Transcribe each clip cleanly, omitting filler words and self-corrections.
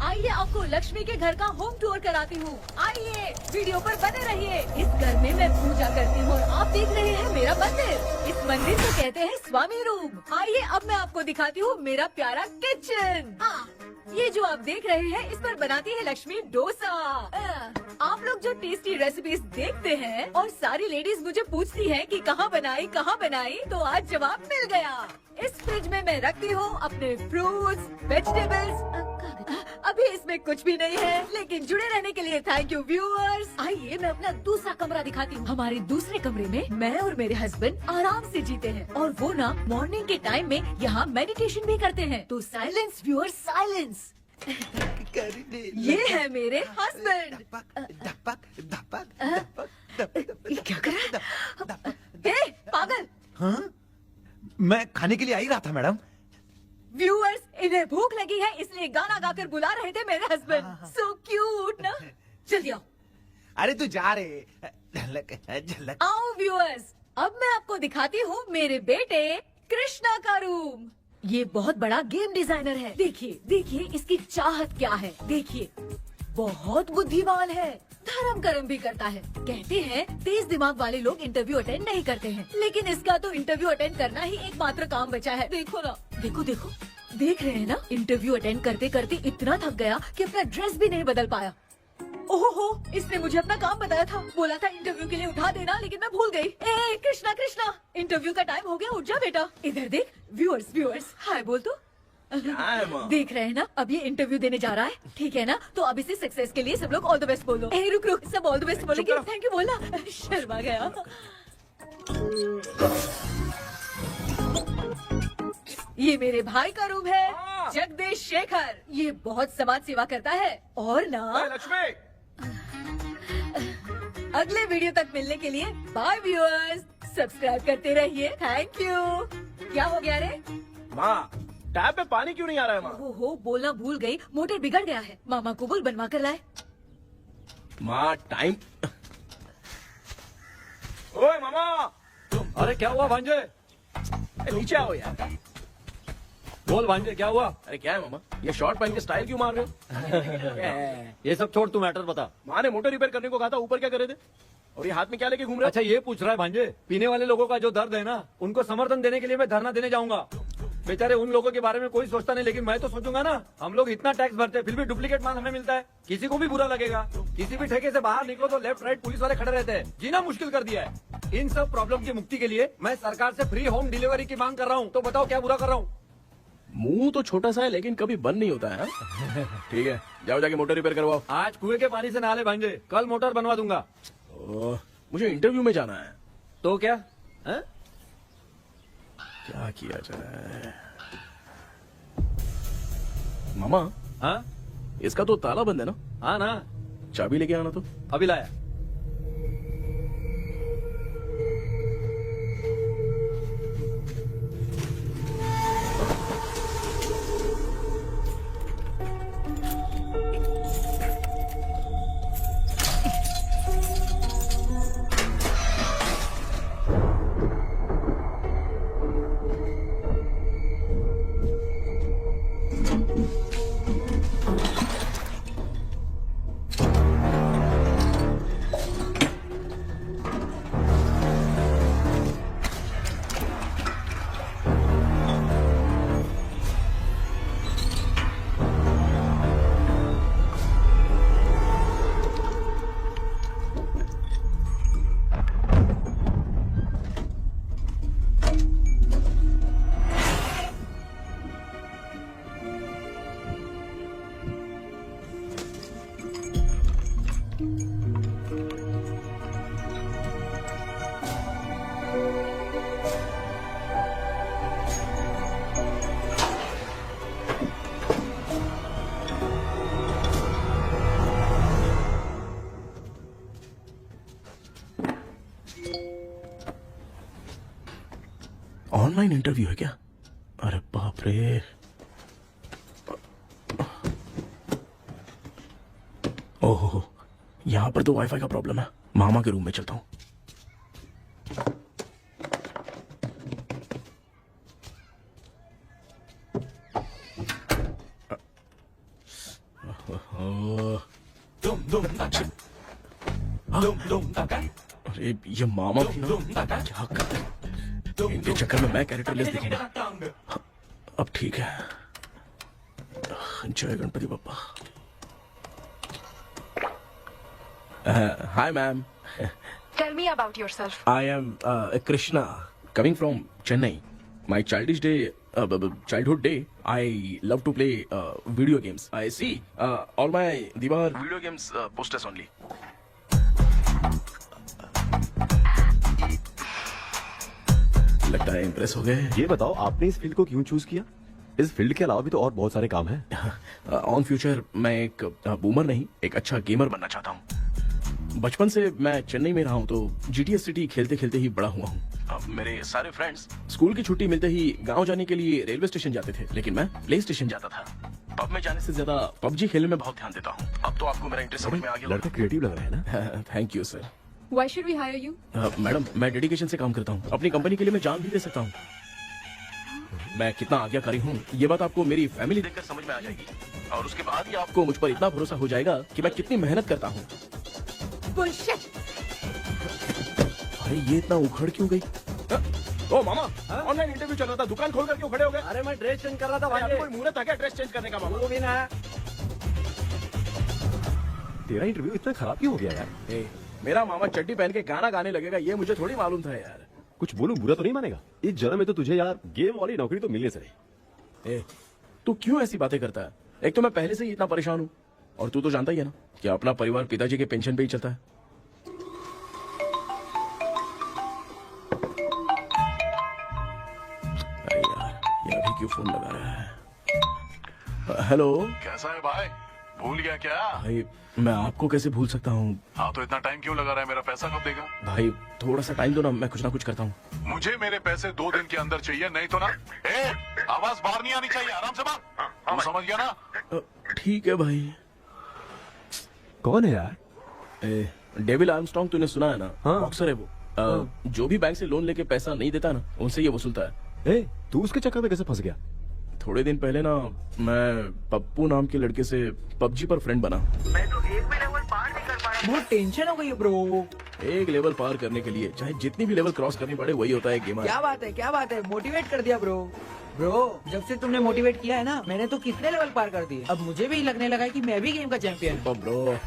आइए आपको लक्ष्मी के घर का होम टूर कराती हूँ। आइए वीडियो पर बने रहिए। इस घर में मैं पूजा करती हूँ और आप देख रहे हैं मेरा मंदिर। इस मंदिर को कहते हैं स्वामी रूम। आइए अब मैं आपको दिखाती हूँ मेरा प्यारा किचन। ये जो आप देख रहे हैं इस पर बनाती है लक्ष्मी डोसा। आप लोग जो टेस्टी रेसिपीज देखते हैं और सारी लेडीज मुझे पूछती हैं कि कहाँ बनाई, तो आज जवाब मिल गया। इस फ्रिज में मैं रखती हूँ अपने फ्रूट्स, वेजिटेबल्स। अभी इसमें कुछ भी नहीं है, लेकिन जुड़े रहने के लिए थैंक यू व्यूअर्स। आइए मैं अपना दूसरा कमरा दिखाती हूँ। हमारे दूसरे कमरे में मैं और मेरे हस्बैंड आराम से जीते हैं और वो ना मॉर्निंग के टाइम में यहाँ मेडिटेशन भी करते हैं। तो साइलेंस व्यूअर्स, साइलेंस। ये है मेरे हस्बैंड। क्या कर रहा है? पागल। हाँ? मैं खाने के लिए आ ही रहा था मैडम। व्यूअर्स, इन्हें भूख लगी है इसलिए गाना गाकर बुला रहे थे मेरे हस्बैंड। सो क्यूट ना। जल्दी आओ। अरे तू जा रे। झलक। आओ व्यूअर्स, अब मैं आपको दिखाती हूँ मेरे बेटे कृष्णा का रूम। ये बहुत बड़ा गेम डिजाइनर है। देखिए देखिए इसकी चाहत क्या है। देखिए बहुत बुद्धिमान है, धर्म कर्म भी करता है। कहते हैं तेज दिमाग वाले लोग इंटरव्यू अटेंड नहीं करते हैं, लेकिन इसका तो इंटरव्यू अटेंड करना ही एकमात्र काम बचा है। देखो ना, देखो देखो, देख रहे हैं ना। इंटरव्यू अटेंड करते करते इतना थक गया कि अपना ड्रेस भी नहीं बदल पाया। ओहो, इसने मुझे अपना काम बताया था। बोला था इंटरव्यू के लिए उठा देना, लेकिन मैं भूल गई। ए कृष्णा कृष्णा, इंटरव्यू का टाइम हो गया, उठ जा बेटा। इधर देख। व्यूअर्स व्यूअर्स हाय बोल तो। देख रहे हैं ना, अब ये इंटरव्यू देने जा रहा है, ठीक है ना। तो अब इसे सक्सेस के लिए सब लोग ऑल द बेस्ट बोलो। ए रुक रुक, सब ऑल द बेस्ट बोलेंगे। थैंक यू बोलना। शर्मा गया। ये मेरे भाई का रूम है, जगदीश शेखर। ये बहुत समाज सेवा करता है और ना लक्ष्मी। अगले वीडियो तक मिलने के लिए बाय व्यूअर्स। सब्सक्राइब करते रहिए। Thank you. क्या हो गया रे? माँ, टैप में पानी क्यों नहीं आ रहा है माँ? ओहो, बोलना भूल गई, मोटर बिगड़ गया है। मामा को बोल बनवा कर लाए। माँ टाइम। ओए मामा। अरे क्या हुआ भांजे? नीचे आओ यार। बोल भांजे क्या हुआ? अरे क्या है मामा, ये शॉर्ट पहन के स्टाइल क्यों मार रहे हो? ये सब छोड़, तू मैटर बता। माँ ने मोटर रिपेयर करने को कहा था, ऊपर क्या कर रहे थे? और ये हाथ में क्या लेके घूम रहे हो? अच्छा ये पूछ रहा है भांजे, पीने वाले लोगों का जो दर्द है ना, उनको समर्थन देने के लिए मैं धरना देने जाऊंगा। बेचारे उन लोगों के बारे में कोई सोचता नहीं, लेकिन मैं तो सोचूंगा ना। हम लोग इतना टैक्स भरते हैं, फिर भी डुप्लीकेट माल हमें मिलता है। किसी को भी बुरा लगेगा। किसी भी ठेके से बाहर निकलो तो लेफ्ट राइट पुलिस वाले खड़े रहते हैं। जीना मुश्किल कर दिया है। इन सब प्रॉब्लम की मुक्ति के लिए मैं सरकार से फ्री होम डिलीवरी की मांग कर रहा हूँ। तो बताओ क्या बुरा कर रहा हूँ? मुंह तो छोटा सा है लेकिन कभी बंद नहीं होता है। ठीक है, जाओ जाके मोटर रिपेयर करवाओ। आज कुएं के पानी से नहा ले भांजे, कल मोटर बनवा दूंगा। मुझे इंटरव्यू में जाना है। तो क्या है? क्या किया जाए? मामा, हाँ इसका तो ताला बंद है ना? हाँ ना, चाबी लेके आना तो। अभी लाया। ऑनलाइन इंटरव्यू है क्या? अरे बाप रे। ओहो, यहाँ पर तो वाईफाई का प्रॉब्लम है। मामा के रूम में चलता हूँ। अरे ये मामा भी ना क्या करते हैं? इनके चक्कर में मैं कैरेक्टर लेस दिखूंगा। अब ठीक है। जय Ganpati Bappa. Hi ma'am. Tell me about yourself. I am Krishna, coming from Chennai. My childhood day, I love to play video games. I see all my Diwar video games posters only. लगता है impress हो गए। ये बताओ आपने इस field को क्यों चूज किया? इस फील्ड के अलावा भी तो और बहुत सारे काम हैं। ऑन फ्यूचर मैं एक बूमर नहीं, एक अच्छा गेमर बनना चाहता हूँ। बचपन से मैं चेन्नई में रहा हूँ तो जीटीएस सिटी खेलते खेलते ही बड़ा हुआ हूँ। अब मेरे सारे फ्रेंड्स स्कूल की छुट्टी मिलते ही गांव जाने के लिए रेलवे स्टेशन जाते थे, लेकिन मैं प्ले स्टेशन जाता था। पब में जाने से ज्यादा पबजी खेलने में बहुत ध्यान देता हूँ। अब तो आपको मेरा इंटरेस्ट समझ में आ गया। लड़का क्रिएटिव लग रहा है ना? Thank you sir. Why should we hire you? Madam मैं डेडिकेशन से काम करता हूँ, अपनी कंपनी के लिए मैं जान भी दे सकता हूँ। मैं कितना आज्ञाकारी हूँ ये बात आपको मेरी फैमिली देखकर समझ में आ जाएगी, और उसके बाद ही आपको मुझ पर इतना भरोसा हो जाएगा कि मैं कितनी मेहनत करता हूँ। Bullshit! अरे ये इतना उखड़ क्यों गई? ओ मामा, ऑनलाइन इंटरव्यू चल रहा था, दुकान खोलकर क्यों खड़े हो गए? अरे मैं ड्रेस चेंज कर रहा था अभी भाई। कोई मुहूर्त था क्या ड्रेस चेंज करने का मामा? वो भी ना। तेरा इंटरव्यू इतना खराब क्यों हो गया यार? ए, मेरा मामा चड्डी पहन के गाना गाने लगेगा ये मुझे थोड़ी मालूम था यार। कुछ बोलूं बुरा तो नहीं मानेगा? इस जन्म में तो तुझे यार गेम वाली नौकरी तो मिलने से रही। ए, तू क्यों ऐसी बातें करता है? एक तो मैं पहले से ही इतना परेशान हूँ, और तू तो जानता ही है ना कि अपना परिवार पिताजी के पेंशन पे ही चलता है। अरे यार ये अभी क्यों फोन लगा रहा है? हेलो कैसा है भाई? भूल गया क्या? भाई, मैं आपको कैसे भूल सकता हूँ? हाँ तो इतना टाइम क्यों लगा रहा है? मेरा पैसा कब देगा? भाई थोड़ा सा टाइम दो ना, मैं कुछ ना कुछ करता हूँ। मुझे मेरे पैसे 2 दिन के अंदर चाहिए, नहीं तो ना आवाज बाहर नहीं आनी चाहिए। आराम से बात, तू समझ गया ना? ठीक है भाई। कौन है यार? डेविल आर्मस्ट्रॉन्ग तूने सुना है ना? हाँ। बॉक्सर है वो। जो भी बैंक से लोन लेके पैसा नहीं देता ना, उनसे ये वसूलता है। ए, तू उसके चक्कर में कैसे फंस गया? थोड़े दिन पहले ना मैं पप्पू नाम के लड़के से पबजी पर फ्रेंड बना। बहुत टेंशन हो गई ब्रो। एक लेवल पार करने के लिए चाहे जितनी भी लेवल क्रॉस करनी पड़े, वही होता है गेमर। क्या बात है, मोटिवेट कर दिया ब्रो। ब्रो जब से तुमने मोटिवेट किया है ना, मैंने तो कितने लेवल पार कर दिए। अब मुझे भी लगने लगा है कि मैं भी गेम का चैंपियन हूँ। ब्रो,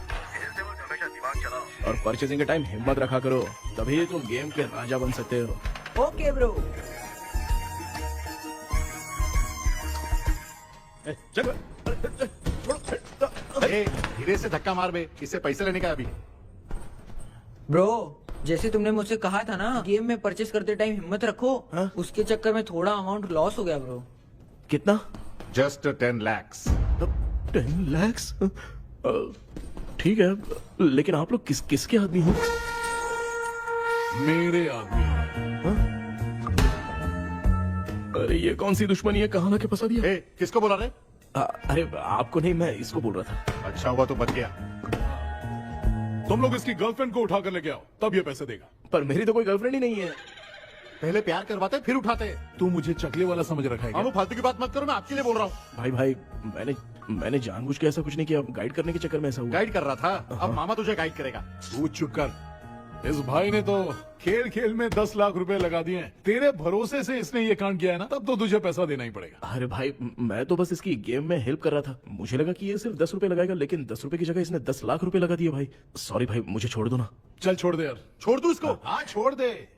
और परचेसिंग के टाइम हिम्मत रखा करो, तभी तुम गेम के राजा बन सकते हो। Okay bro. धीरे से धक्का मार बे, इससे पैसे लेने का अभी। ब्रो जैसे तुमने मुझसे कहा था ना, गेम में परचेस करते टाइम हिम्मत रखो। हाँ? उसके चक्कर में थोड़ा अमाउंट लॉस हो गया ब्रो। कितना? Just 10 lakhs। 10 lakhs? ठीक है, लेकिन आप लोग किसके आदमी हो? मेरे आदमी। अरे ये कौन सी दुश्मनी है, कहाँ लाके फंसा दिया? किसको बोला रे? अरे आपको नहीं, मैं इसको बोल रहा था। अच्छा हुआ तो बच गया। तुम लोग इसकी गर्लफ्रेंड को उठा कर लेके आओ, तब ये पैसे देगा। पर मेरी तो कोई गर्लफ्रेंड ही नहीं है। पहले प्यार करवाते फिर उठाते। तू मुझे चकले वाला समझ रखा है क्या? अब फालतू की बात मत करो, मैं आपके लिए बोल रहा हूँ। भाई मैंने जानबूझ के ऐसा कुछ नहीं किया, गाइड करने के चक्कर में ऐसा हुआ। गाइड कर रहा था, अब मामा तुझे गाइड करेगा। तू चुप कर। इस भाई ने तो खेल खेल में 10 लाख रुपए लगा दिए हैं। तेरे भरोसे से इसने ये कांड किया है ना, तब तो तुझे पैसा देना ही पड़ेगा। अरे भाई मैं तो बस इसकी गेम में हेल्प कर रहा था। मुझे लगा कि ये सिर्फ 10 रुपए लगाएगा, लेकिन 10 रुपए की जगह इसने 10 लाख रुपए लगा दिए। भाई सॉरी भाई, मुझे छोड़ दो ना। चल छोड़ दे यार। छोड़ दू इसको। हाँ छोड़ दे,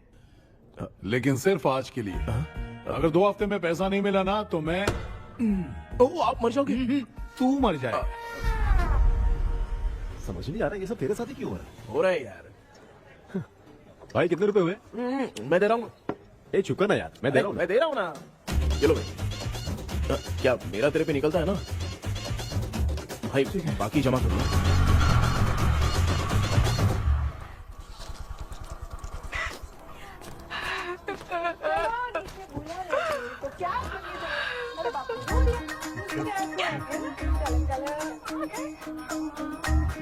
लेकिन सिर्फ आज के लिए। अगर 2 हफ्ते में पैसा नहीं मिला ना तो मैं ओ आप मर जाओगे। तू मर जाए। समझ नहीं आ रहा ये सब तेरे साथ ही क्यों हो रहा है? हो रहा है यार। भाई कितने रुपए हुए? मैं दे रहा हूँ। ए चुका ना यार, मैं दे रहा हूँ। मैं दे रहा हूँ ना। चलो भाई, क्या मेरा तेरे पे निकलता है ना भाई? बाकी जमा कर लो।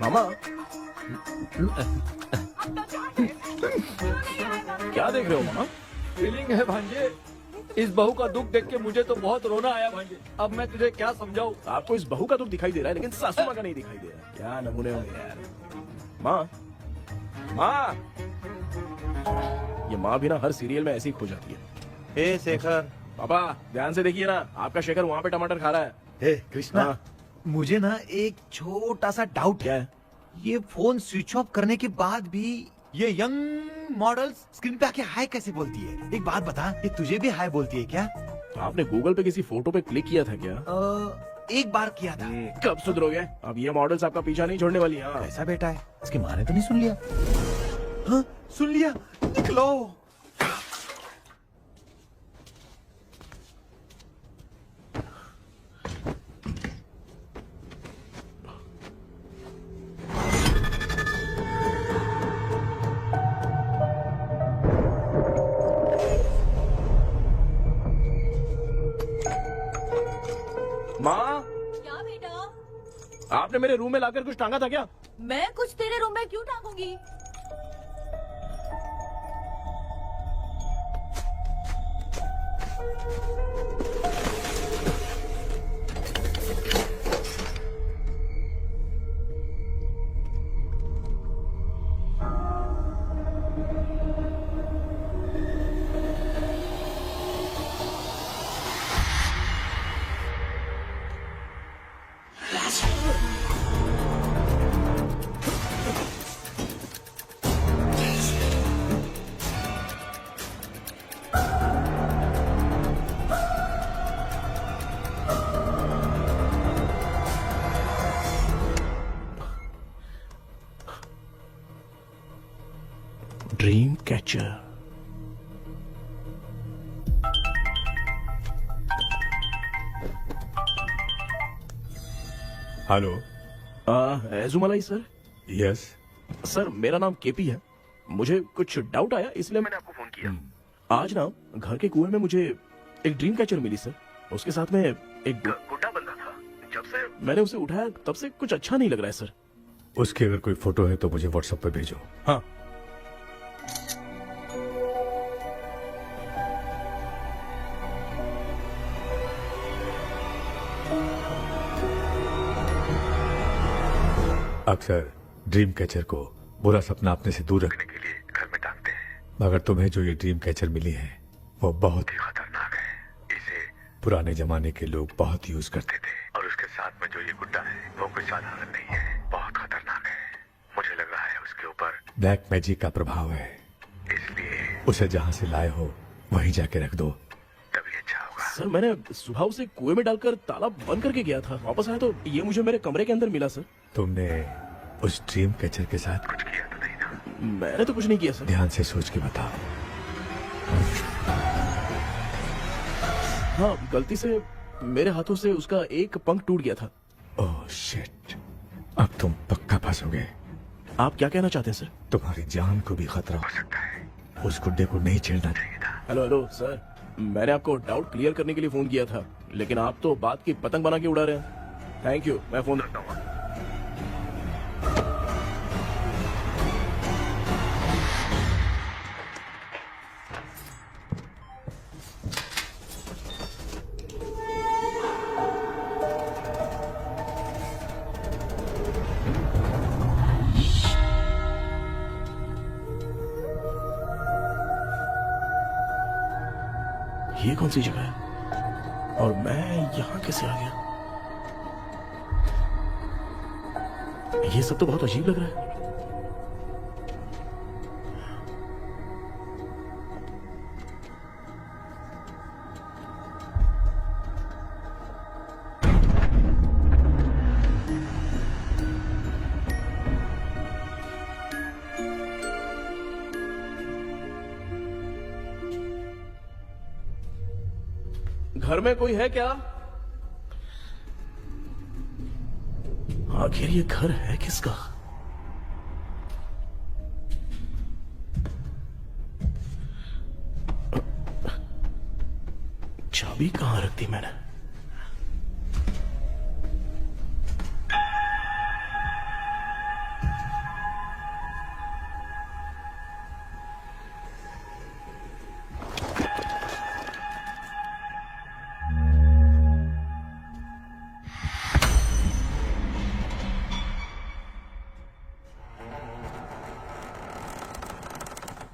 मामा क्या देख रहे हो मामा? फीलिंग है भांजे। इस बहू का दुख देख के मुझे तो बहुत रोना आया भाई। अब मैं तुझे क्या समझाऊं। आपको इस बहू का दुख दिखाई दे रहा है लेकिन सासू माँ का नहीं दिखाई दे रहा है। क्या नमूने होंगे यार। माँ, माँ, ये माँ भी ना हर सीरियल में ऐसी ही खो जाती है। ए शेखर। पापा ध्यान से देखिए ना, आपका शेखर वहाँ पे टमाटर खा रहा है। ए कृष्णा, हाँ। मुझे ना एक छोटा सा डाउट क्या है। है? ये फोन स्विच ऑफ करने के बाद भी ये यंग मॉडल्स स्क्रीन पे आके हाय कैसे बोलती है? एक बात बता, ये तुझे भी हाय बोलती है क्या? आपने गूगल पे किसी फोटो पे क्लिक किया था क्या? एक बार किया था। कब सुधरोगे? अब ये मॉडल्स आपका पीछा नहीं छोड़ने वाली। हाँ। कैसा बेटा है? इसकी माँ ने तो नहीं सुन लिया? हाँ, सुन लिया। निकलो। माँ, क्या बेटा? आपने मेरे रूम में लाकर कुछ टांगा था क्या? मैं कुछ तेरे रूम में क्यों टांगूंगी? Dream catcher. Hello. Ezhumalai sir. Yes. Sir मेरा नाम केपी है। मुझे कुछ डाउट आया इसलिए मैंने आपको फोन किया। आज ना घर के कुएं में मुझे एक ड्रीम कैचर मिली सर। उसके साथ में एक गुड्डा बंधा था। जब से मैंने उसे उठाया तब से कुछ अच्छा नहीं लग रहा है सर। उसकी अगर कोई फोटो है तो मुझे व्हाट्सएप पे भेजो। हाँ। अक्सर ड्रीम कैचर को बुरा सपना अपने से दूर रखने के लिए घर में टांगते हैं, मगर तुम्हें जो ये ड्रीम कैचर मिली है वो बहुत ही खतरनाक है। इसे पुराने जमाने के लोग बहुत यूज करते थे और उसके साथ में जो ये गुड्डा है वो कोई साधारण नहीं है, बहुत खतरनाक है। मुझे लग रहा है उसके ऊपर ब्लैक मैजिक का प्रभाव है, इसलिए उसे जहाँ से लाए हो वहीं जाके रख दो, तभी अच्छा होगा। सर मैंने सुबह उसे कुएं में डालकर ताला बंद करके गया था। वापस आया तो ये मुझे मेरे कमरे के अंदर मिला सर। तुमने उस ड्रीम कैचर के साथ कुछ किया तो नहीं ना? मैंने तो कुछ नहीं किया सर। ध्यान से सोच के बताओ। हाँ, गलती से मेरे हाथों से उसका एक पंख टूट गया था। ओह शिट, अब तुम पक्का फंसोगे। आप क्या कहना चाहते हैं सर? तुम्हारी जान को भी खतरा हो सकता है। उस गुड्डे को नहीं छेड़ना चाहिए था। हेलो हेलो सर, मैंने आपको डाउट क्लियर करने के लिए फोन किया था, लेकिन आप तो बात की पतंग बना के उड़ा रहे हैं। थैंक यू, मैं फोन रखता हूँ। ये कौन सी जगह है और मैं यहाँ कैसे आ गया? ये सब तो बहुत अजीब लग रहा है। घर में कोई है क्या? आखिर ये घर है किसका? चाबी कहां रख दी मैंने?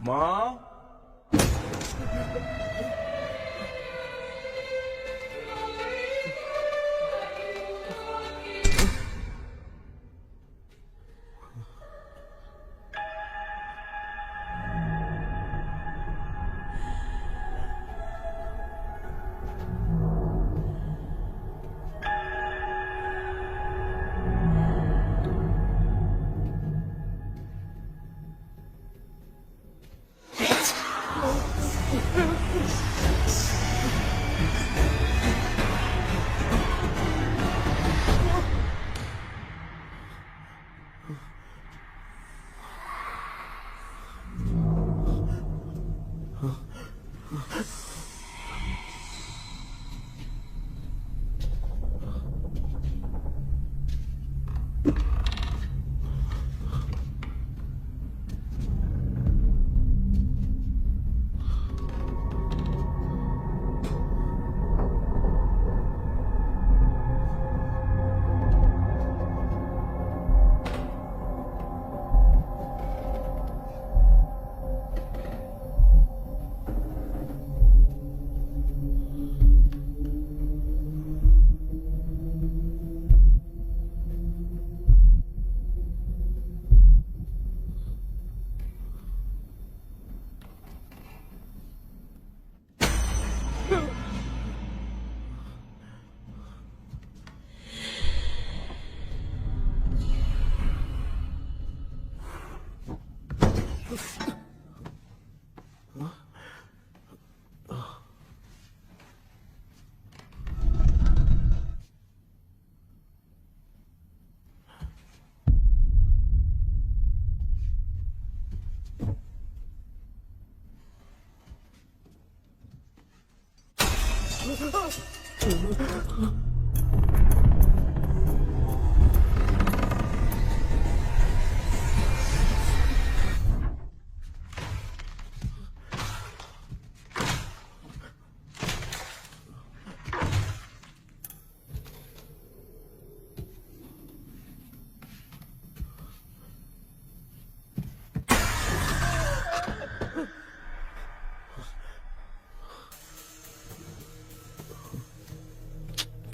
माँ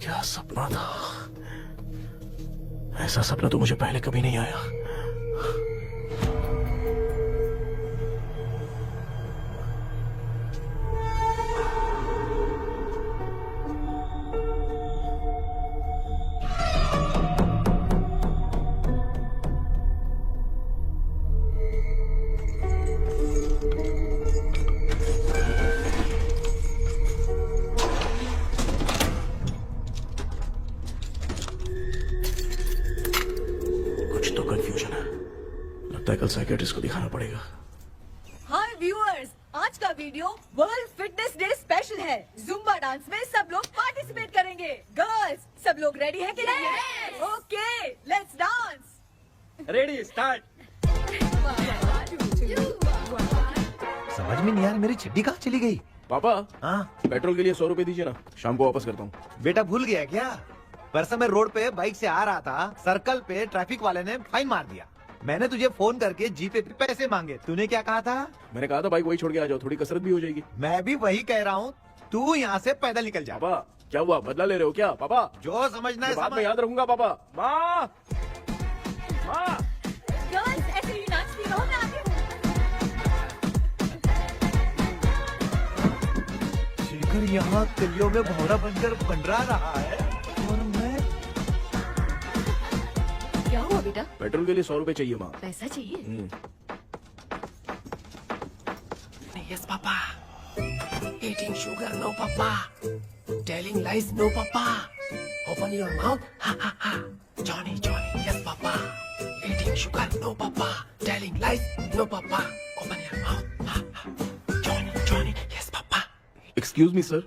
क्या सपना था? ऐसा सपना तो मुझे पहले कभी नहीं आया। तो कंफ्यूजन है, लगता है कल साइकियाट्रिस्ट को दिखाना पड़ेगा। हाय व्यूअर्स, आज का video world fitness day special है। जुम्बा डांस में सब लोग पार्टिसिपेट करेंगे। गर्ल्स, सब लोग रेडी हैं कि नहीं? Okay, let's dance. Ready, start. समझ में नहीं यार, मेरी चिट्ठी कहाँ चली गई? पापा, हाँ पेट्रोल के लिए 100 रुपए दीजिए ना, शाम को वापस करता हूँ। बेटा भूल गया क्या? परसों मैं रोड पे बाइक से आ रहा था, सर्कल पे ट्रैफिक वाले ने फाइन मार दिया। मैंने तुझे फोन करके जीपे पे पैसे मांगे, तूने क्या कहा था? मैंने कहा था बाइक वही छोड़ के आ जाओ, थोड़ी कसरत भी हो जाएगी। मैं भी वही कह रहा हूँ, तू यहाँ से पैदल निकल जा। पापा क्या हुआ, बदला ले रहे हो क्या? पापा जो समझना है बाद में समझ। याद रखूंगा। पापा, माँ माँ, गर्ल्स, ऐसे ही नाचती रहो, मैं आती हूँ। शेखर यहाँ कलियों में भौरा बनकर बंडरा रहा है और मैं। क्या हुआ बेटा? पेट्रोल के लिए 100 रुपए चाहिए माँ। पैसा चाहिए? Yes, Papa. Eating sugar, no, Papa. Telling lies, no, Papa. Open your mouth, ha ha ha. Johnny, Johnny, yes, Papa. Eating sugar, no, Papa. Telling lies, no, Papa. Open your mouth, ha ha. Johnny, Johnny, yes, Papa. Excuse me sir.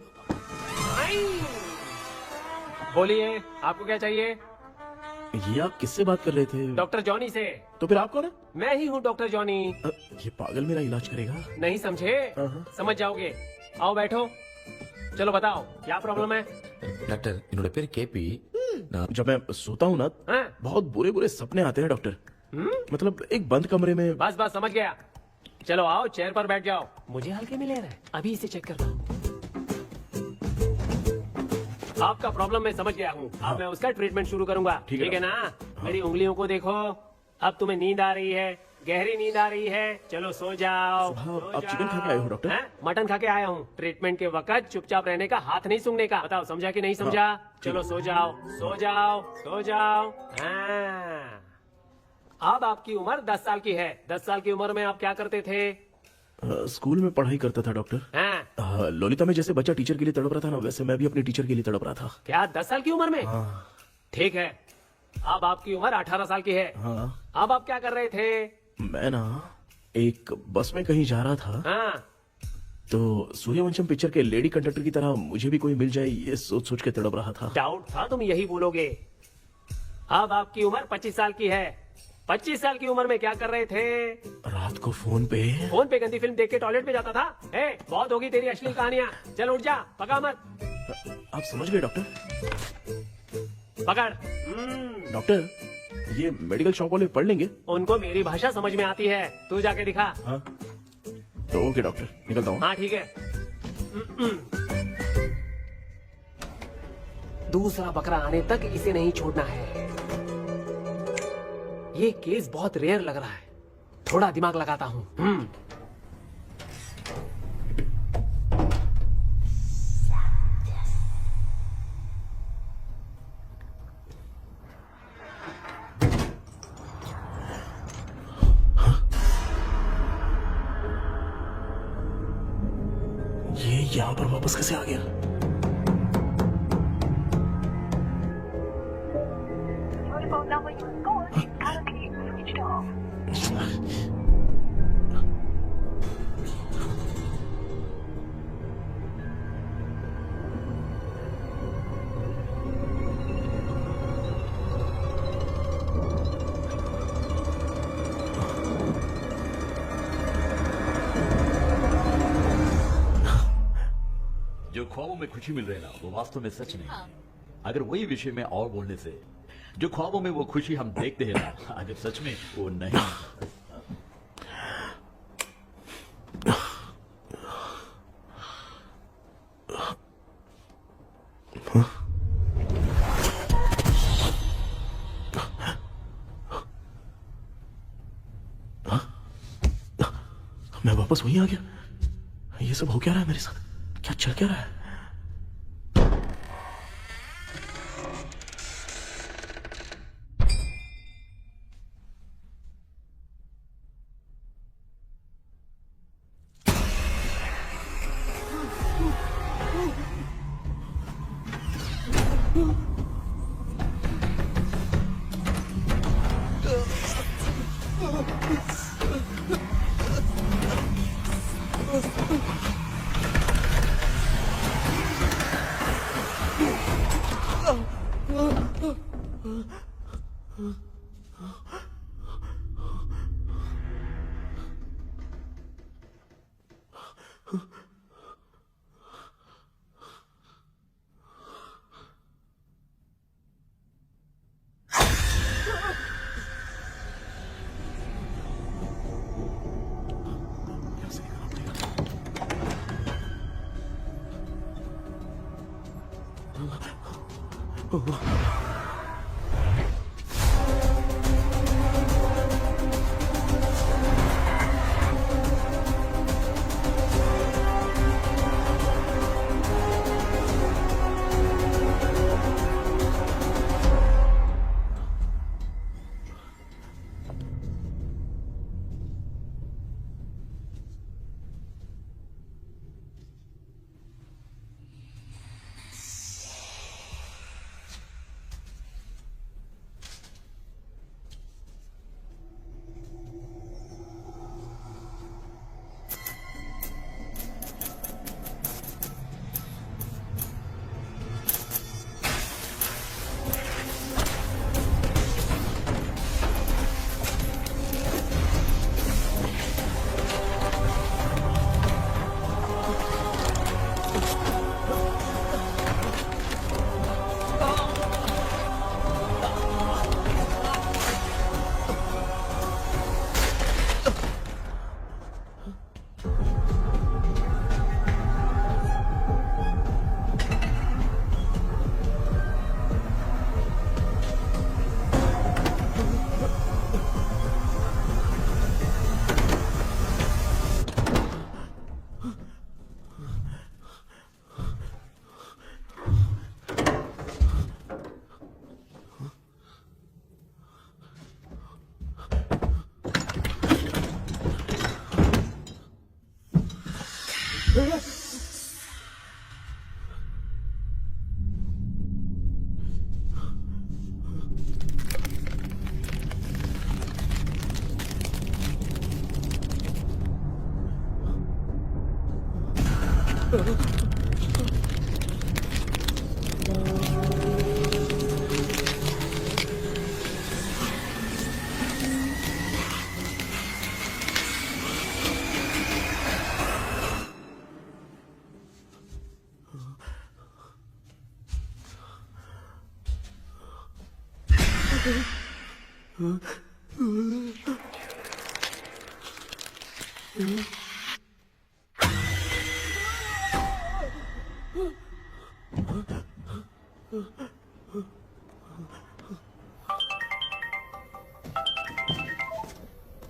बोलिए, आपको क्या चाहिए? ये आप किससे बात कर रहे थे? डॉक्टर जॉनी से। तो फिर आप कौन है? मैं ही हूँ डॉक्टर जॉनी। ये पागल मेरा इलाज करेगा? नहीं समझे? समझ जाओगे। आओ बैठो। चलो बताओ, क्या प्रॉब्लम है? டாக்டர் என்னோட பேர் கேபி जब मैं सोता हूँ ना, हाँ? बहुत बुरे बुरे सपने आते हैं डॉक्टर। मतलब एक बंद कमरे में। बस बस समझ गया। चलो आओ, चेयर पर बैठ जाओ। मुझे हल्के में ले रहे हैं, अभी इसे चेक करता हूँ। आपका प्रॉब्लम मैं समझ गया हूँ। अब मैं उसका ट्रीटमेंट शुरू करूंगा। ठीक है ना? मेरी उंगलियों को देखो। अब तुम्हें नींद आ रही है, गहरी नींद आ रही है। चलो सो जाओ। आप चिकन खा के आए हो डॉक्टर? हैं? मटन खा के आया हूँ। ट्रीटमेंट के वक्त चुपचाप रहने का, हाथ नहीं सूंघने का। बताओ समझा कि नहीं समझा? चलो सो जाओ, सो जाओ, सो जाओ। हाँ। अब आपकी उम्र 10 साल की है। 10 साल की उम्र में आप क्या करते थे? स्कूल में पढ़ाई करता था डॉक्टर। हाँ। लोलिता में जैसे बच्चा टीचर के लिए तड़प रहा था ना, वैसे मैं भी अपने टीचर के लिए तड़प रहा था। क्या 10 साल की उम्र में? ठीक है, अब आपकी उम्र 18 साल की है। अब आप क्या कर रहे थे? मैं ना एक बस में कहीं जा रहा था, हाँ। तो सूर्यवंशम पिक्चर के लेडी कंडक्टर की तरह मुझे भी कोई मिल जाए, ये सोच सोच के तड़प रहा था। डाउट था तुम यही बोलोगे। अब आपकी उम्र 25 साल की है। 25 साल की उम्र में क्या कर रहे थे? रात को फोन पे गंदी फिल्म देख के टॉयलेट में जाता था। बहुत होगी तेरी अश्लील कहानियां। चल उठ जा, पका मत। आप समझ गए डॉक्टर? पकड़। डॉक्टर, ये मेडिकल शॉप वाले पढ़ लेंगे? उनको मेरी भाषा समझ में आती है। तू जाके दिखा। हाँ तो ओके डॉक्टर, निकलता हूँ। हाँ ठीक है। दूसरा बकरा आने तक इसे नहीं छोड़ना है। ये केस बहुत रेयर लग रहा है, थोड़ा दिमाग लगाता हूँ। ये यहाँ पर वापस कैसे आ गया? जो ख्वाबों में खुशी मिल रही है ना, वो वास्तव में सच नहीं है। अगर वही विषय में और बोलने से, जो ख्वाबों में वो खुशी हम देखते हैं ना, अगर सच में वो नहीं। मैं वापस वहीं आ गया। ये सब हो क्या रहा है मेरे साथ? क्या चल क्या रहा है?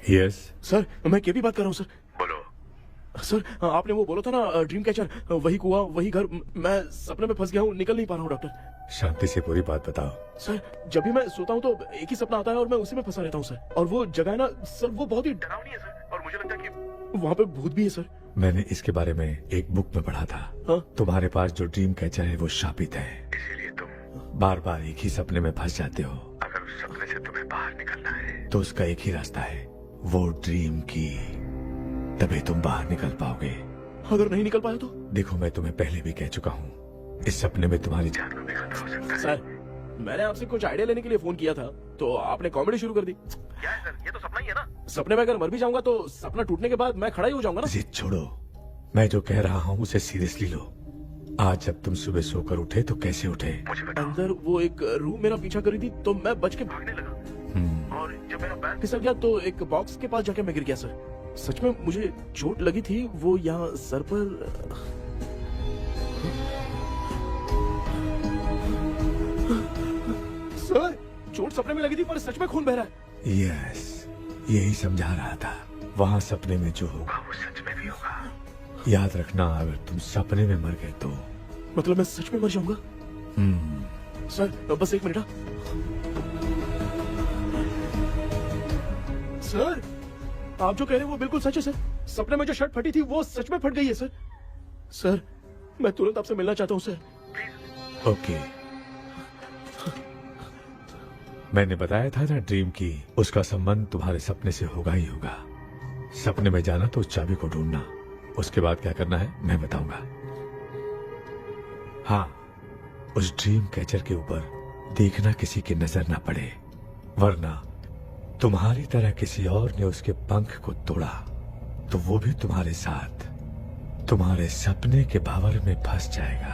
यस सर मैं केपी बात कर रहा हूँ सर। बोलो सर, आपने वो बोला था ना ड्रीम कैचर, वही कुआं वही घर, मैं सपने में फंस गया हूँ, निकल नहीं पा रहा हूँ डॉक्टर। शांति से पूरी बात बताओ। सर जब भी मैं सोता हूँ तो एक ही सपना आता है और मैं उसी में फंसा रहता हूँ सर। और वो जगह है ना सर, वो बहुत ही डरावनी है सर, और मुझे लगता है कि वहाँ पे भूत भी है सर। मैंने इसके बारे में एक बुक में पढ़ा था। हाँ? तुम्हारे पास जो ड्रीम कैचर है वो शापित है, इसीलिए तुम बार बार एक ही सपने में फंस जाते हो। अगर उस सपने से तुम्हें बाहर निकलना है तो उसका एक ही रास्ता है, वो ड्रीम की, तभी तुम बाहर निकल पाओगे। अगर नहीं निकल पाया तो? देखो मैं तुम्हें पहले भी कह चुका हूँ, इस सपने में तुम्हारी जान का भी खतरा हो सकता है। सर मैंने आपसे कुछ आइडिया लेने के लिए फोन किया था तो आपने कॉमेडी शुरू कर दी। क्या है सर, ये तो सपना ही है ना। सपने में अगर मर भी जाऊंगा तो सपना टूटने के बाद मैं खड़ा ही हो जाऊंगा ना। जिद छोड़ो, मैं जो कह रहा हूँ उसे सीरियसली लो। आज जब तुम सुबह सोकर उठे तो कैसे उठे? अंदर वो एक रूह मेरा पीछा करी थी तो मैं बच के भागने लगा, और जब मेरा पैर फिसल गया तो एक बॉक्स के पास जाके मैं गिर गया सर। सच में मुझे चोट लगी थी, वो यहाँ सर पर। सर चोट सपने में लगी थी पर सच में खून बह रहा है। यस, यही समझा रहा था। वहाँ सपने में जो होगा वो सच में भी होगा। याद रखना, अगर तुम सपने में मर गए तो मतलब मैं सच में मर जाऊंगा? सर बस एक मिनट। सर आप जो कह रहे हैं वो बिल्कुल सच है सर। सपने में जो शर्ट फटी थी वो सच में फट गई है सर। सर मैं तुरंत आपसे मिलना चाहता हूँ सर। ओके, मैंने बताया था ना ड्रीम की, उसका संबंध तुम्हारे सपने से होगा ही होगा। सपने में जाना तो उस चाबी को ढूंढना, उसके बाद क्या करना है मैं बताऊंगा। हाँ, उस ड्रीम कैचर के ऊपर देखना किसी की नजर ना पड़े, वरना तुम्हारी तरह किसी और ने उसके पंख को तोड़ा तो वो भी तुम्हारे साथ तुम्हारे सपने के भावर में फंस जाएगा।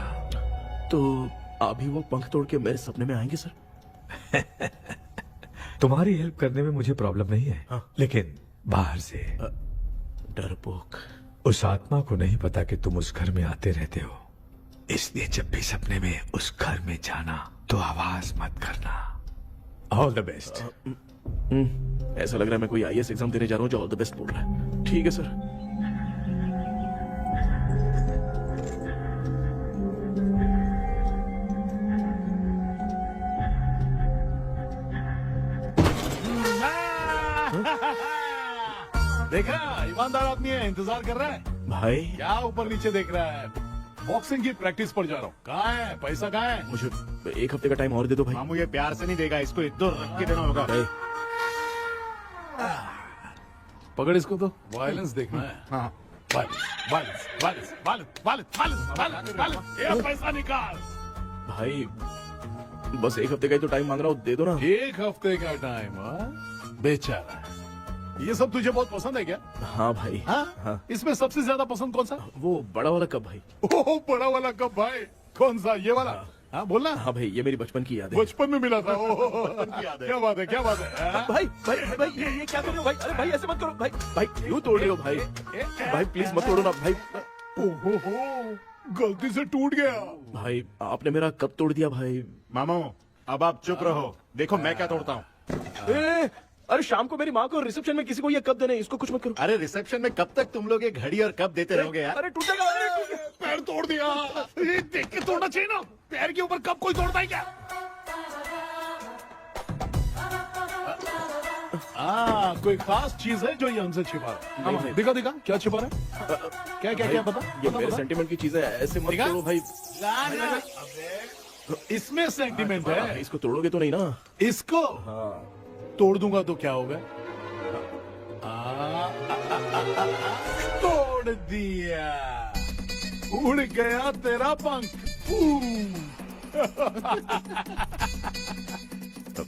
तो अभी वो पंख तोड़ के मेरे सपने में आएंगे सर? तुम्हारी हेल्प करने में मुझे प्रॉब्लम नहीं है। हाँ। लेकिन बाहर से डरपोक। उस आत्मा को नहीं पता कि तुम उस घर में आते रहते हो, इसलिए जब भी सपने में उस घर में जाना तो आवाज मत करना। All the best. ऐसा लग रहा है मैं कोई आईएएस एग्जाम देने जा रहा हूँ जो ऑल द बेस्ट बोल रहा है। ठीक है सर। देखा, ईमानदार आदमी है, इंतजार कर रहा है। भाई क्या ऊपर नीचे देख रहा है? बॉक्सिंग की प्रैक्टिस पर जा रहा हूँ। कहाँ है पैसा, कहाँ है? मुझे एक हफ्ते का टाइम और दे दो भाई। मामू ये प्यार से नहीं देगा, इसको इधर रख के देना होगा। पकड़ इसको तो वायलेंस देखना है। हाँ, violence violence violence violence violence violence violence. ये पैसा निकाल भाई, बस एक हफ्ते का ही तो टाइम मांग रहा हूँ, दे दो ना। एक हफ्ते का टाइम? बेचारा, ये सब तुझे बहुत पसंद है क्या? हाँ भाई। हाँ? इसमें सबसे ज्यादा पसंद कौन सा? वो बड़ा वाला कप भाई। ओह बड़ा वाला कप भाई, कौन सा? ये वाला? हाँ बोलना। हाँ भाई, ये मेरी बचपन की याद है। बचपन में मिला था। क्या बात है, क्या बात है। हाँ? भाई भाई भाई ये क्या कर रहे हो भाई? अरे भाई ऐसे मत करो भाई। भाई क्यों तोड़ रहे हो भाई? भाई प्लीज मत तोड़ो ना भाई। ओहो, गलती से टूट गया। भाई आपने मेरा कप तोड़ दिया भाई। मामू अब आप चुप रहो, देखो मैं क्या तोड़ता हूँ। अरे शाम को मेरी माँ को रिसेप्शन में किसी को ये कप देने, इसको कुछ मत करो। अरे रिसेप्शन में कब तक तुम लोग ये घड़ी और कप देते रहोगे यार? अरे टूट जाएगा। अरे टूट गया। पैर तोड़ दिया। ये देख के तोड़ना चाहिए ना, पैर के ऊपर कप कोई तोड़ता है क्या? कोई खास चीज है जो ये हमसे छिपा रहा है? नहीं। दिखा दिखा, क्या छिपा रहा है? क्या क्या क्या बता? ये मेरे सेंटीमेंट की चीजें ऐसे मत दिखा? करो भाई। इसमें सेंटीमेंट है। इसको तोड़ोगे तो नहीं ना? इसको तोड़ दूंगा तो क्या होगा? तोड़ दिया। उड़ गया तेरा पंख।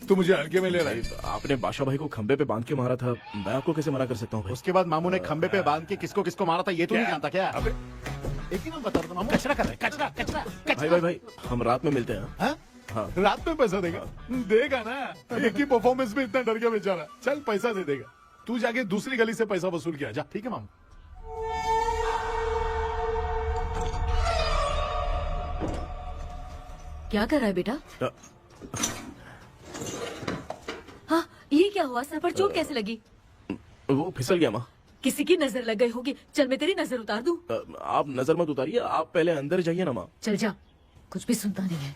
तू मुझे हल्के में ले रहा है। आपने बादशाह भाई को खंबे पे बांध के मारा था, मैं आपको कैसे मना कर सकता हूँ भाई? उसके बाद मामू ने खंबे पे बांध के किसको किसको मारा था ये तो नहीं जानता क्या? अबे एक ही नाम बता रहा था मामू। कचरा कर रहा है, कचरा कचरा भाई भाई भाई, हम रात में मिलते हैं। हाँ? हाँ। रात में पैसा देगा? देगा ना, एक ही परफॉर्मेंस में इतना डर गया बेचारा। चल पैसा दे देगा, तू जाके दूसरी गली से पैसा वसूल किया जा। ठीक है मामू। क्या कर रहा है बेटा? हाँ, ये क्या हुआ? सर पर चोट कैसे लगी? वो फिसल गया माँ। किसी की नजर लग गई होगी। चल मैं तेरी नजर उतार दूं। आप नजर मत उतारिए, आप पहले अंदर जाइए ना माँ। चल जा, कुछ भी सुनता नहीं है।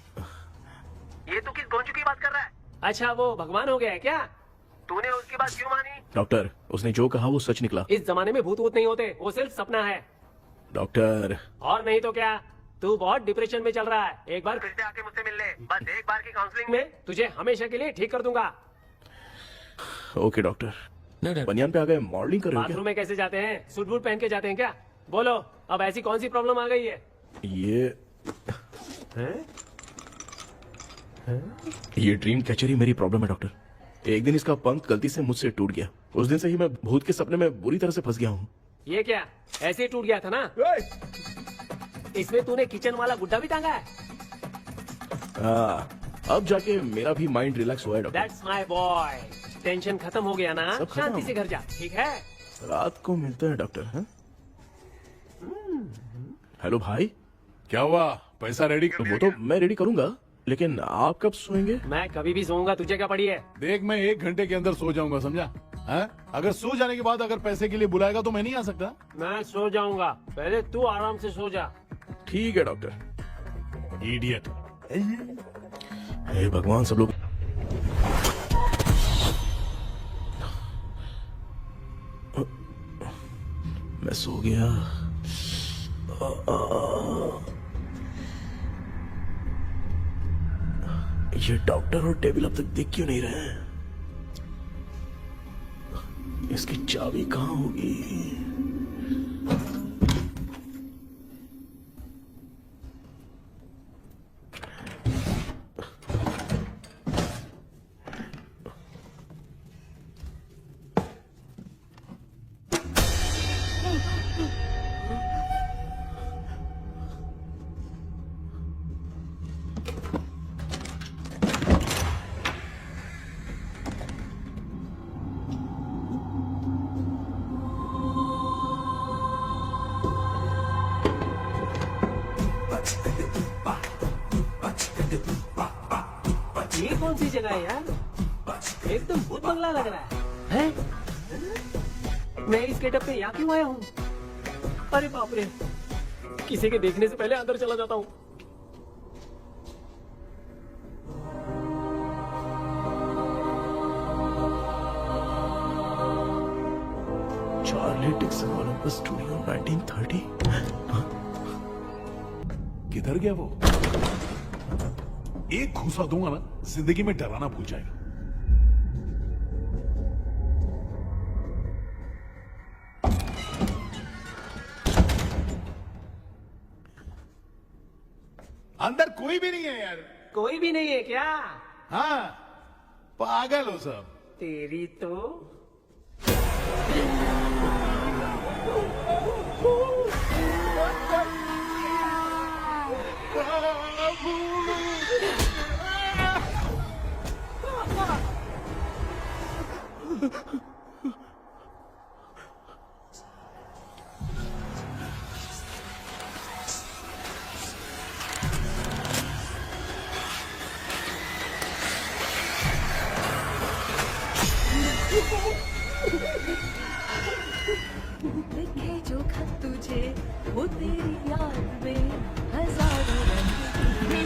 ये तू किस गोंचू की बात कर रहा है? अच्छा वो भगवान हो गया है क्या? तूने उसकी बात क्यों मानी? डॉक्टर, उसने जो कहा वो सच निकला। इस जमाने में भूत वूत नहीं होते, वो सिर्फ सपना है। डॉक्टर, और नहीं तो क्या, तू बहुत डिप्रेशन में चल रहा है। एक बार फिर से आके मुझसे मिल ले, बस एक बार की काउंसलिंग में तुझे हमेशा के लिए ठीक कर दूंगा। Okay doctor. बनियान पे आ गए, मॉडलिंग कर रहे हो बाथरूम में कैसे जाते हैं? सूट बूट पहन के जाते हैं क्या? बोलो, अब ऐसी कौन सी प्रॉब्लम आ गई है? ये ड्रीम कैचर ही मेरी प्रॉब्लम है डॉक्टर। एक दिन इसका पंख गलती से मुझसे टूट गया। उस दिन से ही मैं भूत के सपने में बुरी तरह से फंस गया हूँ। ये क्या ऐसे ही टूट गया था ना? इसमें तूने किचन वाला गुड्डा भी टांगा है? अब जाके मेरा भी माइंड रिलैक्स हुआ है doctor. That's my boy. Tension खत्म हो गया ना? सब खत्म। शांति से घर जा, ठीक है? रात को मिलते हैं डॉक्टर। हाँ? हेलो भाई, क्या हुआ? पैसा रेडी कर? वो तो मैं रेडी करूंगा, लेकिन आप कब सोएंगे? मैं कभी भी सोऊंगा, तुझे क्या पड़ी है? देख, मैं 1 घंटे के अंदर सो जाऊंगा, समझा? अगर सो जाने के बाद अगर पैसे के लिए बुलाएगा तो मैं नहीं आ सकता। मैं सो जाऊंगा, पहले तू आराम से सो जा। ठीक है डॉक्टर। इडियट। हे भगवान, सब लोग मैं सो गया। ये डॉक्टर और टेबल अब तक दिख क्यों नहीं रहे हैं? इसकी चाबी कहाँ होगी? ये कौन सी जगह है यार? एकदम भूत बंगला लग रहा है। मैं इस गेटअप पे यहाँ क्यों आया हूँ? अरे बाप रे, किसी के देखने से पहले अंदर चला जाता हूँ। Charlie Dixon Olympus studio 1930। किधर गया वो? एक घूसा दूंगा ना, जिंदगी में डराना भूल जाएगा। अंदर कोई भी नहीं है यार। कोई भी नहीं है क्या? हाँ, पागल हो सब। तेरी तो लिखे जो खत तुझे वो तेरी याद में हजारों रंग की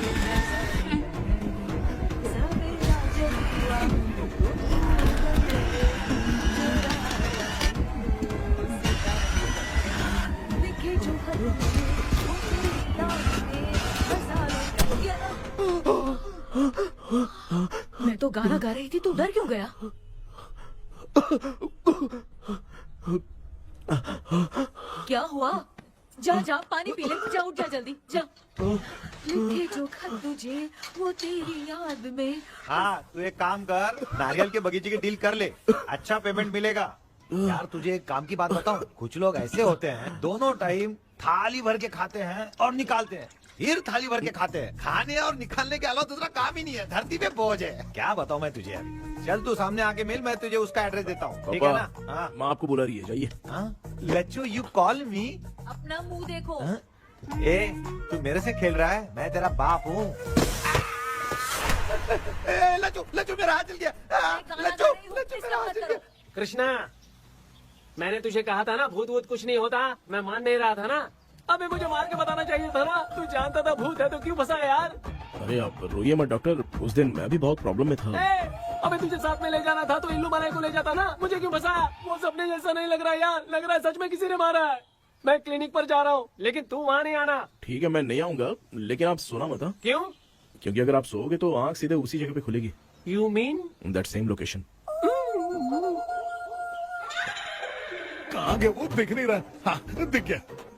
सवेरा जब हुआ तो लिखे जो खत तुझे वो तेरी याद में हजारों मैं तो गाना गा रही थी, तू डर क्यों गया? क्या हुआ? जा जा पानी पी ले, जा उठ जा जल्दी जा। लिखे जो खत तुझे वो तेरी याद में। हाँ तू एक काम कर, नारियल के बगीचे की डील कर ले, अच्छा पेमेंट मिलेगा। यार तुझे एक काम की बात बताऊं, कुछ लोग ऐसे होते हैं दोनों टाइम थाली भर के खाते हैं और निकालते हैं, फिर थाली भर के खाते हैं। खाने और निकालने के अलावा दूसरा काम ही नहीं है, धरती पे बोझ है। क्या बताऊं मैं तुझे अभी। चल तू सामने आके मिल, मैं तुझे उसका एड्रेस देता हूँ, ठीक है ना? हाँ माँ आपको बुला रही है, जाइए। लच्चू यू कॉल मी। अपना मुंह देखो। ए तू मेरे से खेल रहा है, मैं तेरा बाप हूँ। लच्चू लच्चू मेरा हाथ जल गया। लच्चू लच्चू मेरा हाथ जल गया। कृष्णा, मैंने तुझे कहा था ना भूत वूत कुछ नहीं होता, मैं मान नहीं रहा था ना। अबे मुझे मार के बताना चाहिए था ना, तू जानता था भूत है तो क्यों फंसा यार? अरे आप रोइए मत डॉक्टर, उस दिन मैं भी बहुत प्रॉब्लम में था। अबे तुझे साथ में ले जाना था तो इल्लू मलाई को ले जाता ना, मुझे क्यों फंसाया? वो सपने जैसा नहीं लग रहा यार, लग रहा है सच में किसी ने मारा है। मैं क्लिनिक पर जा रहा हूँ, लेकिन तू वहाँ नहीं आना। ठीक है मैं नहीं आऊंगा, लेकिन आप सोना मत। क्यों? क्योंकि अगर आप सोओगे तो आंख सीधे उसी जगह पे खुलेगी। You mean that same location. कहाँ गया वो, दिख नहीं रहा। हाँ दिख गया।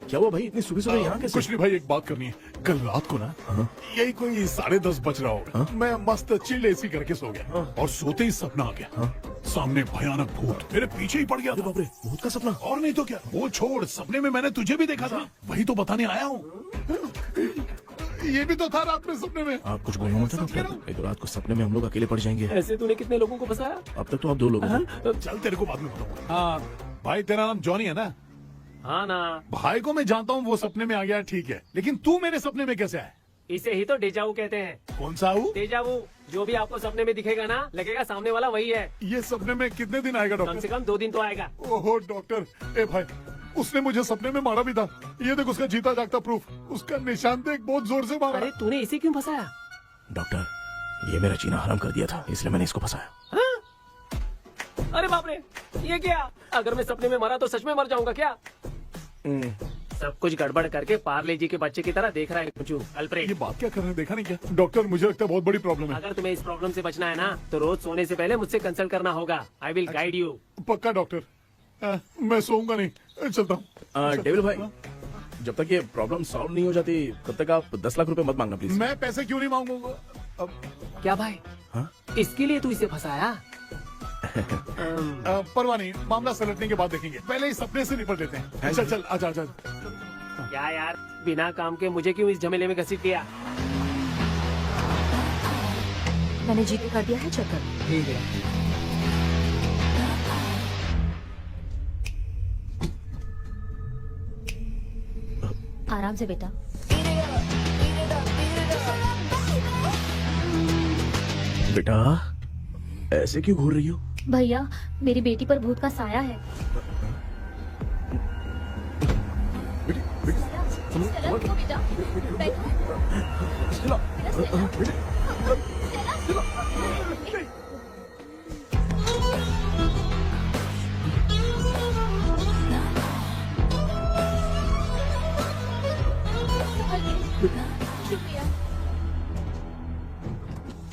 क्या हुआ भाई, इतनी सुबह सुबह यहाँ कैसे? कुछ नहीं भाई, एक बात करनी है। कल रात को ना यही कोई 10:30 बज रहा होगा, मैं मस्त चिल एसी करके सो गया और सोते ही सपना आ गया। सामने भयानक भूत मेरे पीछे ही पड़ गया। बाप रे, भूत का सपना? और नहीं तो क्या, वो छोड़, सपने में मैंने तुझे भी देखा था, वही तो बताने आया हूँ। ये भी तो था रात में सपने में। आप कुछ बोलना मत डॉक्टर, एक रात को सपने में हम लोग अकेले पड़ जाएंगे। ऐसे तूने कितने लोगों को फंसाया? अब तक तो आप 2 लोग हैं। चल तेरे को बाद में बताऊंगा। हाँ भाई, तेरा नाम जॉनी है ना? हाँ ना। भाई को मैं जानता हूँ, वो सपने में आ गया, ठीक है, लेकिन तू मेरे सपने में कैसे आया? इसे ही तो डेजावू कहते हैं। कौन सा हूँ? डेजावू, जो भी आपको सपने में दिखेगा ना, लगेगा सामने वाला वही है। ये सपने में कितने दिन आएगा कम डॉक्टर? से कम 2 दिन तो आएगा। ओहो डॉक्टर, ए भाई उसने मुझे सपने में मारा भी था, ये देख उसका जीता जागता प्रूफ, उसका निशान देख, बहुत जोर से मारा। अरे तूने इसे क्यों फंसाया? डॉक्टर, ये मेरा जीना हराम कर दिया था, इसलिए मैंने इसको फंसाया। अरे बाप रे, ये क्या? अगर मैं सपने में मरा तो सच में मर जाऊंगा क्या? सब कुछ गड़बड़ करके पार्ले जी के बच्चे की तरह देख रहा है कुछ अल्फ्रेड। ये बात क्या कर रहे हैं, देखा नहीं क्या? डॉक्टर मुझे लगता है बहुत बड़ी प्रॉब्लम है। अगर तुम्हें इस प्रॉब्लम से बचना है ना, तो रोज सोने से पहले मुझसे कंसल्ट करना होगा। I will guide you. पक्का डॉक्टर, मैं सोऊंगा नहीं, चलता हूँ। डेविल भाई, जब तक ये प्रॉब्लम सॉल्व नहीं हो जाती तब तक आप 10 लाख रुपए मत मांगना प्लीज। मैं पैसे क्यों नहीं मांगूंगा? अब क्या भाई? हाँ? इसके लिए तू इसे फंसाया? परवाह नहीं, मामला सलटने के बाद देखेंगे, पहले इस सपने से निपट लेते हैं। चल चल, आजा आजा। क्या यार, बिना काम के मुझे क्यों इस झमेले में घसीट दिया? मैंने जीपे कर दिया है, चेक कर। ठीक है। आराम से बेटा। बेटा ऐसे क्यों घूर रही हो? भैया मेरी बेटी पर भूत का साया है।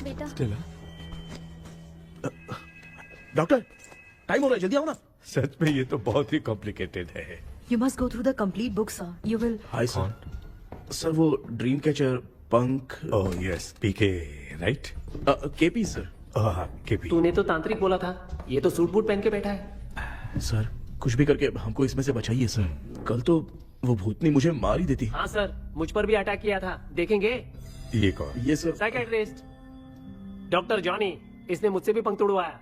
बेटा स्टेला, डॉक्टर टाइम हो रहा है, जल्दी आओ ना। सच में ये तो बहुत ही कॉम्प्लिकेटेड है। You must go through the complete book, sir. You will. Hi sir. Sir वो ड्रीम कैचर, पंख। ओह यस, पीके राइट? KP sir. हाँ केपी। तूने तो तांत्रिक बोला था, ये तो सूट बूट पहन के बैठा है। सर कुछ भी करके हमको इसमें से बचाइए सर, कल तो वो भूतनी मुझे मार ही देती। हाँ सर, मुझ पर भी अटैक किया था, देखेंगे? ये कौन? ये सर साइकेट्रिस्ट डॉक्टर जॉनी, इसने मुझसे भी पंख तोड़वाया।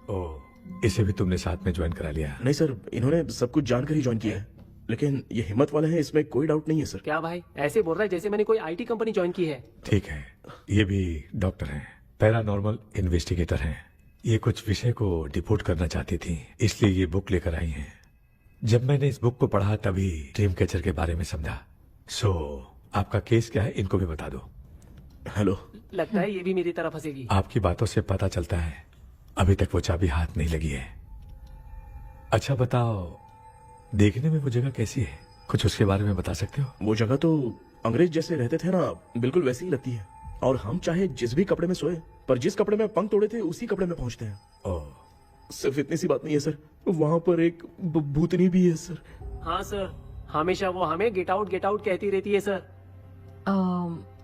ओह, इसे भी तुमने साथ में ज्वाइन करा लिया? नहीं सर, इन्होंने सब कुछ जानकर ही ज्वाइन किया है, लेकिन ये हिम्मत वाले हैं, इसमें कोई डाउट नहीं है सर। क्या भाई, ऐसे बोल रहा है जैसे मैंने कोई आईटी कंपनी ज्वाइन की है। ठीक है, ये भी डॉक्टर हैं, पैरानॉर्मल इन्वेस्टिगेटर हैं। ये कुछ विषय को डिपोर्ट करना चाहती थी, इसलिए ये बुक लेकर आई हैं। जब मैंने इस बुक को पढ़ा तभी ड्रीम कैचर के बारे में समझा। सो आपका केस क्या है, इनको भी बता दो। हेलो। लगता है ये भी मेरी तरफ फंसेगी। आपकी बातों से पता चलता है अभी तक वो चाबी हाथ नहीं लगी है। अच्छा बताओ, देखने में वो जगह कैसी है, कुछ उसके बारे में बता सकते हो? वो जगह तो अंग्रेज जैसे रहते थे ना, बिल्कुल वैसी ही लगती है। और हम चाहे जिस भी कपड़े में सोए, पर जिस कपड़े में पंख तोड़े थे उसी कपड़े में पहुंचते हैं। ओह, सिर्फ इतनी सी बात नहीं है सर, वहाँ पर एक भूतनी भी है सर। हाँ सर, हमेशा वो हमें गेट आउट कहती रहती है सर।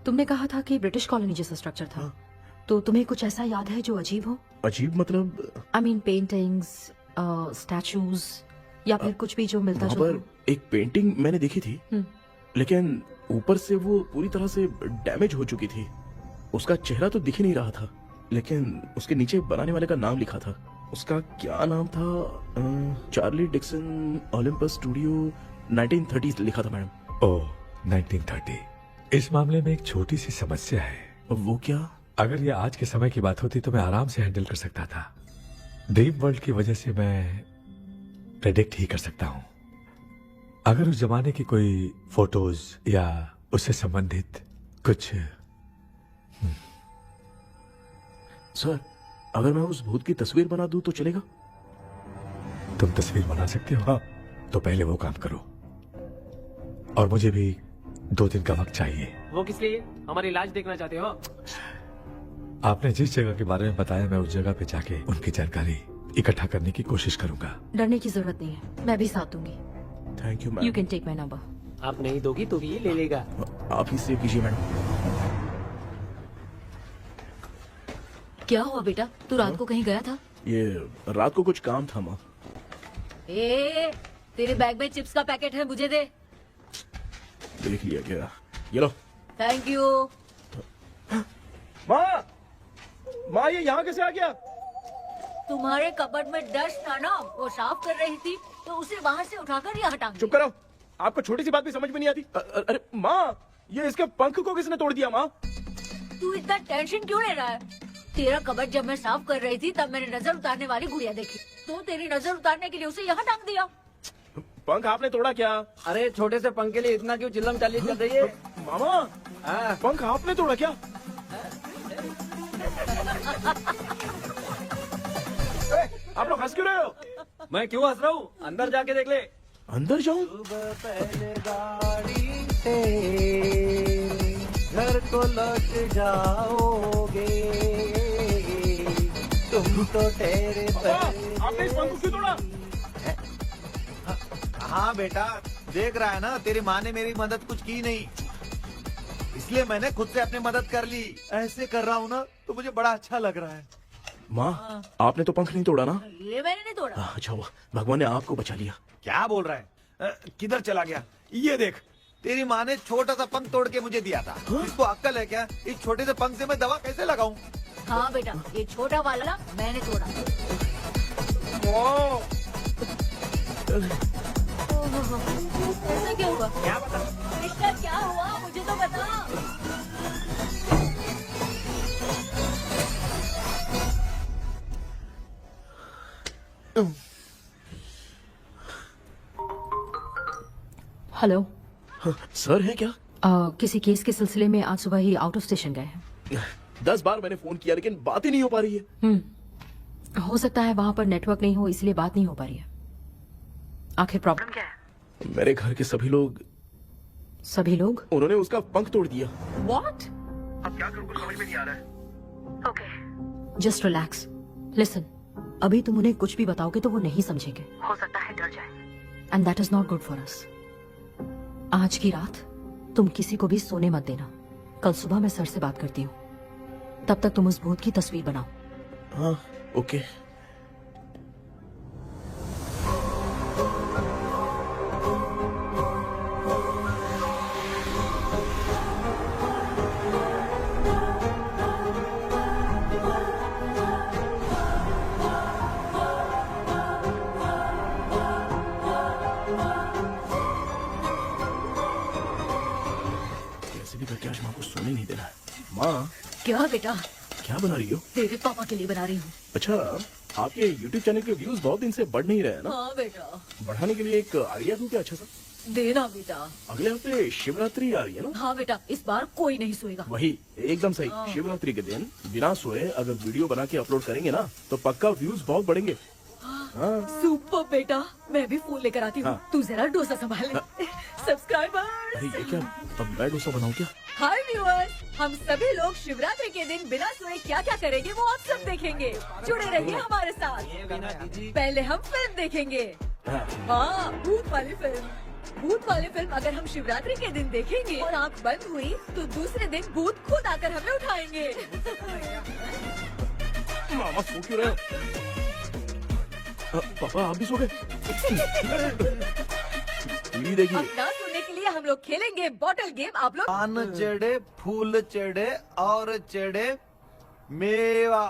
तुमने कहा था कि ब्रिटिश कॉलोनी जैसा स्ट्रक्चर था, तो तुम्हें कुछ ऐसा याद है जो अजीब हो? अजीब मतलब? आई मीन पेंटिंग्स, स्टैचूज या फिर कुछ भी जो मिलता वहाँ जुलता पर एक पेंटिंग मैंने देखी थी, लेकिन ऊपर से वो पूरी तरह से डैमेज हो चुकी थी। उसका चेहरा तो दिख ही नहीं रहा था, लेकिन उसके नीचे बनाने वाले का नाम लिखा था। उसका क्या नाम था? चार्ली डिक्सन ओलंपस स्टूडियो 1930 लिखा था मैडम। ओह 1930। इस मामले में एक छोटी सी समस्या है। वो क्या? अगर ये आज के समय की बात होती तो मैं आराम से हैंडल कर सकता था। ड्रीम वर्ल्ड की वजह से मैं प्रेडिक्ट ही कर सकता हूँ। अगर उस जमाने की कोई फोटोज या उससे संबंधित कुछ। सर, अगर मैं उस भूत की तस्वीर बना दूं तो चलेगा? तुम तस्वीर बना सकते हो? हाँ। तो पहले वो काम करो, और मुझे भी 2 दिन का वक्त चाहिए। वो किस लिए? हमारी इलाज देखना चाहते हो? आपने जिस जगह के बारे में बताया, मैं उस जगह पे जाके उनकी जानकारी इकट्ठा करने की कोशिश करूंगा। डरने की जरूरत नहीं है, मैं भी साथ दूंगी। Thank you you ma'am. Can take my number. आप नहीं दोगी तो भी ये ले लेगा। आप ही सेव कीजिए मैडम। क्या हुआ बेटा, तू रात को कहीं गया था? ये रात को कुछ काम था माँ। ए, तेरे बैग में चिप्स का पैकेट है, मुझे दे। देख लिया क्या? ये लो। Thank you. माँ ये यहाँ कैसे आ गया? तुम्हारे कबर्ड में डस्ट था ना, वो साफ कर रही थी तो उसे वहाँ से उठाकर यहाँ टांग चुप करो, आपको छोटी सी बात भी समझ में नहीं आती। अरे माँ, ये इसके पंख को किसने तोड़ दिया माँ? तू इतना टेंशन क्यों ले रहा है? तेरा कबर्ड जब मैं साफ कर रही थी तब मैंने नजर उतारने वाली गुड़िया देखी, तो तेरी नजर उतारने के लिए उसे यहाँ टांग दिया। पंख आपने तोड़ा क्या? अरे छोटे से पंख के लिए इतना क्यों चिल्लम चाली चल रही है? मामा, पंख आपने तोड़ा क्या? आप लोग हंस क्यों रहे हो? मैं क्यों हंस रहा हूँ? अंदर जाके देख ले। अंदर जाऊं? घर को लौट जाओगे तुम तो ठहरे। आपने इस पंख को क्यों तोड़ा? हाँ बेटा, देख रहा है ना, तेरी माँ ने मेरी मदद कुछ की नहीं, इसलिए मैंने खुद से अपनी मदद कर ली। ऐसे कर रहा हूँ ना तो मुझे बड़ा अच्छा लग रहा है। माँ, आपने तो पंख नहीं तोड़ा ना? ये मैंने नहीं तोड़ा। अच्छा हुआ, भगवान ने आपको बचा लिया। क्या बोल रहा है? किधर चला गया? ये देख, तेरी माँ ने छोटा सा पंख तोड़ के मुझे दिया था। इसको अक्ल है क्या? इस छोटे से पंख से मैं दवा कैसे लगाऊं? हाँ बेटा, ये छोटा वाला मैंने तोड़ा। ऐसा क्या हुआ? क्या बता? इसका क्या हुआ, मुझे तो बता। हेलो। सर है क्या? किसी केस के सिलसिले में आज सुबह ही आउट ऑफ स्टेशन गए हैं। 10 बार मैंने फोन किया लेकिन बात ही नहीं हो पा रही है। हो सकता है वहाँ पर नेटवर्क नहीं हो, इसलिए बात नहीं हो पा रही है। आखिर प्रॉब्लम क्या है? मेरे घर के सभी लोग उन्होंने उसका पंख तोड़ दिया। What? अब क्या करूं कुछ समझ में नहीं आ रहा है। Okay. Just relax. Listen. अभी तुम उन्हें कुछ भी बताओगे तो वो नहीं समझेंगे। हो सकता है डर जाए। And that is not good for us. आज की रात तुम किसी को भी सोने मत देना। कल सुबह मैं सर से बात करती हूँ। तब तक तुम उस भूत की तस्वीर बनाओ। हाँ, ओके। करके आज माँ को सोने नहीं देना है। माँ, क्या बेटा? क्या बना रही हो? तेरे पापा के लिए बना रही हूँ। अच्छा, आपके YouTube चैनल के व्यूज बहुत दिन से बढ़ नहीं रहे हैं ना? हाँ बेटा। बढ़ाने के लिए एक आइडिया दूं क्या अच्छा सा? देना बेटा। अगले हफ्ते शिवरात्रि आ रही है ना? हाँ बेटा, इस बार कोई नहीं सोएगा। वही, एकदम सही। शिवरात्रि के दिन बिना सोए अगर वीडियो बना के अपलोड करेंगे ना तो पक्का व्यूज बहुत बढ़ेंगे। हाँ। सुपर बेटा, मैं भी फोन लेकर आती हूँ। हाँ। तू जरा डोसा संभाल ले। सब्सक्राइबर। अरे ये क्या, अब मैं डोसा बनाऊं क्या? हाय व्यूअर्स, हम सभी लोग शिवरात्रि के दिन बिना सोए क्या क्या करेंगे वो आप सब देखेंगे। जुड़े रहिए हमारे साथ। पहले हम फिल्म देखेंगे। हाँ, भूत वाली फिल्म। भूत वाली फिल्म अगर हम शिवरात्रि के दिन देखेंगे और आँख बंद हुई तो दूसरे दिन भूत खुद आकर हमें उठाएंगे। मामा सो क्यों रहे हो? पापा आप भी सो गए? टीवी देखिए। अब ना सुनने के लिए हम लोग खेलेंगे बॉटल गेम। आप लोग पान चढ़े, फूल चढ़े और चढ़े मेवा।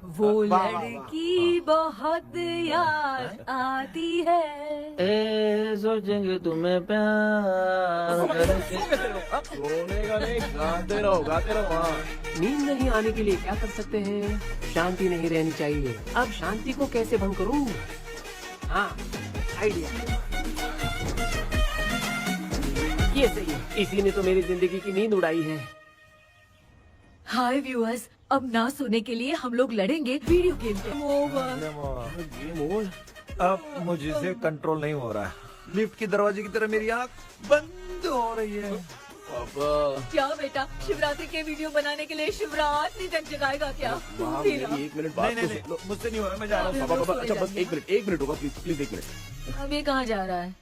वो वाह, वाह, वाह। लड़की बहुत याद आती है। ए सोचेंगे तुम्हें प्यार सोने का नहीं, गाते रहो हाँ। नींद नहीं आने के लिए क्या कर सकते हैं? शांति नहीं रहनी चाहिए। अब शांति को कैसे भंग करूं? हाँ, आइडिया। ये सही है। इसी ने तो मेरी जिंदगी की नींद उड़ाई है। हाय व्यूअर्स, अब ना सोने के लिए हम लोग लड़ेंगे वीडियो गेम पे। अब मुझसे कंट्रोल नहीं हो रहा है। लिफ्ट की दरवाजे की तरह मेरी आँख बंद हो रही है। पापा क्या बेटा, शिवरात्रि के वीडियो बनाने के लिए शिवरात्रि तक जगाएगा क्या? तेरा। एक मिनट बात नहीं, तो नहीं, सुन लो। मुझसे नहीं हो रहा, मैं जा रहा हूँ। पापा अच्छा बस एक मिनट होगा प्लीज एक मिनट। अब ये कहाँ जा रहा है?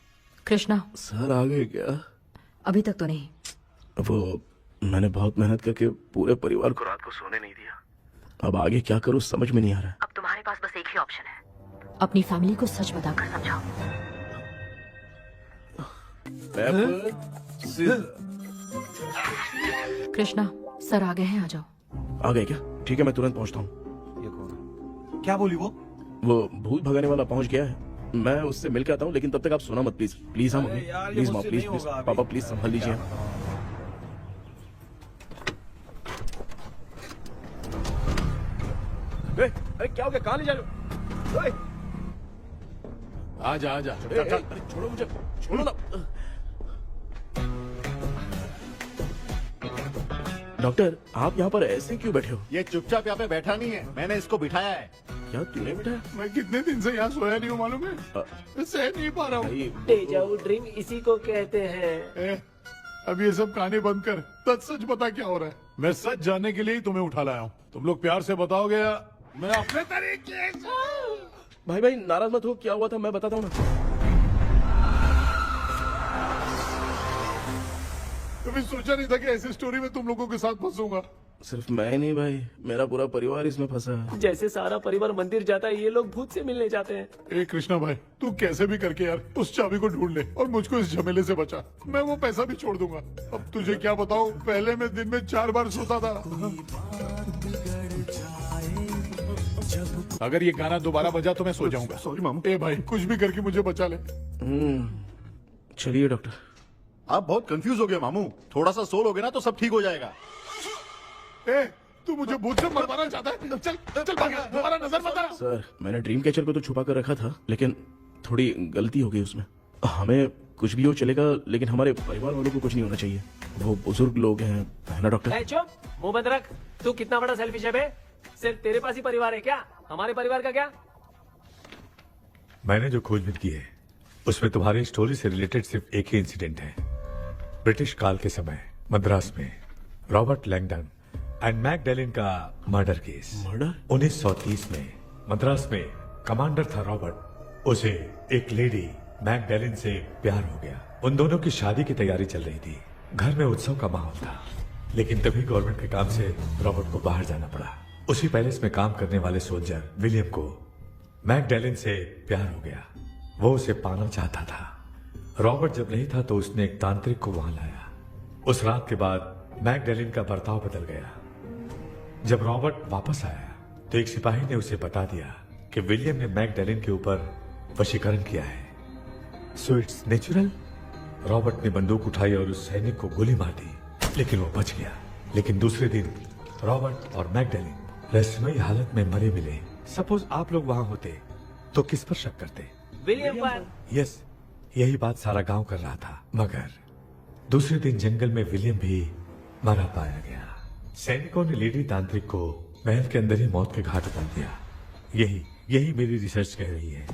कृष्णा, सर आ गए क्या? अभी तक तो नहीं। वो मैंने बहुत मेहनत करके पूरे परिवार को रात को सोने नहीं दिया। अब आगे क्या करूँ समझ में नहीं आ रहा है। अब तुम्हारे पास बस एक ही ऑप्शन है, अपनी फैमिली को सच बताकर समझाओ। कृष्णा, सर आ गए हैं, आ जाओ। आ गए क्या? ठीक है मैं तुरंत पहुंचता हूँ। ये कौन? क्या बोली वो? वो भूत भगाने वाला पहुंच गया है, मैं उससे मिल के आता हूँ, लेकिन तब तक आप सोना मत प्लीज। हाँ मम्मी यार, ये प्लीज मुझसे प्लीज नहीं प्लीज होगा अभी। पापा प्लीज संभाल लीजिए। अरे क्या हो गया? कहाँ ले जा रहे हो? आजा आजा अरे छोड़ो मुझे, छोड़ो ना। डॉक्टर आप यहाँ पर ऐसे क्यों बैठे हो? ये चुपचाप यहाँ पे बैठा नहीं है, मैंने इसको बिठाया है। क्या तूने बैठा? मैं कितने दिन से यहाँ सोया नहीं हूँ मालूम है? मैं सह नहीं पा रहा हूँ। डेजाऊ ड्रीम इसी को कहते हैं। अब ये सब कहानी बंद कर, सच बता क्या हो रहा है। मैं सच जानने के लिए ही तुम्हें उठा लाया हूँ। तुम लोग प्यार से बताओगे या मैं अपने तरीके से? भाई नाराज मत हो, क्या हुआ था मैं बताता हूँ ना। कभी सोचा नहीं था कि ऐसी स्टोरी में तुम लोगों के साथ फंसूंगा। सिर्फ मैं ही नहीं भाई, मेरा पूरा परिवार इसमें फंसा है। जैसे सारा परिवार मंदिर जाता है, ये लोग भूत से मिलने जाते हैं। ए कृष्णा भाई, तू कैसे भी करके यार उस चाबी को ढूंढ ले और मुझको इस झमेले से बचा। मैं वो पैसा भी छोड़ दूंगा। अब तुझे क्या बताऊं, पहले मैं दिन में 4 बार सोता था। अगर ये गाना दोबारा बजा तो मैं सो जाऊंगा। सॉरी मामू। ए भाई कुछ भी करके मुझे बचा ले। चलिए डॉक्टर। आप बहुत कंफ्यूज हो गए मामू, थोड़ा सा सो लोगे ना तो सब ठीक हो जाएगा। ए तू मुझे भूत से मरवाना चाहता है? चल चल भाग, दोबारा नजर मत आना। सर मैंने ड्रीम कैचर को तो छुपा कर रखा था, लेकिन थोड़ी गलती हो गई उसमें। हमें कुछ भी हो चलेगा, लेकिन हमारे परिवार वालों को कुछ नहीं होना चाहिए। वो बुजुर्ग लोग हैं, है ना डॉक्टर? चुप, मुंह बंद रख। तू कितना बड़ा सेल्फिश है बे? सिर्फ तेरे पास ही परिवार है क्या? हमारे परिवार का क्या? मैंने जो खोजबीन की है उसमें तुम्हारी स्टोरी से रिलेटेड सिर्फ एक ही इंसिडेंट है। ब्रिटिश काल के समय मद्रास में रॉबर्ट लैंगडन एंड मैकडेलिन का मर्डर केस। मर्डर? 1930 में मद्रास में कमांडर था रॉबर्ट, उसे एक लेडी मैकडेलिन से प्यार हो गया। उन दोनों की शादी की तैयारी चल रही थी, घर में उत्सव का माहौल था, लेकिन तभी गवर्नमेंट के काम से रॉबर्ट को बाहर जाना पड़ा। उसी पैलेस में काम करने वाले सोल्जर विलियम को मैकडेलिन से प्यार हो गया, वो उसे पाना चाहता था। रॉबर्ट जब नहीं था तो उसने एक तांत्रिक को वहां लाया। उस रात के बाद मैकडेलिन का बर्ताव बदल गया। जब रॉबर्ट वापस आया तो एक सिपाही ने उसे बता दिया कि विलियम ने मैकडेलिन के ऊपर वशीकरण किया है। So it's natural. रॉबर्ट ने बंदूक उठाई और उस सैनिक को गोली मार दी, लेकिन वो बच गया। लेकिन दूसरे दिन रॉबर्ट और मैकडेलिन रहस्यमयी हालत में मरे मिले। सपोज आप लोग वहां होते तो किस पर शक करते? विलियम पर। यस, यही बात सारा गांव कर रहा था। मगर दूसरे दिन जंगल में विलियम भी मरा पाया गया। सैनिकों ने लेडी तांत्रिक को महल के अंदर ही मौत के घाट उतार दिया। यही मेरी रिसर्च कह रही है।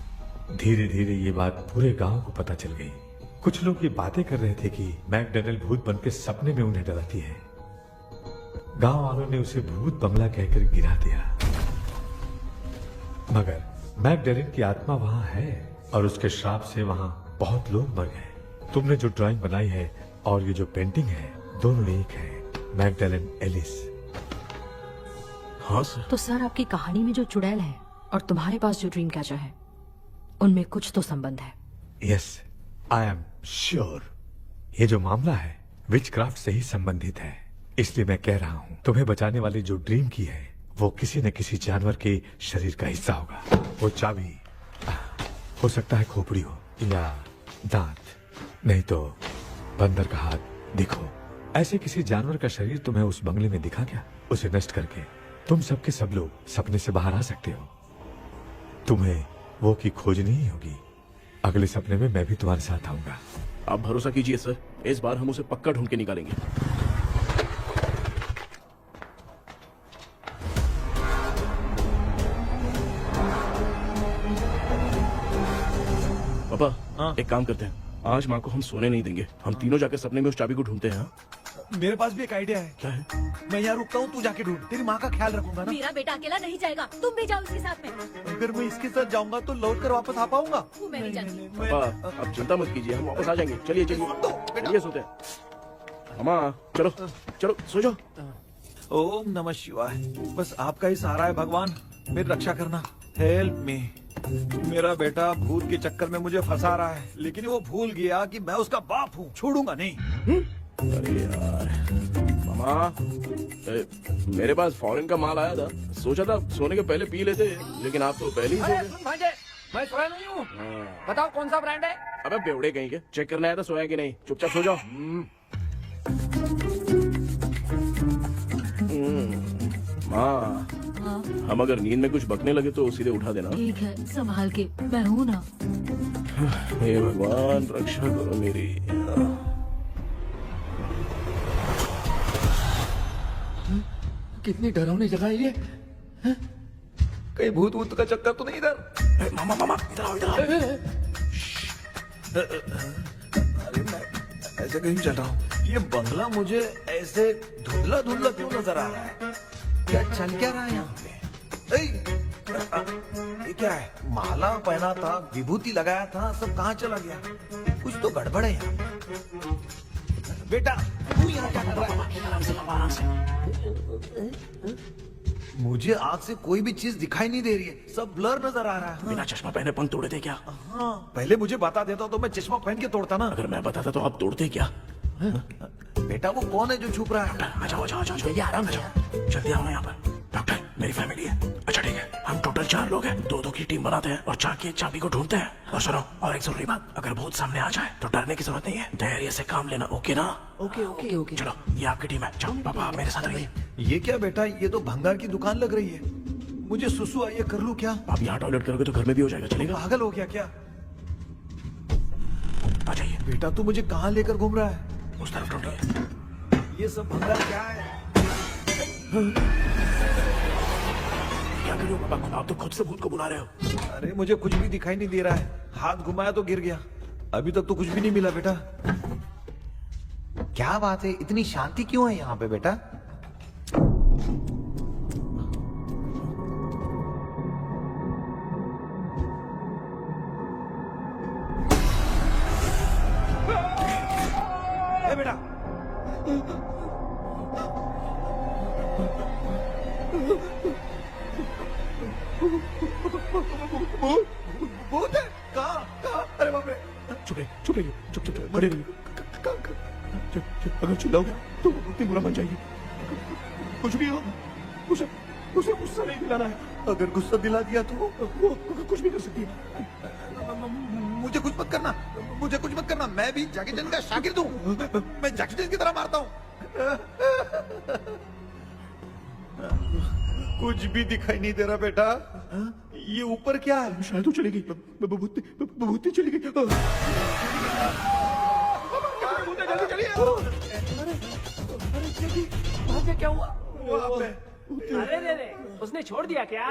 धीरे धीरे ये बात पूरे गांव को पता चल गई। कुछ लोग ये बातें कर रहे थे कि मैकडोनाल्ड भूत बनके सपने में उन्हें डराती है। गांव वालों ने उसे भूत बंगला कहकर गिरा दिया। मगर मैकडोनाल्ड की आत्मा वहां है और उसके श्राप से वहां बहुत लोग मर गए। तुमने जो ड्राइंग बनाई है और ये जो पेंटिंग है, दोनों एक है। मैगडेलन एलिस। हाँ सर। तो सर आपकी कहानी में जो चुड़ैल है और तुम्हारे पास जो ड्रीम कैचर है, उनमें कुछ तो संबंध है। Yes, I am sure. ये जो मामला है विचक्राफ्ट से ही संबंधित है। इसलिए मैं कह रहा हूँ, तुम्हें बचाने वाली जो ड्रीम की है वो किसी न किसी जानवर के शरीर का हिस्सा होगा। वो चाबी हो सकता है खोपड़ी हो या दांत, नहीं तो बंदर का हाथ। देखो, ऐसे किसी जानवर का शरीर तुम्हें उस बंगले में दिखा क्या? उसे नष्ट करके तुम सबके सब लोग सपने से बाहर आ सकते हो। तुम्हें वो की खोजनी ही होगी। अगले सपने में मैं भी तुम्हारे साथ आऊंगा। आप भरोसा कीजिए सर, इस बार हम उसे पक्का ढूंढ के निकालेंगे। पापा, एक काम करते हैं, आज माँ को हम सोने नहीं देंगे। हम तीनों जाके सपने में उस चाबी को ढूंढते हैं। मेरे पास भी एक आइडिया है। क्या है? मैं यहाँ रुकता हूँ, तू जाके ढूंढ। तेरी माँ का ख्याल रखूंगा ना। मेरा बेटा अकेला नहीं जाएगा, तुम भी जाओ उसके साथ में। अगर मैं इसके साथ जाऊंगा तो लौट कर वापस आ पाऊंगा? वो मैं नहीं जानती। पापा, अब चिंता मत कीजिए, हम वापस आ जाएंगे। चलिए चलिए चलिए, सोते हैं। मामा चलो चलो सो जाओ। ओम नमः शिवाय। बस आपका ही सहारा है भगवान, मेरी रक्षा करना। Help me. मेरा बेटा भूत के चक्कर में मुझे फंसा रहा है, लेकिन वो भूल गया कि मैं उसका बाप हूँ। छोड़ूंगा नहीं। अरे यार मामा, मेरे पास फॉरेन का माल आया था, सोचा था सोने के पहले पी लेते, लेकिन आप तो पहले ही सो अरे गए। सुन भांजे, मैं सोया नहीं हूँ। बताओ कौन सा ब्रांड है? अबे बेवड़े कहीं के, चेक करना आया था सोया कि नहीं। चुपचाप सो जाओ। माँ, हम अगर नींद में कुछ बकने लगे तो सीधे उठा देना। ठीक है, संभाल के, मैं हूँ ना। हे भगवान, रक्षा करो मेरी। कितनी डरावनी जगह है ये। हैं? कहीं भूत वूत का चक्कर तो नहीं इधर? मामा मामा, इधर आओ, इधर आओ। अरे मैं ऐसे कहीं चल रहा हूँ। ये बंगला मुझे ऐसे धुंधला धुंधला क्यों नजर आ रहा है? क्या चल क्या रहा है यहाँ पे? ये क्या है? माला पहना था, विभूति लगाया था, सब कहाँ चला गया? कुछ तो गड़बड़ है यहाँ पे। बेटा, तू यहाँ क्या कर रहा है? आराम से। मुझे आग से कोई भी चीज दिखाई नहीं दे रही है, सब ब्लर नजर आ रहा है। बिना चश्मा पहने पंख तोड़े थे क्या? हाँ, पहले मुझे बता देता तो मैं चश्मा पहन के तोड़ता ना। अगर मैं बताता तो आप तोड़ते क्या? बेटा वो कौन है जो छुप रहा है? आ जाओ, जाओ, जाओ, आराम से जाओ। जल्दी आओ ना यहाँ पर। डॉक्टर, मेरी फैमिली है। अच्छा ठीक है, हम टोटल 4 लोग हैं, 2-2 की टीम बनाते हैं और जाके चाबी को ढूंढते हैं। और सुनो, और एक जरूरी बात, अगर भूत सामने आ जाए तो डरने की जरूरत नहीं है, धैर्य से काम लेना। ओके ना? Okay okay okay. चलो, ये आपकी टीम है। जाओ पापा, आप मेरे साथ रहिए। ये क्या बेटा, ये तो भंगार की दुकान लग रही है। मुझे सुसु आई है, कर लूं क्या? आप यहाँ टॉयलेट करोगे तो घर में भी हो जाएगा, चलेगा? पागल हो गया क्या? आ जाइए। बेटा तू मुझे कहाँ लेकर घूम रहा है? उस तरफ ढूंढिए। ये सब भंगार क्या है? क्या कर रहे हो पापा? आप तो खुद से भूत को बुला रहे हो। अरे मुझे कुछ भी दिखाई नहीं दे रहा है, हाथ घुमाया तो गिर गया। अभी तक तो कुछ भी नहीं मिला बेटा। क्या बात है, इतनी शांति क्यों है यहाँ पे बेटा? ए बेटा, भूत है? कहाँ? अरे बाप रे! चुप रहिए, चुप रहिए, चुप चुप खड़े रहिए। अगर चिल्लाओगे तो इतनी बुरा बन जाएगी। कुछ भी हो, उसे गुस्सा नहीं दिलाना है। अगर गुस्सा दिला दिया तो वो कुछ भी कर सकती है। मुझे कुछ मत करना, मुझे कुछ मत करना। मैं भी जैकी चैन का शागिर्द हूँ। मैं जैकी चैन की तरह मारता हूँ। कुछ भी दिखाई नहीं दे रहा बेटा। ये ऊपर क्या है? शायद वो चली गई, भूती चली गई। जल्दी चलिए। भांजे क्या हुआ? अरे रे, उसने छोड़ दिया क्या?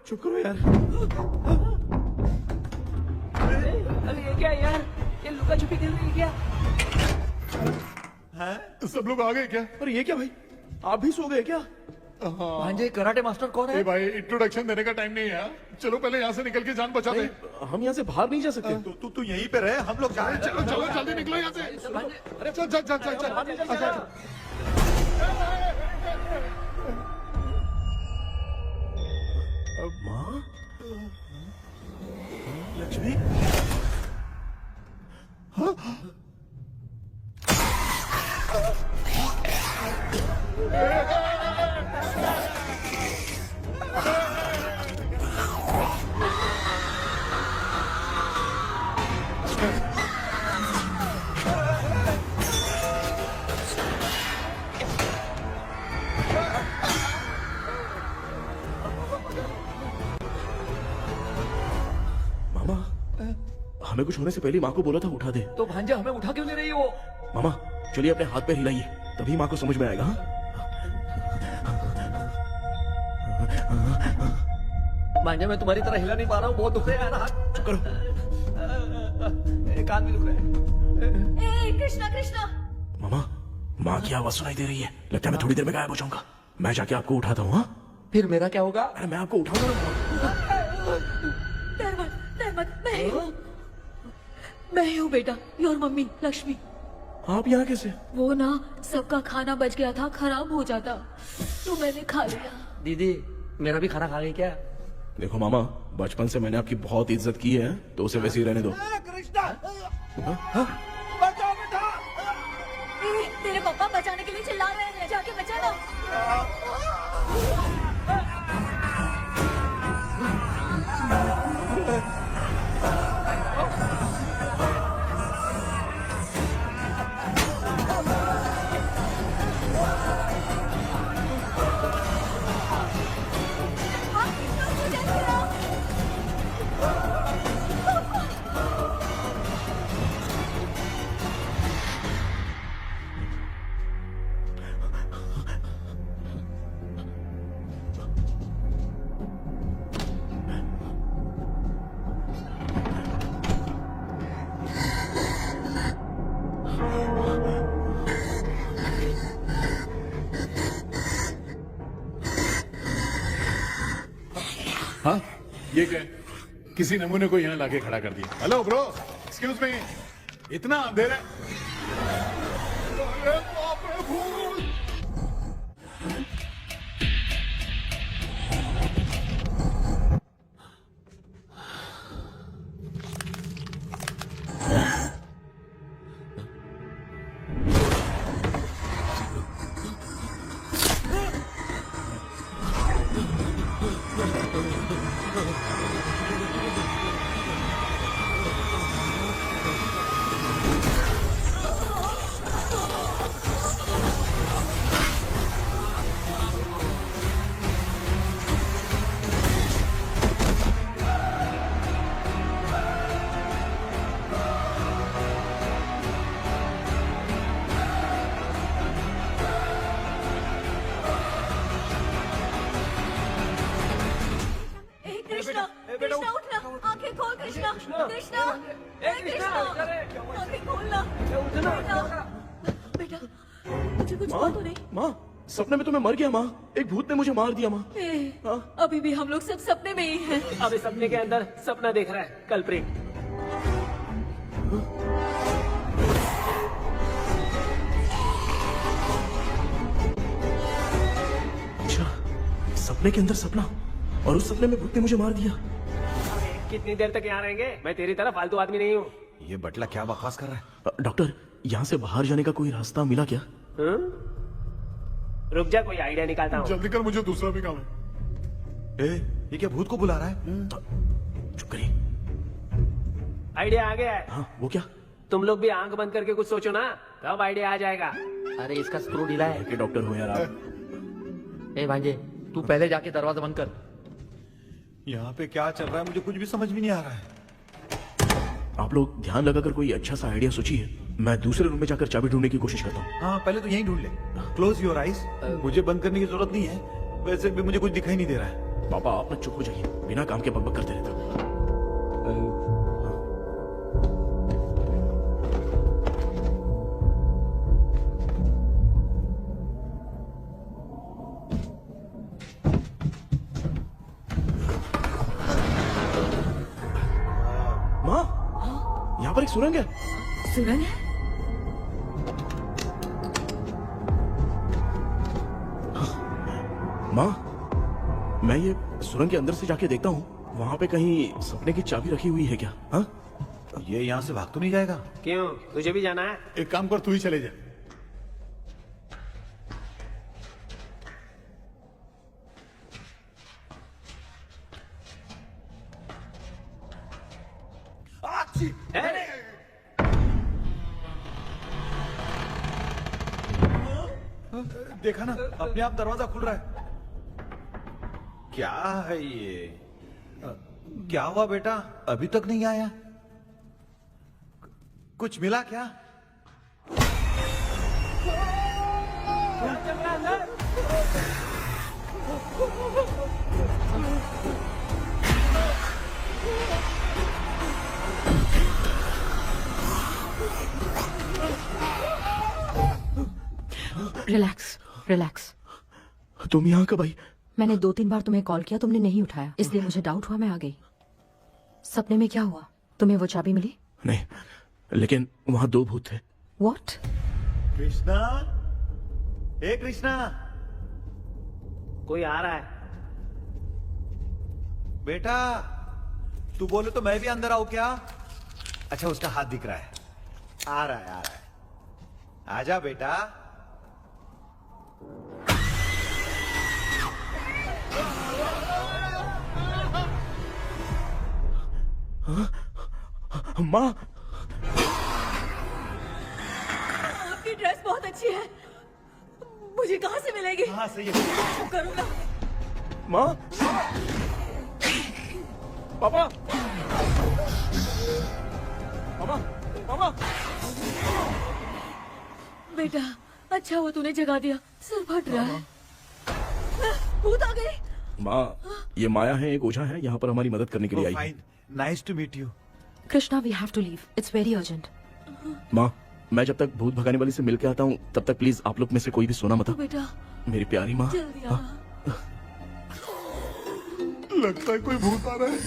चुप करो यार। अरे ये क्या यार, ये लुका छुपी खेल रही है क्या? सब लोग आ गए क्या? अरे ये क्या भाई, आप भी सो गए क्या? भांजे कराटे मास्टर कौन ए है? भाई इंट्रोडक्शन देने का टाइम नहीं है। चलो पहले यहाँ से निकल के जान बचा दे। हम यहाँ से बाहर नहीं जा सकते। तू यहीं पे रहे, हम लोग जा रहे हैं। चलो चलो जल्दी निकलो यहाँ से। चल चल चल चल चल। अच्छा। माँ, लक्ष्मी, मामा, हमें कुछ होने से पहले माँ को बोला था उठा दे। तो भांजे हमें उठा क्यों ले रही है वो? मामा चलिए अपने हाथ पैर हिलाइए, तभी माँ को समझ में आएगा। हाँ? भांजे मैं तुम्हारी तरह हिला नहीं पा रहा हूँ, बहुत दुख रहा है यार हाथ। चुप करो। कान भी दुख रहे हैं। ए कृष्णा कृष्णा, मामा, माँ की आवाज सुनाई दे रही है, लगता है मैं थोड़ी देर में गायब हो जाऊंगा। मैं जाके आपको उठाता हूँ। हाँ, फिर मेरा क्या होगा? अरे मैं आपको उठाऊंगा। डर मत, मैं ही हूँ बेटा, योर मम्मी लक्ष्मी। आप यहाँ कैसे? वो ना सबका खाना बच गया था, खराब हो जाता तो मैंने खा लिया। दीदी मेरा भी खाना खा गई क्या? देखो मामा, बचपन से मैंने आपकी बहुत इज्जत की है, तो उसे वैसे ही रहने दो। तेरे पापा बचाने के लिए चिल्ला रहे हैं, जाके बचा लो। हाँ, ये क्या? किसी नमूने को यहाँ लाके खड़ा कर दिया। हेलो ब्रो, एक्सक्यूज मी, इतना अंधेरा है। अरे बाप रे, भूत! कृष्णा कृष्णा उठना, आंखें खोल कृष्णा कृष्णा कृष्णा, आंखें खोलना बेटा, मुझे कुछ हुआ तो नहीं? माँ, सपने में तो मैं मर गया। माँ, एक भूत ने मुझे मार दिया। माँ, अभी भी हम लोग सब सपने में ही हैं। अभी सपने के अंदर सपना देख रहा है कल्प्रिट। अच्छा, सपने के अंदर सपना, और उस सपने में भूत ने मुझे मार दिया। कितनी देर तक यहाँ रहेंगे? मैं तेरी तरह फालतू आदमी नहीं हूँ। ये बटला क्या बकवास कर रहा है? डॉक्टर, यहाँ से बाहर जाने का कोई रास्ता मिला क्या? रुक जा, कोई आइडिया निकालता हूँ। जल्दी कर, मुझे दूसरा भी काम है। ये क्या भूत को बुला रहा है? चुप करिए। आइडिया आ गया है। हाँ, वो क्या? तुम लोग भी आंख बंद करके कुछ सोचो ना, तब आइडिया आ जाएगा। अरे इसका स्क्रू ढीला है। के डॉक्टर हो यार आप। ए भांजे, तू पहले जाके दरवाजा बंद कर। यहाँ पे क्या चल रहा है मुझे कुछ भी समझ में नहीं आ रहा है। आप लोग ध्यान लगाकर कोई अच्छा सा आइडिया सोचिए, मैं दूसरे रूम में जाकर चाबी ढूंढने की कोशिश करता हूँ। हाँ, पहले तो यहीं ढूंढ ले। Close your eyes. मुझे बंद करने की जरूरत नहीं है, वैसे भी मुझे कुछ दिखाई नहीं दे रहा है। पापा, आप ना चुप हो जाइए, बिना काम के बकबक करते रहते हो। पर एक सुरंग है। सुरंग है? माँ, मैं ये सुरंग के अंदर से जाके देखता हूँ, वहाँ पे कहीं सपने की चाबी रखी हुई है क्या? हाँ? ये यहाँ से भाग तो नहीं जाएगा? क्यों, तुझे भी जाना है? एक काम कर, तू ही चले जा। देखा ना, अपने आप दरवाजा खुल रहा है। क्या है ये? क्या हुआ बेटा, अभी तक नहीं आया? कुछ मिला क्या? Relax relax. तुम यहाँ कब आई? मैंने 2-3 बार तुम्हें कॉल किया, तुमने नहीं उठाया, इसलिए मुझे डाउट हुआ, मैं आ गई। सपने में क्या हुआ? तुम्हें वो चाबी मिली? नहीं, लेकिन वहाँ 2 भूत थे। व्हाट? कृष्णा, ए कृष्णा, कोई आ रहा है। बेटा तू बोले तो मैं भी अंदर आऊं क्या? अच्छा, उसका हाथ दिख रहा है। आ रहा है, आ रहा है। आजा बेटा। माँ, आपकी ड्रेस बहुत अच्छी है, मुझे कहाँ से मिलेगी? हाँ सही है। करूँगा। माँ, पापा, पापा, पापा। बेटा अच्छा हुआ तूने जगा दिया, सिर फट रहा है। भूत आ गई। माँ, ये माया है, एक ओझा है, यहाँ पर हमारी मदद करने के लिए आई है। Fine, nice to meet you. Krishna, we have to leave, it's very urgent. माँ, मैं जब तक भूत भगाने वाली से मिल के आता हूँ, तब तक प्लीज आप लोग में से कोई भी सोना मत। बेटा मेरी प्यारी माँ। जल्दी आना। लगता है कोई भूत आ रहा है।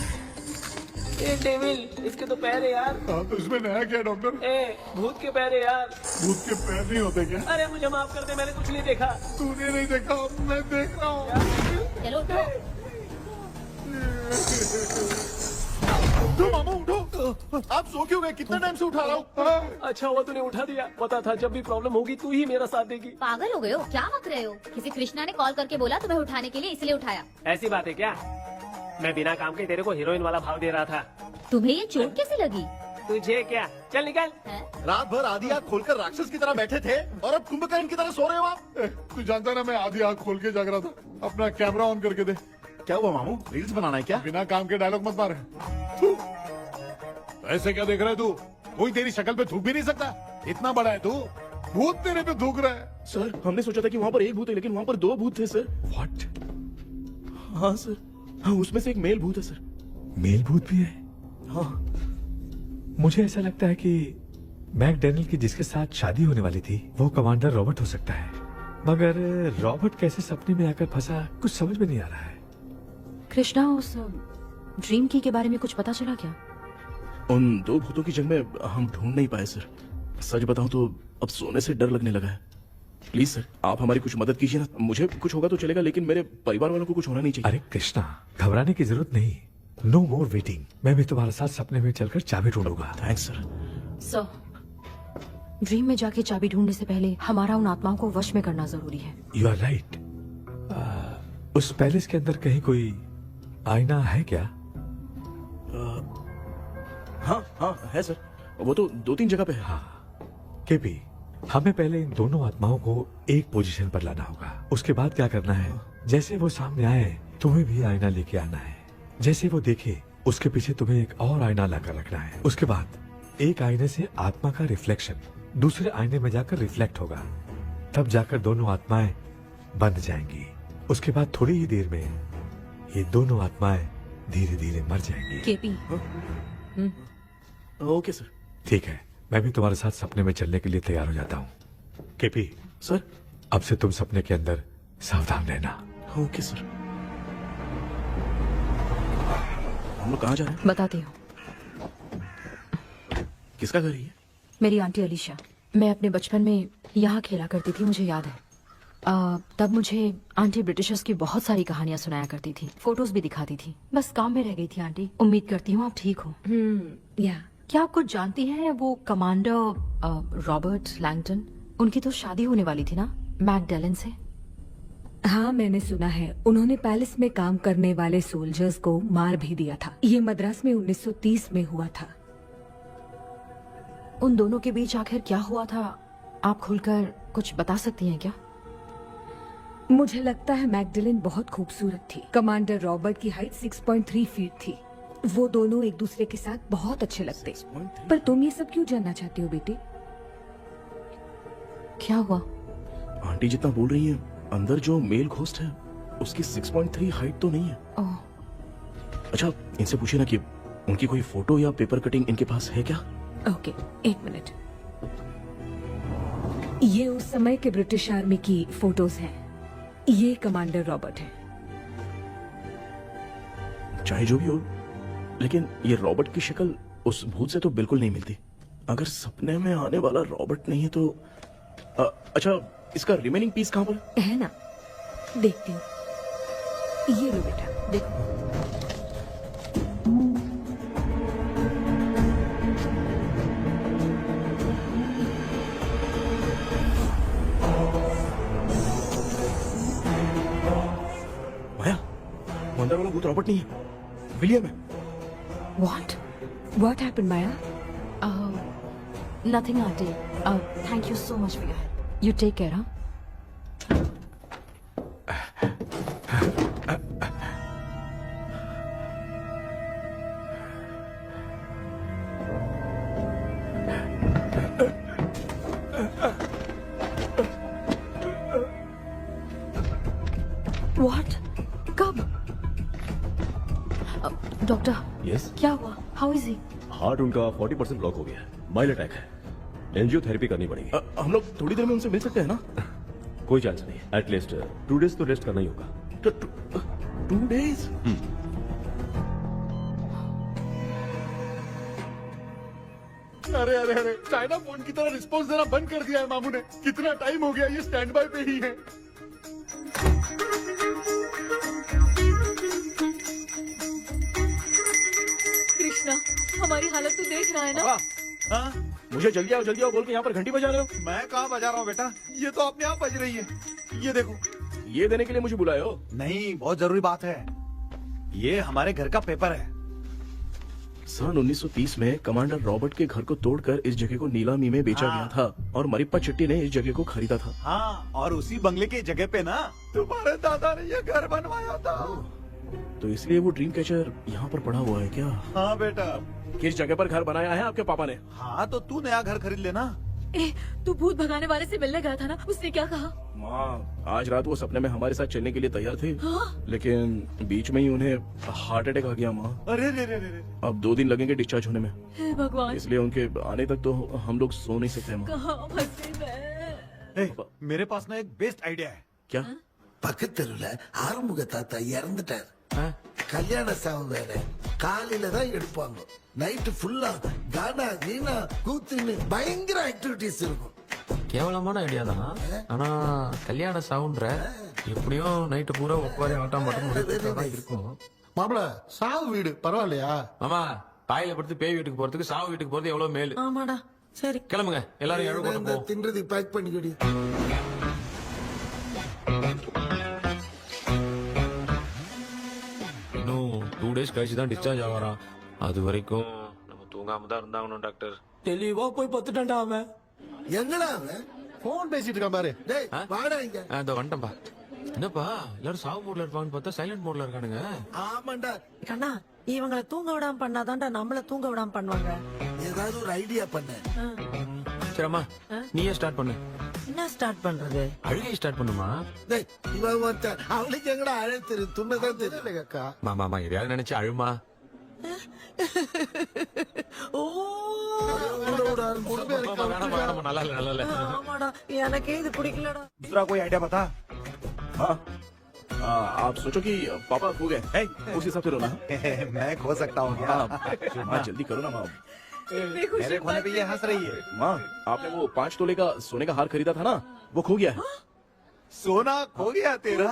ए डेविल, इसके तो पैर है यार। हाँ, तो इसमें नया क्या डॉक्टर? ए भूत के पैर है यार। भूत के पैर नहीं होते क्या? अरे मुझे माफ कर दे, मैंने कुछ नहीं देखा। तूने नहीं देखा, मैं देख रहा हूँ। चलो उठो। उठो मामा, उठो। आप सो क्यों गए? कितना टाइम से उठा रहा हूँ। अच्छा हुआ तूने उठा दिया, पता था जब भी प्रॉब्लम होगी तू ही मेरा साथ देगी। पागल हो गए हो क्या? मत रहे हो, किसी कृष्णा ने कॉल करके बोला तुम्हें उठाने के लिए, इसलिए उठाया। ऐसी बात है क्या? मैं बिना काम के तेरे को हीरोइन वाला भाव दे रहा था। तुम्हें ये चोट कैसे लगी? तुझे क्या, चल निकल। रात भर आधी आंख खोलकर राक्षस की तरह बैठे थे और अब कुंभकर्ण की तरह सो रहे हो आप। तू जानता ना, मैं आधी आंख खोल के जाग रहा था। अपना कैमरा ऑन करके दे। क्या हुआ मामू, रील्स बनाना है क्या? बिना काम के डायलॉग मत मार। तू ऐसे क्या देख रहा है तू? कोई तेरी शक्ल पे थूक भी नहीं सकता, इतना बड़ा है तू। भूत तेरे पे थूक रहा है। सर, हमने सोचा था कि वहाँ पर एक भूत है, लेकिन वहाँ पर 2 भूत थे सर। व्हाट? हाँ सर, हाँ, उसमें से एक मेल भूत है सर। मेल भूत भी है? हाँ। मुझे ऐसा लगता है कि मैकडैनियल की जिसके साथ शादी होने वाली थी वो कमांडर रॉबर्ट हो सकता है, मगर रॉबर्ट कैसे सपने में आकर फंसा, कुछ समझ में नहीं आ रहा है। कृष्णा, उस ड्रीम की के बारे में कुछ पता चला क्या? उन 2 भूतों की जंग में हम ढूंढ नहीं पाए सर। सच बताऊं तो अब सोने से डर लगने लगा है। प्लीज सर, आप हमारी कुछ मदद कीजिए ना। मुझे कुछ होगा तो चलेगा, लेकिन मेरे परिवार वालों को कुछ होना नहीं चाहिए। अरे कृष्णा, घबराने की जरूरत नहीं, नो मोर वेटिंग। मैं भी तुम्हारे साथ सपने में चलकर चाबी ढूंढूंगा। Thanks sir. सर, ड्रीम में जाके चाबी ढूंढने से पहले हमारा उन आत्माओं को वश में करना जरूरी है। You are right. उस पैलेस के अंदर कहीं कोई आईना है क्या? हाँ हाँ है सर, वो तो 2-3 जगह पे है। हाँ केपी, हमें पहले इन दोनों आत्माओं को एक पोजीशन पर लाना होगा। उसके बाद क्या करना है, जैसे वो सामने आए तुम्हें भी आईना लेके आना है। जैसे वो देखे उसके पीछे तुम्हें एक और आईना लाकर रखना है। उसके बाद एक आईने से आत्मा का रिफ्लेक्शन दूसरे आईने में जाकर रिफ्लेक्ट होगा, तब जाकर दोनों आत्माएं बंद जाएंगी। उसके बाद थोड़ी ही देर में ये दोनों आत्माएं धीरे धीरे मर जाएंगी। KP, okay sir. ठीक है, मैं भी तुम्हारे साथ सपने में चलने के लिए तैयार हो जाता हूँ। केपी सर, अब से तुम सपने के अंदर सावधान रहना। Okay sir. हम लोग कहाँ जा रहे हैं? बताती हूँ। किसका घर है ये? मेरी आंटी अलीशा। मैं अपने बचपन में यहाँ खेला करती थी, मुझे याद है। तब मुझे आंटी ब्रिटिशर्स की बहुत सारी कहानियां सुनाया करती थी, फोटोज भी दिखाती थी। बस काम में रह गई थी आंटी। उम्मीद करती हूँ आप ठीक हो। या क्या आप कुछ जानती हैं वो कमांडर रॉबर्ट लैंगटन? उनकी तो शादी होने वाली थी ना मैकडेलन से। हाँ, मैंने सुना है उन्होंने पैलेस में काम करने वाले सोल्जर्स को मार भी दिया था। ये मद्रास में 1930 में हुआ था। उन दोनों के बीच आखिर क्या हुआ था, आप खुलकर कुछ बता सकती हैं क्या? मुझे लगता है मैकडेलन बहुत खूबसूरत थी। कमांडर रॉबर्ट की हाइट 6.3 फीट थी। वो दोनों एक दूसरे के साथ बहुत अच्छे लगते। पर तुम ये सब क्यों जानना चाहती हो बेटे? क्या हुआ? आंटी जितना बोल रही है, अंदर जो मेल घोस्ट है उसकी 6.3 हाइट तो नहीं है। ओह, अच्छा, इनसे पूछिए ना कि उनकी कोई फोटो या पेपर कटिंग इनके पास है क्या? ओके, एक मिनट। ये उस समय के ब्रिटिश आर्मी की फोटोज हैं। ये कमांडर रॉबर्ट है। चाहे जो भी हो, लेकिन ये रॉबर्ट की शक्ल उस भूत से तो बिल्कुल नहीं मिलती। अगर सपने में आने वाला रॉबर्ट नहीं है तो अच्छा, इसका रिमेनिंग पीस कहाँ पर है ना? देखती हूँ। ये लो बेटा, देखो। माया, वो अंदर वाला भूत रॉबर्ट नहीं है, विलियम है। What happened, Maya? Nothing, auntie. Thank you so much for your help. You take care, huh? What? कब? डॉक्टर, यस, क्या हुआ? How is he? हार्ट उनका 40% ब्लॉक हो गया है। माइल्ड अटैक है। एंजियोथेरेपी करनी पड़ेगी। हम लोग थोड़ी देर में उनसे मिल सकते हैं ना? कोई चांस नहीं। एटलीस्ट 2 डेज तो रेस्ट करना ही होगा। 2 days? अरे अरे अरे, चाइना फोन की तरह रिस्पॉन्स देना बंद कर दिया है मामू ने। कितना टाइम हो गया, ये स्टैंड बाय पे ही है। कृष्णा, हमारी हालत तो देख रहा है ना। हाँ? मुझे जल्दी आओ बोल के यहाँ पर घंटी बजा रहे हो। मैं कहाँ बजा रहा हूँ बेटा, ये तो अपने आप बज रही है। ये देखो। ये देने के लिए मुझे बुलाए हो? नहीं, बहुत जरूरी बात है। ये हमारे घर का पेपर है। सन 1930 में कमांडर रॉबर्ट के घर को तोड़कर इस जगह को नीलामी में बेचा गया था और मरिप्पा चिट्टी ने इस जगह को खरीदा था। हाँ, और उसी बंगले की जगह पे ना तुम्हारे दादा ने ये घर बनवाया था। तो इसलिए वो ड्रीम कैचर यहाँ पर पड़ा हुआ है क्या? हाँ बेटा। किस जगह पर घर बनाया है आपके पापा ने? हाँ, तो तू नया घर खरीद लेना। तू भूत भगाने वाले से मिलने गया था ना, उसने क्या कहा? माँ, आज रात वो सपने में हमारे साथ चलने के लिए तैयार थे। हाँ? लेकिन बीच में ही उन्हें हार्ट अटैक आ गया माँ। अरे रे रे रे। अब 2 दिन लगेंगे डिस्चार्ज होने में। हे भगवान, इसलिए उनके आने तक तो हम लोग सो नहीं सकते माँ। कहाँ फंसे मैं? मेरे पास ना एक बेस्ट आइडिया है। क्या? பக்கத்தெருவுல ஆறுமுக தாத்தா இறந்துட்டார். கல்யாண சாவு வேற. காலையில தான் எடுப்பாங்க. நைட்டு ஃபுல்லா கானா கீனா கூத்துன்னு பயங்கர ஆக்டிவிட்டிஸ் இருக்கும். கேவலமான ஐடியா தான். ஆனா கல்யாண சாவுன்ற எப்படியும் நைட்டு பூரா ஒப்பாரி ஆட்டம் மட்டும் இருக்கும். மாப்பிள, சாவு வீடு பரவாயில்லையா? மாமா, தாயில படுத்து பேய் வீட்டுக்கு போறதுக்கு சாவு வீட்டுக்கு போறது எவ்வளவு மேலு. ஆமாடா, சரி கிளம்புங்க, எல்லாரும் எழு கொண்டு போ. தின்றதை பேக் பண்ணிக்கடி. இன்னும் 2 days கழிச்சு தான் டிஸ்சார்ஜ் ஆவாராம். அது வரைக்கும் நம்ம தூங்காம தான் இருந்தாகணும் டாக்டர். தெளிவா போய் பத்துட்டான்டா அவன். எங்கடா அவன்? போன் பேசிட்டு இருக்கான் பாரு. டேய், வாடா இங்க. இதோ வந்துட்டேன்பா. என்னப்பா எல்லாரும் சாவு மோட்ல இருப்பாங்கன்னு பார்த்தா சைலண்ட் மோட்ல இருக்கானுங்க. ஆமாண்டா. கண்ணா, இவங்களை தூங்க விடாம பண்ணாதான்டா நம்மள தூங்க விடாம பண்ணுவாங்க. ஏதாவது ஒரு ஐடியா பண்ணு. சரிம்மா, நீயே ஸ்டார்ட் பண்ணு. என்ன ஸ்டார்ட் பண்றது? அழுகை ஸ்டார்ட் பண்ணுமா? டேய், இவன் ஒருத்தன். அவளுக்கு எங்கடா அழ தெரியும்? துண்ணதான் தெரியல அக்கா. மாமா எதையாவது நினைச்சு அழுமா. ஓ, வேணாமா, நல்லா இல்ல. ஆமாடா, எனக்கே இது பிடிக்கலடா. दूसरा कोई आइडिया बता। हाँ, आप सोचो कि पापा खो गए, उस हिसाब से रोना। मैं खो सकता हूँ क्या? माँ, जल्दी करो ना माँ। इतनी खुशी मेरे खोने पे ये हंस रही है। माँ, आपने वो 5 तोले का सोने का हार खरीदा था ना, वो खो गया है। सोना खो गया तेरा?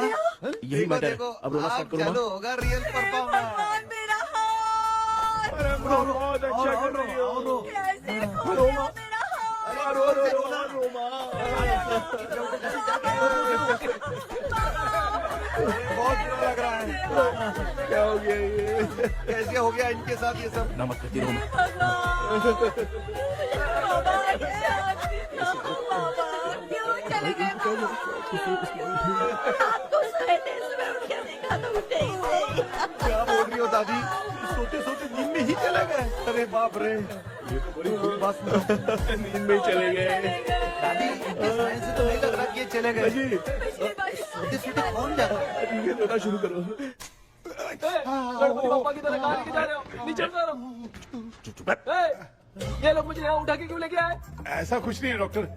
यही मैटर है। देखो, अब रोना स्टार्ट करो चलो माँ। होगा रियल परफॉर्मेंस। मेरा हाथ बहुत अच्छा कर रही हो। कैसे खो गया मेरा हाथ? बहुत बुरा लग रहा है। क्या हो गया ये? कैसे हो गया इनके साथ ये सब? ना मत करती रहो माँ। क्यों चले गए आपको सोए थे, सुबह उठ के देखा तो उठे ही नहीं। क्या बोल रही हो दादी? सोते सोते नींद में ही चले गए? अरे बाप रे, ये तो बड़ी बुरी बात सुना। नींद में ही चले गए। दादी, इनके साइन से तो नहीं लग रहा कि ये चले गए। सोते सोते कौन जा रहा है? ये रोना शुरू करो। गणपति पापा की तरह कहाँ लेके जा रहे हो? नीचे उतारो। ये लोग मुझे यहाँ उठा के क्यों लेके आए? ऐसा कुछ नहीं है डॉक्टर,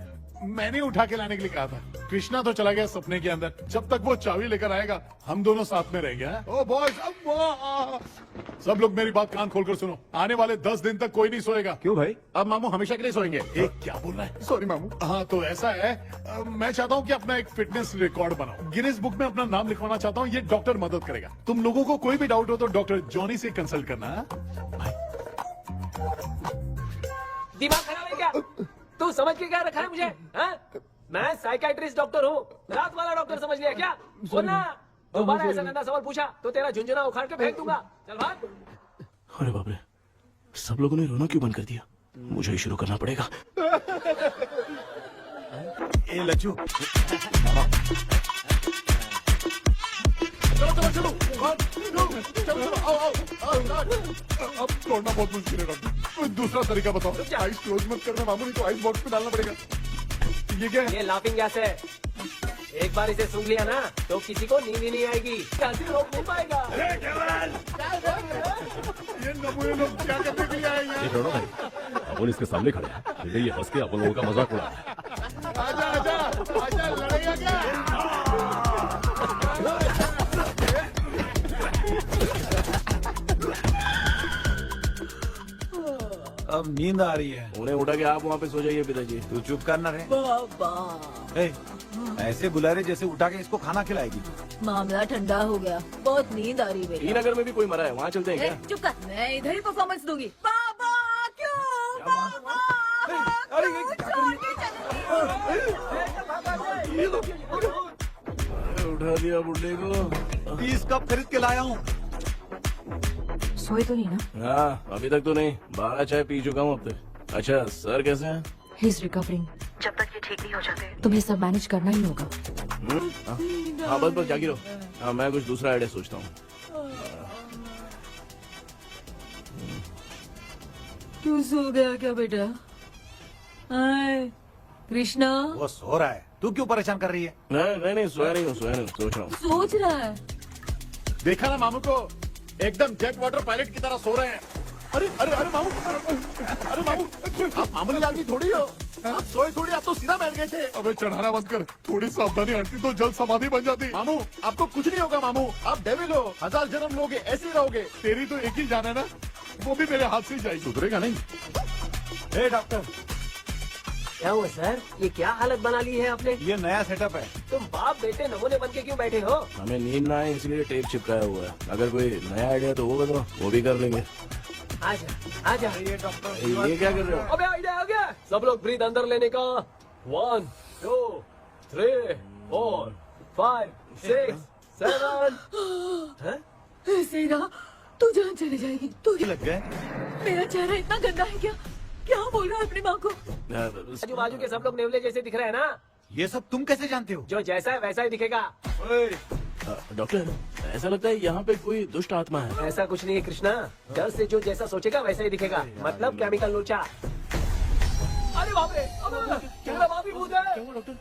मैंने उठा के लाने के लिए कहा था। कृष्णा तो चला गया सपने के अंदर, जब तक वो चाबी लेकर आएगा हम दोनों साथ में रह गया। ओ बॉयज, सब लोग मेरी बात कान खोलकर सुनो। आने वाले 10 दिन तक कोई नहीं सोएगा। क्यों भाई? अब मामू हमेशा के लिए सोएंगे। क्या बोल रहा है? सॉरी मामू। हाँ तो ऐसा है, मैं चाहता हूँ कि अपना एक फिटनेस रिकॉर्ड बनाओ, गिनीज बुक में अपना नाम लिखवाना चाहता हूँ। ये डॉक्टर मदद करेगा। तुम लोगों को कोई भी डाउट हो तो डॉक्टर जॉनी से कंसल्ट करना। दिमाग खराब है क्या? तू समझ के क्या रखा है मुझे? हाँ? मैं साइकाइट्रिस्ट डॉक्टर हूँ, रात वाला डॉक्टर समझ लिया क्या? बोलना, दोबारा ऐसा गंदा सवाल पूछा तो तेरा झुंझुना उखाड़ के फेंक दूंगा। चल भाग। अरे बाप रे, सब लोगों ने रोना क्यों बंद कर दिया? मुझे ही शुरू करना पड़ेगा। ए लच्चू, चलो अब तोड़ना बहुत मुश्किल है डॉक्टर। दूसरा तरीका बताओ। आइस क्लोज मत करना मामू, नहीं तो आइस बॉक्स में डालना पड़ेगा। ये क्या है? ये लाफिंग गैस है। एक बार इसे सूंघ लिया ना तो किसी को नींद ही नहीं आएगी, हंसी रोक नहीं पाएगा। ये नमूने लोग क्या करने के लिए आए हैं? ये छोड़ो भाई, अपन इसके सामने खड़े हैं, बेटे ये हंस के अपन लोगों का मजाक उड़ा रहा है। आजा आजा आजा, लड़ेगा क्या? अब नींद आ रही है। उन्हें उठा के आप वहाँ पे सो जाइए पिताजी। तू चुप करना रे। ऐसे बुला रहे जैसे उठा के इसको खाना खिलाएगी। मामला ठंडा हो गया, बहुत नींद आ रही है। श्रीनगर में भी कोई मरा है, वहाँ चलते हैं क्या? चुप कर, मैं इधर ही परफॉर्मेंस दूंगी। बाबा क्यों? बाबा उठा दिया बुढ़े को। 30 कप खरीद के लाया हूँ। सोए तो नहीं ना? हाँ, अभी तक तो नहीं, 12 चाय पी चुका हूँ अब तक। अच्छा, सर कैसे हैं? He is recovering. जब तक ये ठीक नहीं हो जाते तुम्हें सब मैनेज करना ही होगा। हाँ बस जागी रहो। हाँ, मैं कुछ दूसरा आइडिया सोचता हूँ। तू सो गया क्या बेटा? कृष्णा वो सो रहा है, तू क्यों परेशान कर रही है? नहीं सोया नहीं हूँ, सोच रहा हूँ। सोच रहा है। देखा ना मामू को, एकदम जेट वाटर पायलट की तरह सो रहे हैं। अरे अरे अरे मामू, अरे मामू, आप मामूली आदमी थोड़ी हो। आप सोए थोड़ी, आप तो सीधा बैठ गए थे। अबे चढ़ाना बंद कर, थोड़ी सावधानी हटती तो जल्द समाधि बन जाती। मामू आपको कुछ नहीं होगा मामू, आप डेविल हो, 1000 जन्म लोगे ऐसे ही रहोगे। तेरी तो एक ही जान है ना, वो भी मेरे हाथ से ही जाएगी। सुधरेगा नहीं। ए डॉक्टर, क्या हुआ सर? ये क्या हालत बना ली है आपने? ये नया सेटअप है। तुम बाप बेटे नमूने बन के क्यों बैठे हो? हमें नींद ना आए इसलिए टेप चिपकाया हुआ है। अगर कोई नया आइडिया तो वो बताओ, वो भी कर लेंगे। आजा आजा। ये डॉक्टर ये क्या कर रहे हो? अबे आइडिया आ गया। सब लोग ब्रीथ अंदर लेने का। 1 2 3 4 5 6 7। ऐसे ही रहा तू जान चली जाएगी। तू लग गए। मेरा चेहरा इतना गंदा है क्या? क्या बोल रहा है अपनी माँ को? आजू बाजू के सब लोग नेवले जैसे दिख रहे हैं ना? ये सब तुम कैसे जानते हो? जो जैसा है वैसा ही दिखेगा। डॉक्टर, ऐसा लगता है यहाँ पे कोई दुष्ट आत्मा है। ऐसा कुछ नहीं है कृष्णा, डर से जो जैसा सोचेगा वैसा ही दिखेगा। मतलब केमिकल लोचा। अरे बाप रे, मेरा बाप ही भूत है। क्या हुआ डॉक्टर?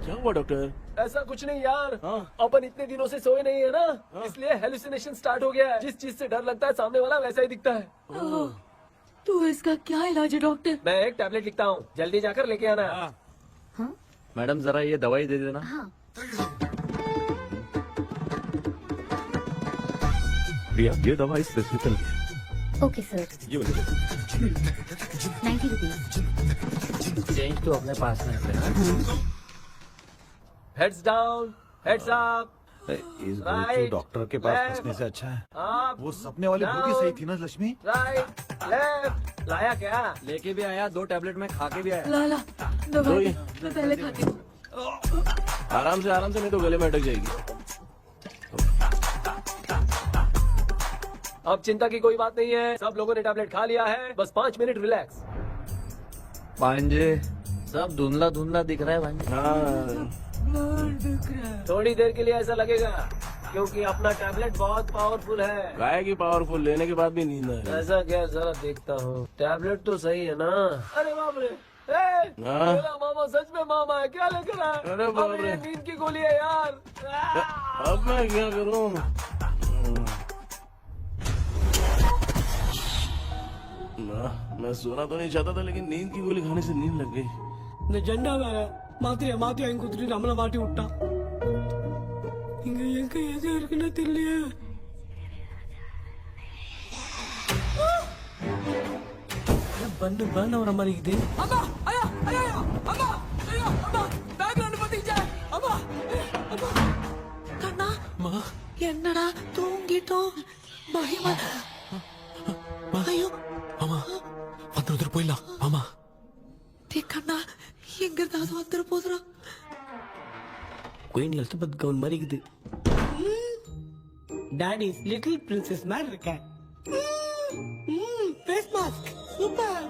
क्या हुआ डॉक्टर? ऐसा कुछ नहीं यार। हाँ। अपन इतने दिनों से सोए नहीं है ना, इसलिए हेलुसिनेशन स्टार्ट हो गया है। जिस चीज से डर लगता है सामने वाला वैसा ही दिखता है। तो इसका क्या इलाज है डॉक्टर? मैं एक टैबलेट लिखता हूँ, जल्दी जाकर लेके आना। हाँ? मैडम जरा ये दवाई दे देना। हाँ। प्रिया, ये दवा इस हॉस्पिटल की है। ओके सर, ये वाली। 90 रुपीज। चेंज तो अपने पास में है। Heads down, heads up. इस भूत डॉक्टर के पास फंसने से अच्छा है वो सपने वाली भूत ही सही थी ना लक्ष्मी। Right, left. लाया क्या? लेके भी आया, 2 टैबलेट में खा के भी आया। लाला दवाई मैं पहले खाती हूँ। आराम से नहीं तो गले में अटक जाएगी। अब चिंता की कोई बात नहीं है, सब लोगों ने टैबलेट खा लिया है, बस 5 मिनट रिलैक्स। भांजे सब धुंधला धुंधला दिख रहा है भांजे। थोड़ी देर के लिए ऐसा लगेगा क्योंकि अपना टैबलेट बहुत पावरफुल है। गाय की पावरफुल लेने के बाद भी नींद है। ऐसा क्या, जरा देखता हूँ। टैबलेट तो सही है ना? अरे बाप रे, मेरा मामा सच में मामा है, क्या लेकर आया? अरे बाप रे, नींद की गोली है यार। अब मैं क्या करूँ? मैं सोना तो नहीं चाहता था, लेकिन नींद की गोली खाने से नींद लग गई। நிஜண்டா வேற மாத்திரையா மாத்தி வாங்கி கொடுத்துட்டு நம்மள மாட்டி விட்டான். இங்க எங்க எது இருக்குன்னு தெரியலையே. பண்ண வர மாதிரி இருக்குது. அம்மா ஐயா ஐயா அம்மா ஐயா அம்மா பேக்ரவுண்ட் பத்திச்சே அம்மா அம்மா கண்ணா அம்மா என்னடா தூங்கிட்டோம் பயமா ஐயோ அம்மா வந்துட்டு போயிடலாம் அம்மா கண்ணா எங்க இருந்தாவது வந்துட போதுரா குயின் எலிசபெத் கவுன் மாதிரி இருக்குது டாடி லிட்டில் பிரின்சஸ் மாதிரி இருக்கேன் ஃபேஸ் மாஸ்க் சூப்பர்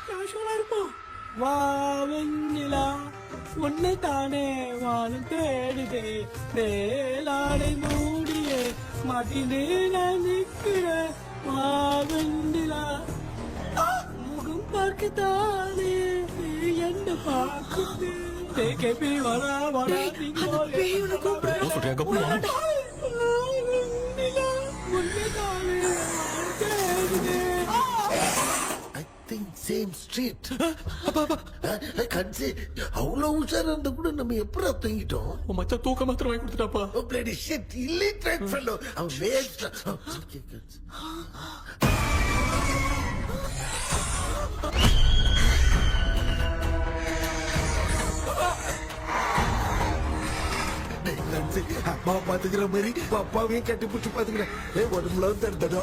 கேஷுவலா இருப்போம் வா வெண்ணிலா உன்னை தானே வானம் தேடுதே மேலாடை மூடியே மாட்டினே நான் நிற்கிறேன் வா வெண்ணிலா முகம் பார்க்கத்தானே என்ன பார்க்குது தேக்கே வரா வரா சேம் ஸ்ட்ரீட் கட்சி அவ்வளவு உஷாரா இருந்தா கூட நம்ம எப்படா தூங்கிட்டோம் மச்சா தூக்க மாத்திரம் வாங்கி கொடுத்துட்டாப்பா பிளடி ஷிட் இல்லிட்ரேட் ஃபெல்லோ அவன் வேஸ்ட் அம்மா பாத்துக்கிற மாதிரி அப்பாவையும் கட்டி பிடிச்சி பாத்துக்கிறேன் உடம்புல தடா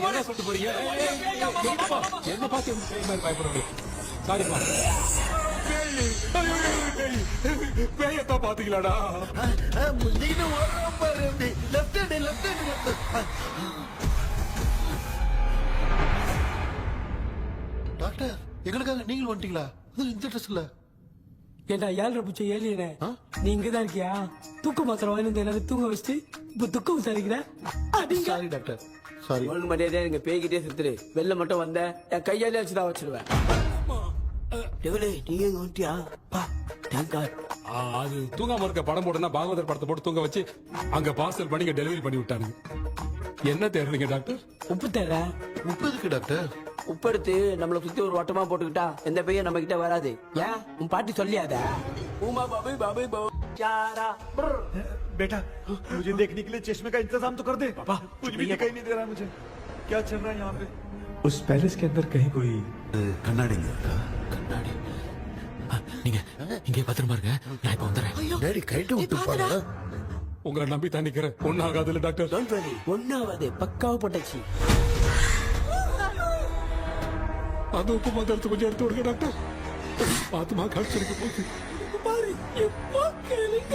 என்ன சொல்லிட்டு போறீங்க என்ன பார்த்து பயப்படுறது சாரிப்பா பேயத்தான் பாத்தீங்களாடா முந்திக்கிட்டு ஓடுறோம் பாரு left hand left hand doctor எங்களுக்காக நீங்களும் வந்துட்டீங்களா இந்த ட்ரெஸ்ல ஏண்டா 7:30 பூச்சி ஏலியனே நீ இங்கதான் இருக்கியா தூக்க மாத்திரம் வாங்கி எல்லாரும் தூங்க வச்சுட்டு இப்ப துக்கம் விசாரிக்கிற சாரி டாக்டர் சாரி ஒழுங்கு மரியாதையா நீங்க பேய்கிட்டே சுத்துரு வெளில மட்டும் வந்த என் கையாலே வச்சுதான் வச்சிருவேன் நீங்க எங்க வந்துட்டியா அது தூங்காம இருக்க படம் போட்டுனா பாகவதர் படத்தை போட்டு தூங்க வச்சு அங்க பார்சல் பண்ணி டெலிவரி பண்ணி விட்டானுங்க என்ன தேடுறீங்க டாக்டர் உப்பு தேவை உப்பு இருக்கு டாக்டர் உப்பு எடுத்து நம்மள சுத்தி ஒரு வட்டமா போட்டுக்கிட்டா எந்த பையன் நம்ம கிட்ட வராது ஏன் உன் பாட்டி சொல்லியாத உமா பாபு பாபு चारा बेटा मुझे देखने के लिए चश्मे का इंतजाम तो कर दे पापा कुछ भी दिखाई नहीं दे रहा मुझे क्या चल रहा है यहाँ पे उस पैलेस के अंदर कहीं कोई கண்ணாடி நீங்க இங்கே பத்திரமா இருங்க நான் இப்ப வந்துடுறேன் டேடி கைட்டு விட்டு பாரு உங்களை நம்பி தான் நிக்கிறேன் ஒன்னும் ஆகாதுல்ல டாக்டர் ஒன்னாவது பக்காவ போட்டாச்சு அந்த உப்பு மாத்திரத்தை கொஞ்சம் எடுத்து விடுங்க டாக்டர் பாத்துமா கழிச்சிருக்க போகுது பாரு எப்போ கேளுங்க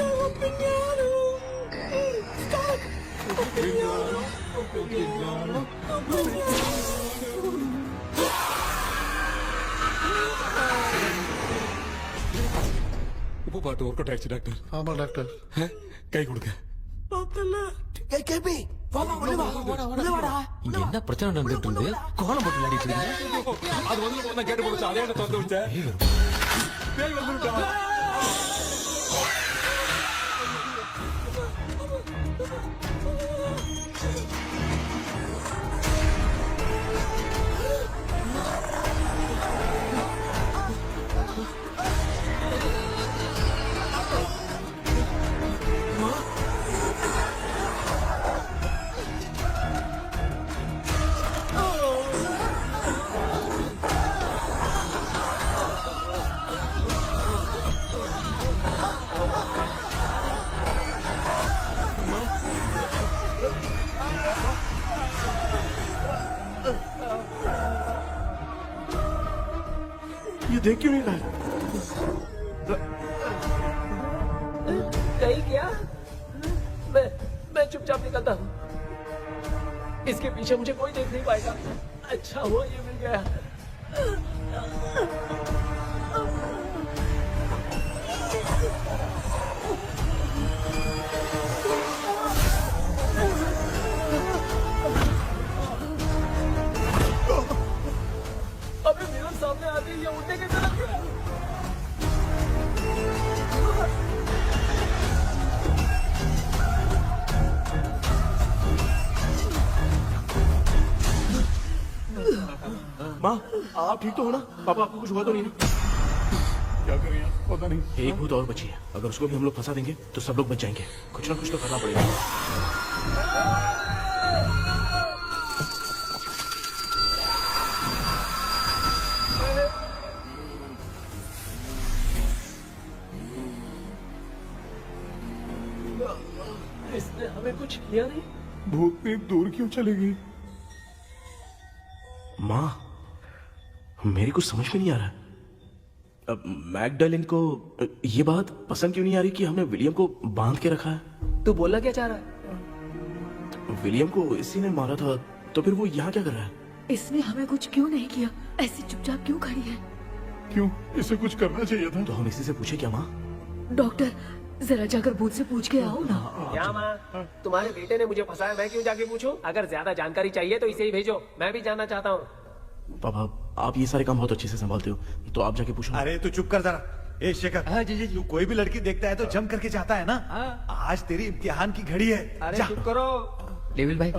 உப்பு பாட்டு ஒர்க் அவுட் ஆயிடுச்சு டாக்டர் ஆமா டாக்டர் கை கொடுங்க என்ன பிரச்சனை நடந்துட்டு இருந்து கோலம் போட்டு விளையாடிட்டு இருக்கீங்க அது வந்து கேட்டு போடுச்சு அதே திறந்து வச்சேன் பேய் வந்துட்டா ये देख क्यों नहीं रहा है? नहीं क्या? मैं चुपचाप निकलता हूँ। इसके पीछे मुझे कोई देख नहीं पाएगा। अच्छा हुआ ये मिल गया। अबे मेरे सामने आते ही ये उठने के तरफ गया। माँ, आप ठीक तो हो ना? पापा आपको कुछ हुआ तो नहीं ना? क्या करें यार, पता नहीं। एक भूत और बची है, अगर उसको भी हम लोग फंसा देंगे तो सब लोग बच जाएंगे। कुछ ना कुछ तो करना पड़ेगा। इसने हमें कुछ किया नहीं। भूतनी दूर क्यों चली गई? माँ, मेरी कुछ समझ में नहीं आ रहा। अब मैगडालिन को ये बात पसंद क्यों नहीं आ रही कि हमने विलियम को बांध के रखा है? तू बोलना क्या चाह रहा है? विलियम को इसी ने मारा था, तो फिर वो यहाँ क्या कर रहा है? इसने हमें कुछ क्यों नहीं किया? ऐसी चुपचाप क्यों खड़ी है? क्यों? इसे कुछ करना चाहिए था। तो हम इसी से पूछे क्या माँ? डॉक्टर, जरा जाकर भूत से पूछ के आओ ना। क्या माँ? तुम्हारे बेटे ने मुझे फंसाया, मैं क्यों जाके पूछूं? अगर ज्यादा जानकारी चाहिए तो इसे ही भेजो, मैं भी जानना चाहता हूँ। पापा, आप ये सारे काम बहुत अच्छे से संभालते हो, तो आप जाके पूछो। अरे तू चुप कर जरा। ए शेखर, हाँ जी जी जी। तू कोई भी लड़की देखता है तो जम करके जाता है ना? आज तेरी इम्तिहान की घड़ी है। अरे जा। चुप करो डेविल भाई,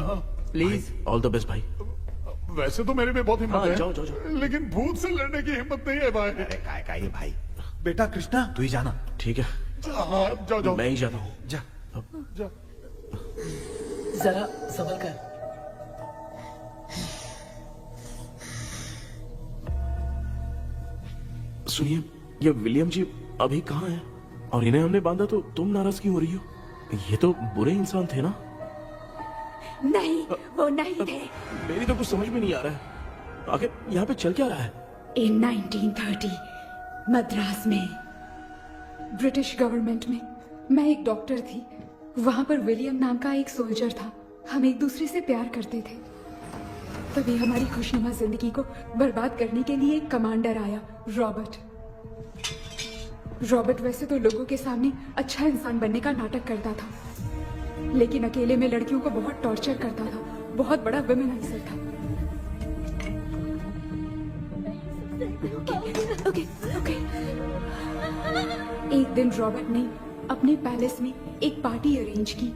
प्लीज। ऑल द बेस्ट भाई। वैसे तो मेरे में बहुत हिम्मत हाँ, है, जाओ, जाओ, जाओ। लेकिन भूत से लड़ने की हिम्मत नहीं है भाई। अरे काय का ये भाई। बेटा कृष्णा, तू ही जाना। ठीक है, हाँ, जाओ जाओ। मैं ही जाता हूँ। जा। जा। जरा संभल कर। सुनिए, ये विलियम जी अभी कहाँ हैं? और इन्हें हमने बांधा तो तुम नाराज क्यों हो रही हो? ये तो बुरे इंसान थे ना? नहीं, वो नहीं थे। मेरी तो कुछ समझ में नहीं आ रहा है, आखिर यहाँ पे चल क्या रहा है? इन 1930 मद्रास में ब्रिटिश गवर्नमेंट में मैं एक डॉक्टर थी। वहां पर विलियम नाम का एक सोल्जर था। हम एक दूसरे से प्यार करते थे। तभी हमारी खुशनुमा जिंदगी को बर्बाद करने के लिए एक कमांडर आया, रॉबर्ट। रॉबर्ट वैसे तो लोगों के सामने अच्छा इंसान बनने का नाटक करता था, लेकिन अकेले में लड़कियों को बहुत टॉर्चर करता था। बहुत बड़ा वुमेनाइजर था। Okay, okay. एक दिन रॉबर्ट ने अपने पैलेस में एक पार्टी अरेंज की।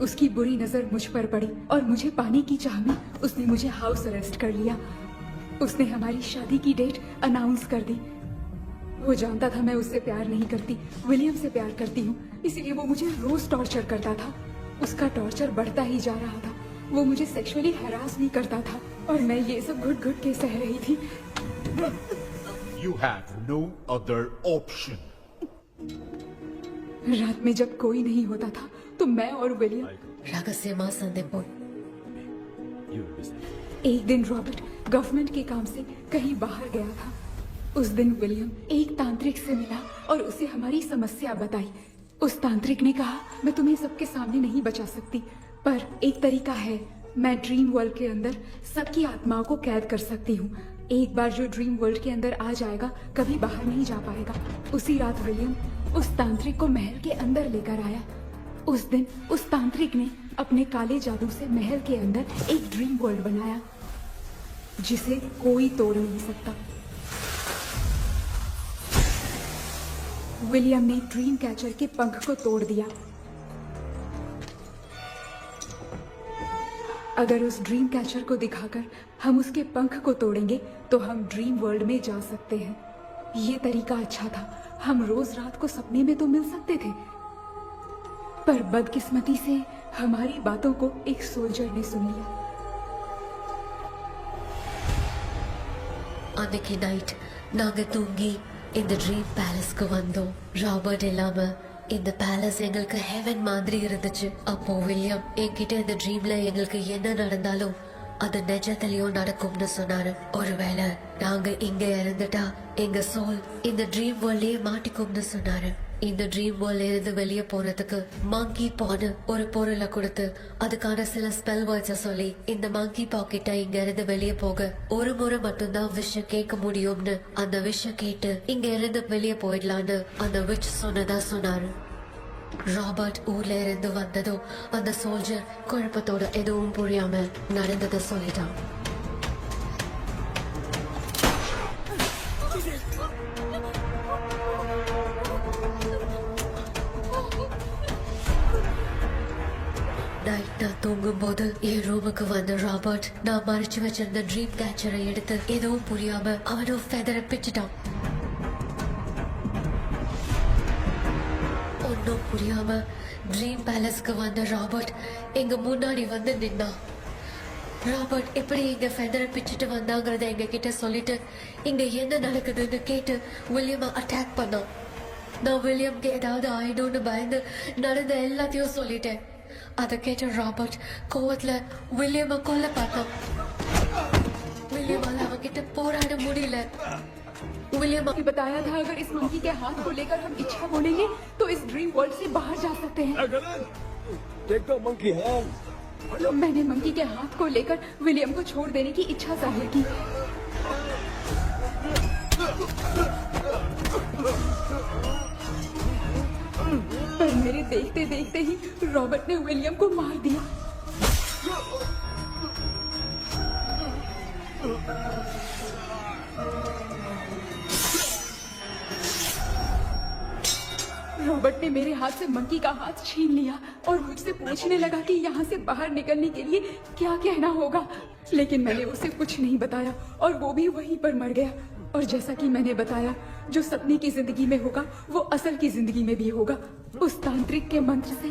उसकी बुरी नजर मुझ पर पड़ी और मुझे पाने की चाह में उसने मुझे हाउस अरेस्ट कर लिया। उसने हमारी शादी की डेट अनाउंस कर दी। वो जानता था मैं उससे प्यार नहीं करती, विलियम से प्यार करती हूँ, इसीलिए वो मुझे रोज टॉर्चर करता था। उसका टॉर्चर बढ़ता ही जा रहा था। वो मुझे सेक्सुअली हैरास भी करता था और मैं ये सब घुट घुट के सह रही थी। You have no other option. रात में जब कोई नहीं होता था तो मैं और विलियम एक दिन रॉबर्ट गवर्नमेंट के काम से कहीं बाहर गया था। उस दिन विलियम एक तांत्रिक से मिला और उसे हमारी समस्या बताई। उस तांत्रिक ने कहा, मैं तुम्हें सबके सामने नहीं बचा सकती, पर एक तरीका है। मैं ड्रीम वर्ल्ड के अंदर सबकी आत्माओं को कैद कर सकती हूँ। एक बार जो ड्रीम वर्ल्ड के अंदर आ जाएगा कभी बाहर नहीं जा पाएगा। उसी रात विलियम उस तांत्रिक को महल के अंदर लेकर आया। उस दिन उस तांत्रिक ने अपने काले जादू से महल के अंदर एक ड्रीम वर्ल्ड बनाया जिसे कोई तोड़ नहीं सकता। विलियम ने ड्रीम कैचर के पंख को तोड़ दिया। अगर उस ड्रीम कैचर को दिखाकर हम उसके पंख को तोड़ेंगे तो हम ड्रीम वर्ल्ड में जा सकते हैं। ये तरीका अच्छा था। हम रोज रात को सपने में तो मिल सकते थे, पर बदकिस्मती से हमारी बातों को एक सोल्जर ने सुन लिया। அன்னைக்கு நைட் நாங்க தூங்கி இந்த ட்ரீம் பேலஸ்க்கு வந்தோம். ராபர்ட் இல்லாம இந்த பேலஸ் எங்களுக்கு ஹெவன் மாதிரி இருந்துச்சு. அப்போ வில்லியம் என்கிட்ட இந்த ட்ரீம்ல எங்களுக்கு என்ன நடந்தாலும் அது நிஜத்திலயும் நடக்கும்னு சொன்னாரு. ஒருவேளை நாங்க இங்க இருந்துட்டா எங்க சோல் இந்த ட்ரீம் வேர்ல்ட்லயே மாட்டிக்கும்னு சொன்னாரு. இந்த ட்ரீம் வேர்ல்ட்ல இருந்து வெளியே போறதுக்கு மங்கி பான்னு ஒரு பொருளை கொடுத்து அதுக்கான சில ஸ்பெல் வேர்ட்ஸை சொல்லி இந்த மங்கி பாக்கெட்டை இங்க இருந்து வெளியே போக ஒரு முறை மட்டும்தான் விஷயம் கேட்க முடியும்னு அந்த விஷயம் கேட்டு இங்க இருந்து வெளியே போயிடலான்னு அந்த விச் சொன்னதா சொன்னாரு. ராபர்ட் ஊர்ல இருந்து வந்ததும் அந்த சோல்ஜர் குழப்பத்தோட எதுவும் புரியாம நடந்ததை சொல்லிட்டான். நைட் நான் தூங்கும் போது என் ரூமுக்கு வந்த ராபர்ட் நான் மறைச்சு வச்சிருந்த ட்ரீம் கேச்சரை எடுத்து எதுவும் புரியாம அவனும் ஃபெதரை பிச்சுட்டான். ஒன்னும் புரியாம ட்ரீம் பேலஸ்க்கு வந்த ராபர்ட் எங்க முன்னாடி வந்து நின்னான். ராபர்ட் எப்படி இங்க ஃபெதரை பிச்சுட்டு வந்தாங்கறத எங்க கிட்ட சொல்லிட்டு இங்க என்ன நடக்குதுன்னு கேட்டு வில்லியமை அட்டாக் பண்ணான். நான் வில்லியம்க்கு ஏதாவது ஆயிடும்னு பயந்து நடந்த எல்லாத்தையும் சொல்லிட்டேன். அதை கேட்ட ராபர்ட் கோவத்துல வில்லியமை கொல்ல பார்த்தான். विलियम அவங்கிட்ட போராட முடியல. विलियम ने बताया था अगर इस मंकी के हाथ को लेकर हम इच्छा बोलेंगे तो इस ड्रीम वर्ल्ड से बाहर जा सकते हैं. मैंने मंकी के हाथ को लेकर विलियम को छोड़ देने की इच्छा जाहिर की. पर मेरे देखते देखते ही रॉबर्ट ने विलियम को मार दिया. रॉबर्ट ने मेरे हाथ से मंकी का हाथ छीन लिया और मुझसे पूछने लगा कि यहाँ से बाहर निकलने के लिए क्या कहना होगा. लेकिन मैंने उसे कुछ नहीं बताया और वो भी वहीं पर मर गया. और जैसा कि मैंने बताया, जो सपने की जिंदगी में होगा वो असल की जिंदगी में भी होगा. उस तांत्रिक के मंत्र से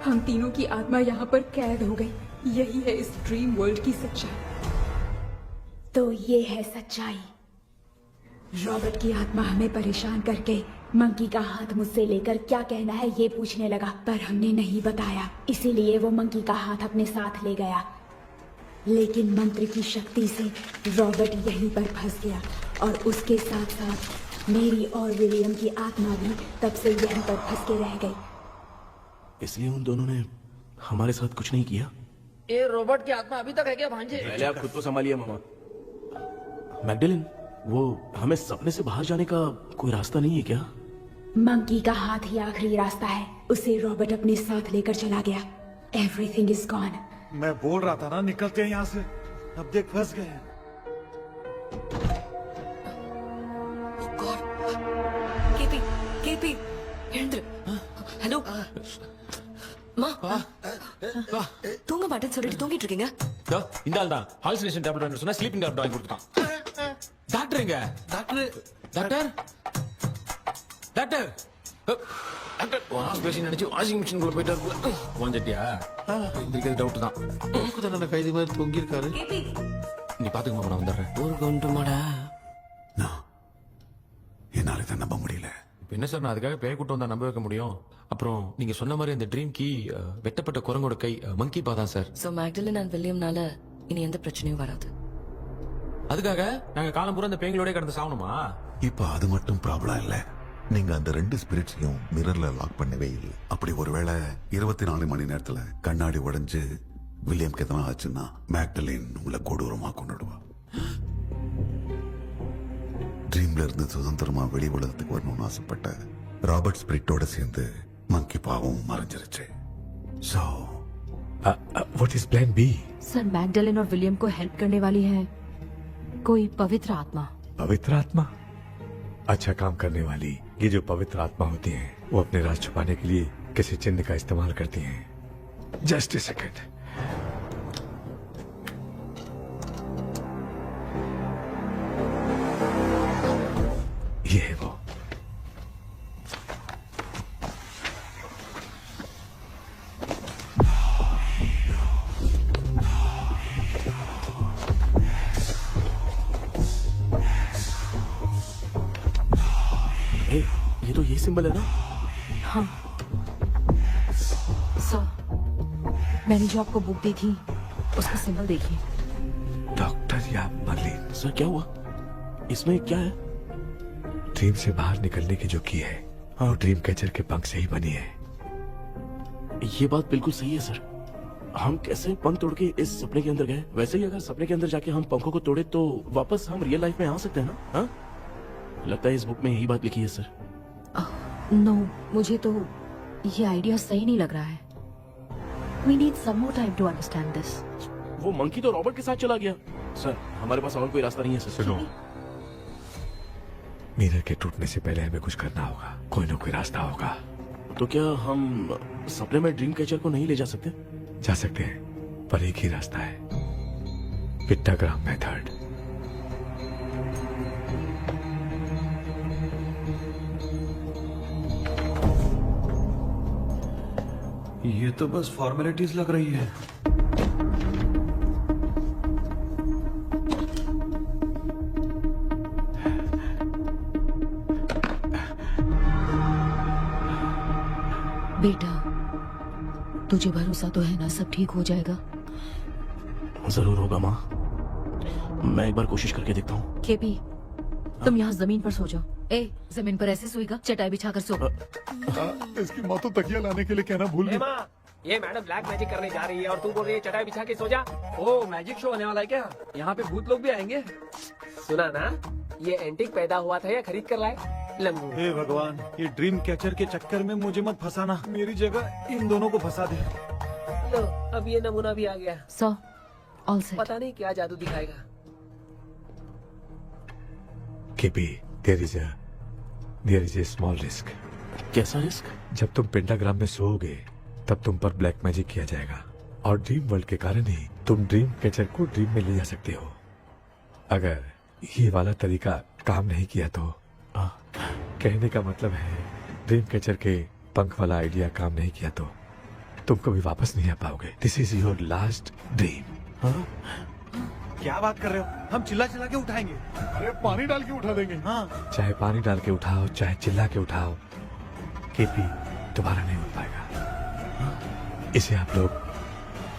हम तीनों की आत्मा यहाँ पर कैद हो गई. यही है इस ड्रीम वर्ल्ड की सच्चाई. तो ये है सच्चाई. रॉबर्ट की आत्मा हमें परेशान करके मंकी का हाथ मुझसे लेकर क्या कहना है ये पूछने लगा, पर हमने नहीं बताया. इसीलिए वो मंकी का हाथ अपने साथ ले गया. लेकिन मंत्र की शक्ति से रॉबर्ट यहीं पर फंस गया और उसके साथ साथ मेरी और विलियम की आत्मा भी तब से यहीं पर फंस के रह गई. इसलिए उन दोनों ने हमारे साथ कुछ नहीं किया. ये रॉबर्ट की आत्मा अभी तक है क्या भांजे? पहले आप खुद को संभालिए मामा. मैगडेलिन, वो हमें सपने से बाहर जाने का कोई रास्ता नहीं है क्या? मंकी का हाथ ही आखिरी रास्ता है. उसे रॉबर्ट अपने साथ लेकर चला गया. Everything is gone. मैं बोल रहा था ना निकलते हैं यहाँ से. अब देख फंस गए हैं. கேபி எழுந்துரு. ஹலோ மா, தூங்க மாட்டேன்னு சொல்லிட்டு தூங்கிட்டு இருக்கீங்க. இந்த ஆள் தான் ஹாலுசினேஷன் டேப்லெட் வாங்கி சொன்னா ஸ்லீப்பிங் டேப்லெட் வாங்கி கொடுத்தான். டாக்டர் எங்க? Doctor doctor doctor doctor wash நினைச்சு வாஷிங் மிஷின் குள்ள போயிட்டாரு. வாஞ்சிட்டியா? இதுக்கு டவுட் தான். உங்களுக்கு தான கைதி மாதிரி தொங்கி இருக்காரு. நீ பாத்துக்க மாமா, நான் வந்துடுறேன். ஒரு கொண்டு மாடா. என்னால இதை நம்ப முடியல. என்ன சார், நான் அதுக்காக பேய் கூட்டம் தான் நம்ப வைக்க முடியும். அப்புறம் நீங்க சொன்ன மாதிரி அந்த ட்ரீம் கீ வெட்டப்பட்ட குரங்கோட கை மங்கி பா தான் சார். சோ மேக்டலின் அண்ட் வில்லியம்னால இனி எந்த பிரச்சனையும் வராது. அதுக்காக நாங்க காலம் பூரா அந்த பேய்களோட கடந்து சாவணுமா? இப்ப அது மட்டும் ப்ராப்ளம் இல்ல. நீங்க அந்த ரெண்டு ஸ்பிரிட்ஸையும் மிரர்ல லாக் பண்ணவே இல்லை. அப்படி ஒருவேளை 24 மணி நேரத்துல கண்ணாடி உடைஞ்சு வில்லியம்க்கு எதனா ஆச்சுன்னா மேக்டலின் உங்களை கொடூரமா கொண்டுடுவா. ட்ரீம்ல இருந்து சுதந்திரமா வெளி உலகத்துக்கு வரணும்னு ஆசைப்பட்ட ராபர்ட் ஸ்பிரிட்டோட சேர்ந்து மங்கி பாவும் மறைஞ்சிருச்சு. So what is plan B? Sir Magdalene और विलियम को हेल्प करने वाली है कोई पवित्र आत्मा. पवित्र आत्मा? अच्छा काम करने वाली ये जो पवित्र आत्मा होती हैं, वो अपने राज छुपाने के लिए किसी चिन्ह का इस्तेमाल करती हैं. Just a second. ये है वो. ये तो ये सिंबल है ना? हाँ सर, मैंने जो आपको बुक दी थी उसका सिंबल देखिए. डॉक्टर या मर्लिन. सर क्या हुआ? इसमें क्या है? ड्रीम से बाहर निकलने की जो की है वो ड्रीम कैचर के पंख से ही बनी है। ये बात बिल्कुल सही है सर। हम कैसे पंख तोड़ के इस सपने के अंदर गए, वैसे ही अगर सपने के अंदर जाके हम पंखों को तोड़े तो वापस हम रियल लाइफ में आ सकते हैं ना? हाँ, लगता है इस बुक में यही बात लिखी है सर। नो, मुझे तो ये आइडिया सही नहीं लग रहा है। We need some more time to understand this. वो मंकी तो रॉबर्ट के साथ चला गया सर। हमारे पास और कोई रास्ता नहीं है सर। सुनो, मिरर के टूटने से पहले हमें कुछ करना होगा। कोई ना कोई रास्ता होगा। तो क्या हम सपने में ड्रीम कैचर को नहीं ले जा सकते? जा सकते हैं, पर एक ही रास्ता है, पिट्टाग्राम मेथड। ये तो बस फॉर्मेलिटीज लग रही है। बेटा, तुझे भरोसा तो है ना सब ठीक हो जाएगा? जरूर होगा माँ, मैं एक बार कोशिश करके देखता हूँ। केपी, तुम यहाँ जमीन पर सो जाओ। ए, जमीन पर ऐसे सोएगा? चटाई बिछाकर सो। इसकी माँ तो तकिया लाने के लिए कहना भूल गई। माँ, ये मैडम ब्लैक मैजिक करने जा रही है और तू बोल रही है चटाई बिछा के सो जा। ओ, मैजिक शो होने वाला है क्या? यहाँ पे भूत लोग भी आएंगे। सुना ना, ये एंटीक पैदा हुआ था या खरीद कर लाए? लंगू। हे भगवान, ये ड्रीम कैचर के चक्कर में मुझे मत फंसाना। मेरी जगह इन दोनों को फंसा दे। लो, अब ये नमूना भी आ गया। So, all set. पता नहीं क्या जादू दिखाएगा। KP, there is a small risk. कैसा रिस्क? जब तुम पेंटाग्राम में सोओगे तब तुम पर ब्लैक मैजिक किया जाएगा और ड्रीम वर्ल्ड के कारण ही तुम ड्रीम कैचर को ड्रीम में ले जा सकते हो। अगर ये वाला तरीका काम नहीं किया तो कहने का मतलब है ड्रीम कैचर के पंख वाला आइडिया काम नहीं किया तो तुम कभी वापस नहीं आ पाओगे। This is your last dream. क्या बात कर रहे हो? हम चिल्ला चिल्ला के उठाएंगे। अरे पानी डाल के उठा देंगे। हाँ, चाहे पानी डाल के उठाओ, चाहे चिल्ला के उठाओ, केपी दोबारा नहीं उठ पाएगा। इसे आप लोग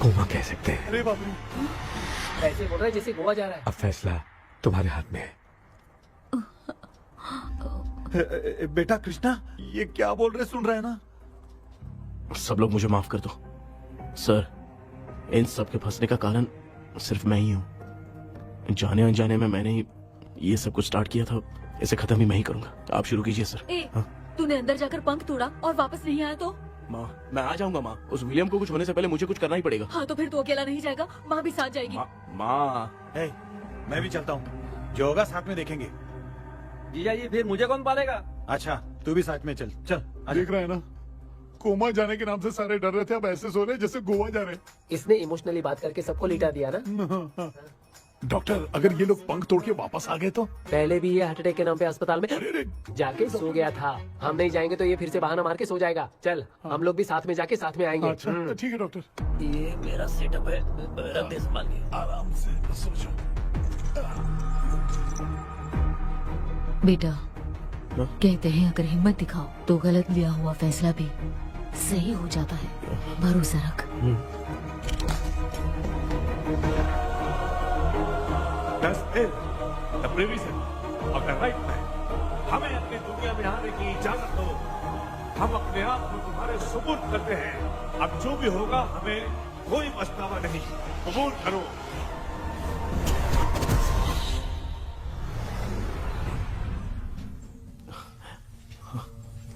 कोमा कह सकते हैं। अरे बाप रे, ऐसे बोल रहा है जैसे गोवा जा रहा है। अब फैसला तुम्हारे हाथ में है। बेटा कृष्णा, ये क्या बोल रहे, सुन रहे हैं ना? सब लोग मुझे माफ कर दो सर। इन सब के फंसने का कारण सिर्फ मैं ही हूँ। जाने अनजाने में मैंने ही ये सब कुछ स्टार्ट किया था। इसे खत्म ही मैं ही करूंगा। आप शुरू कीजिए सर। तूने अंदर जाकर पंख तोड़ा और वापस नहीं आया तो? माँ, मैं आ जाऊंगा माँ। उस विलियम को कुछ होने से पहले मुझे कुछ करना ही पड़ेगा। हाँ, तो फिर तू अकेला नहीं जाएगा, माँ भी साथ जाएगी। माँ, मैं भी चलता हूँ, जो होगा साथ में देखेंगे। जीजा जी, फिर मुझे कौन पालेगा? अच्छा, तू भी साथ में चल। चल देख रहा है ना, कोमा जाने के नाम से सारे डर रहे थे, अब ऐसे सो रहे जैसे गोवा जा रहे। इसने इमोशनली बात करके सबको लिटा दिया ना। डॉक्टर, अगर ये लोग पंख तोड़ के वापस आ गए तो? पहले भी ये हार्ट अटैक के नाम पे अस्पताल में जाके सो गया था। हम नहीं जाएंगे तो ये फिर से बहाना मार के सो जाएगा। चल, हम लोग भी साथ में जाके साथ में आएंगे। अच्छा, ठीक है डॉक्टर। ये मेरा सेटअप है, रख दे संभाल के। आराम से सो जाओ। बेटा, कहते हैं अगर हिम्मत दिखाओ तो गलत लिया हुआ फैसला भी सही हो जाता है। भरोसा रख। हमें अपनी दुनिया में आने की इजाजत दो। हम अपने आप को तुम्हारे सुपुर्द करते हैं। अब जो भी होगा हमें कोई पछतावा नहीं। कबूल करो।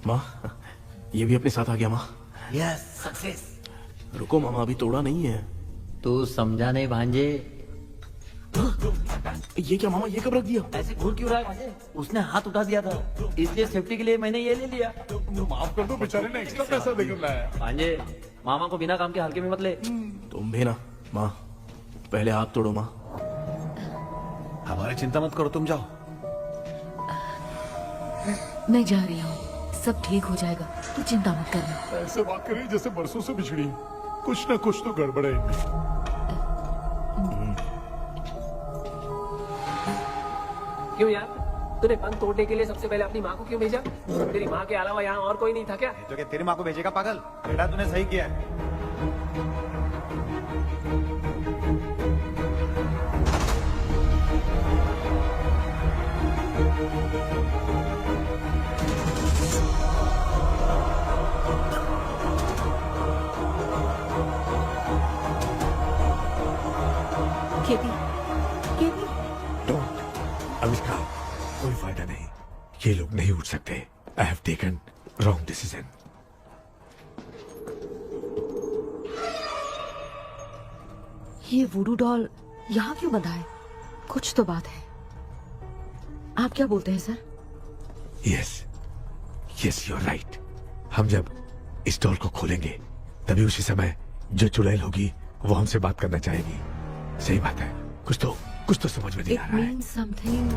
माँ, ये भी अपने साथ आ गया। माँ, यस, सक्सेस। रुको मामा, अभी तोड़ा नहीं है। तू समझा नहीं भांजे। ये क्या मामा, ये कब रख दिया? ऐसे घूर क्यों रहा है भांजे? उसने हाथ उठा दिया था, इसलिए सेफ्टी के लिए मैंने ये ले लिया। माफ कर दो, बेचारे ने एक्स्ट्रा पैसा देकर लाया। भांजे, मामा को बिना काम के हल्के में मत ले। तुम भी ना। माँ, पहले हाथ तोड़ो। माँ, हमारी चिंता मत करो, तुम जाओ। मैं जा रही हूँ, सब ठीक हो जाएगा, तू चिंता मत करना। ऐसे बात करी जैसे बरसों से बिछड़ी। कुछ न कुछ तो गड़बड़ है। क्यों यार, तूने पंख तोड़ने के लिए सबसे पहले अपनी माँ को क्यों भेजा? तेरी माँ के अलावा यहाँ और कोई नहीं था क्या? तो क्या तेरी माँ को भेजेगा पागल? बेटा तूने सही किया है। KP, KP. डोंट अनुष्का, कोई फायदा नहीं, ये लोग नहीं उठ सकते। I have taken wrong decision. ये वुडू डॉल यहाँ क्यों बंधा है? कुछ तो बात है। आप क्या बोलते हैं sir? Yes yes, you are right. हम जब इस डॉल को खोलेंगे तभी उसी समय जो चुड़ैल होगी वो हमसे बात करना चाहेगी। सही बात है, कुछ तो समझ में नहीं आ इट रहा है। Means something.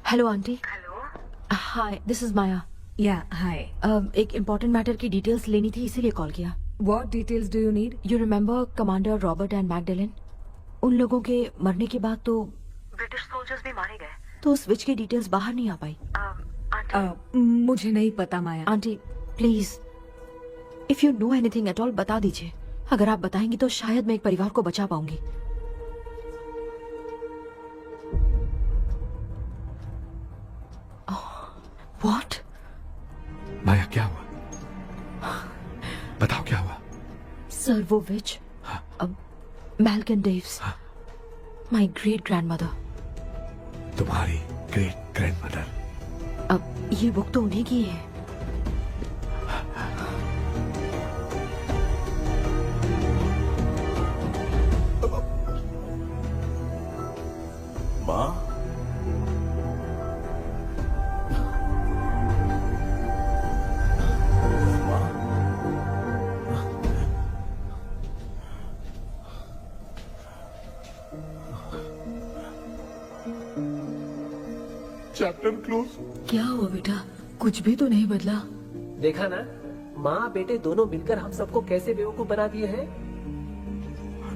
Hello aunty. Hello, hi, this is Maya. Yeah hi. एक इम्पोर्टेंट मैटर की डिटेल्स लेनी थी, इसीलिए कॉल किया। What details do you need? You remember commander Robert and Magdalene? उन लोगों के मरने के बाद तो ब्रिटिश सोल्जर्स भी मारे गए। तो स्विच की डिटेल्स बाहर नहीं आ पाई। मुझे नहीं पता Maya. Aunty please, if you know anything at all बता दीजिए। अगर आप बताएंगी तो शायद मैं एक परिवार को बचा पाऊंगी। व्हाट? माया क्या हुआ? बताओ क्या हुआ? सर वो विच, मैल्कन डेव्स, माय ग्रेट ग्रैंडमदर। तुम्हारी ग्रेट ग्रैंडमदर? अब ये बुक तो उन्हीं की है। माँ, चैप्टर क्लोज। क्या हुआ बेटा? कुछ भी तो नहीं बदला। देखा ना, माँ बेटे दोनों मिलकर हम सबको कैसे बेवकूफ बना दिए हैं।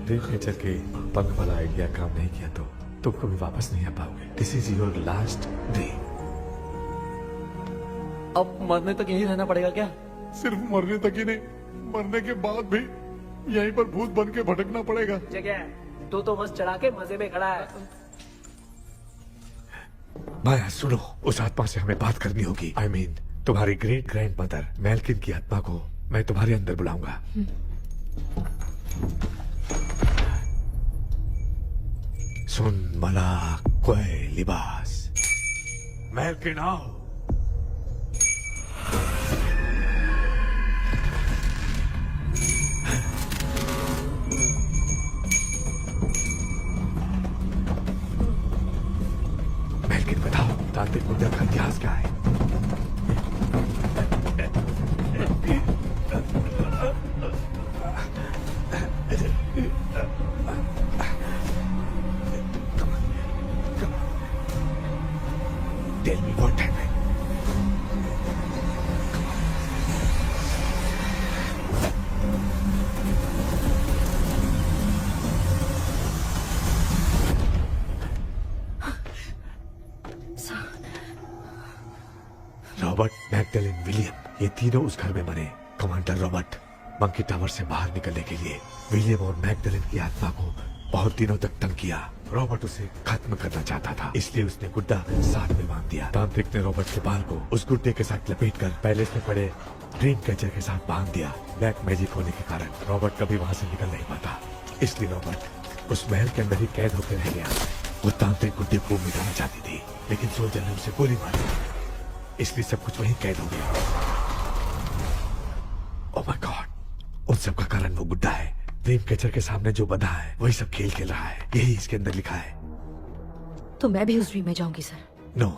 ड्रीम नेचर के पंख वाला आइडिया काम नहीं किया तो तुम कभी वापस नहीं आ पाओगे। This is your last dream. अब मरने तक यही रहना पड़ेगा क्या? सिर्फ मरने तक ही नहीं, मरने के बाद भी यहीं पर भूत बन के भटकना पड़ेगा। जगह तो मस्त चढ़ा के मजे में खड़ा है। माया सुनो, उस आत्मा से हमें बात करनी होगी। आई मीन तुम्हारी ग्रेट ग्रैंड मदर मैल्किन की आत्मा को मैं तुम्हारे अंदर बुलाऊंगा। सुन मला कोई लिबास, मैल्किन आओ। मैल्किन बताओ, तांत्रिक मुद्रा का इतिहास क्या है? Tell me what happened. Robert, Magdalene, William, ये तीनों उस घर में मरे। कमांडर रॉबर्ट मंकी टावर से बाहर निकलने के लिए विलियम और मैगडेलिन की आत्मा को बहुत दिनों तक तंग किया। रॉबर्ट उसे खत्म करना चाहता था, इसलिए उसने गुड्डा साथ में बांध दिया। तांत्रिक ने रॉबर्ट के बाल को उस गुड्डे के साथ लपेटकर पैलेस में पड़े ड्रीम कैचर के साथ बांध दिया। ब्लैक मैजिक होने के कारण रॉबर्ट कभी वहाँ से निकल नहीं पाता, इसलिए रॉबर्ट उस महल के अंदर ही कैद होकर रह गया। वो तांत्रिक गुड्डे को मिटाना चाहती थी, लेकिन सोल्जर ने उसे गोली मारी, इसलिए सब कुछ वहीं कैद हो गया। ओह माय गॉड, उन सब का कारण वो गुड्डा है। ड्रीम कैचर के सामने जो बंधा है वही सब खेल खेल रहा है, यही इसके अंदर लिखा है। तो मैं भी उस ड्रीम में जाऊंगी sir. No,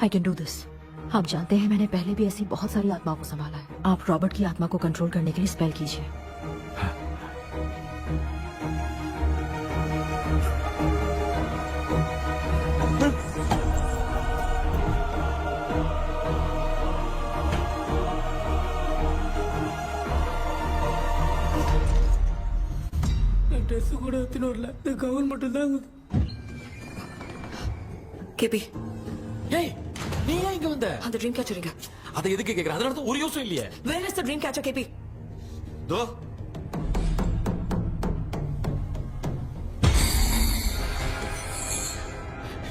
I can do this. आप जानते हैं मैंने पहले भी ऐसी बहुत सारी आत्माओं को संभाला है। आप रॉबर्ट की आत्मा को कंट्रोल करने के लिए स्पेल कीजिए। ட்ரெஸ் கூட எடுத்துன்னு வரல, இந்த கவர் மட்டும் தான். கேபி, ஏய் நீ ஏன் இங்க வந்த? அந்த ட்ரீம் கேச்சர் எங்க? அதை எதுக்கு கேக்குற? அதனால தான் ஒரு யூஸும் இல்லையே. Where is the dream catcher, KP? Though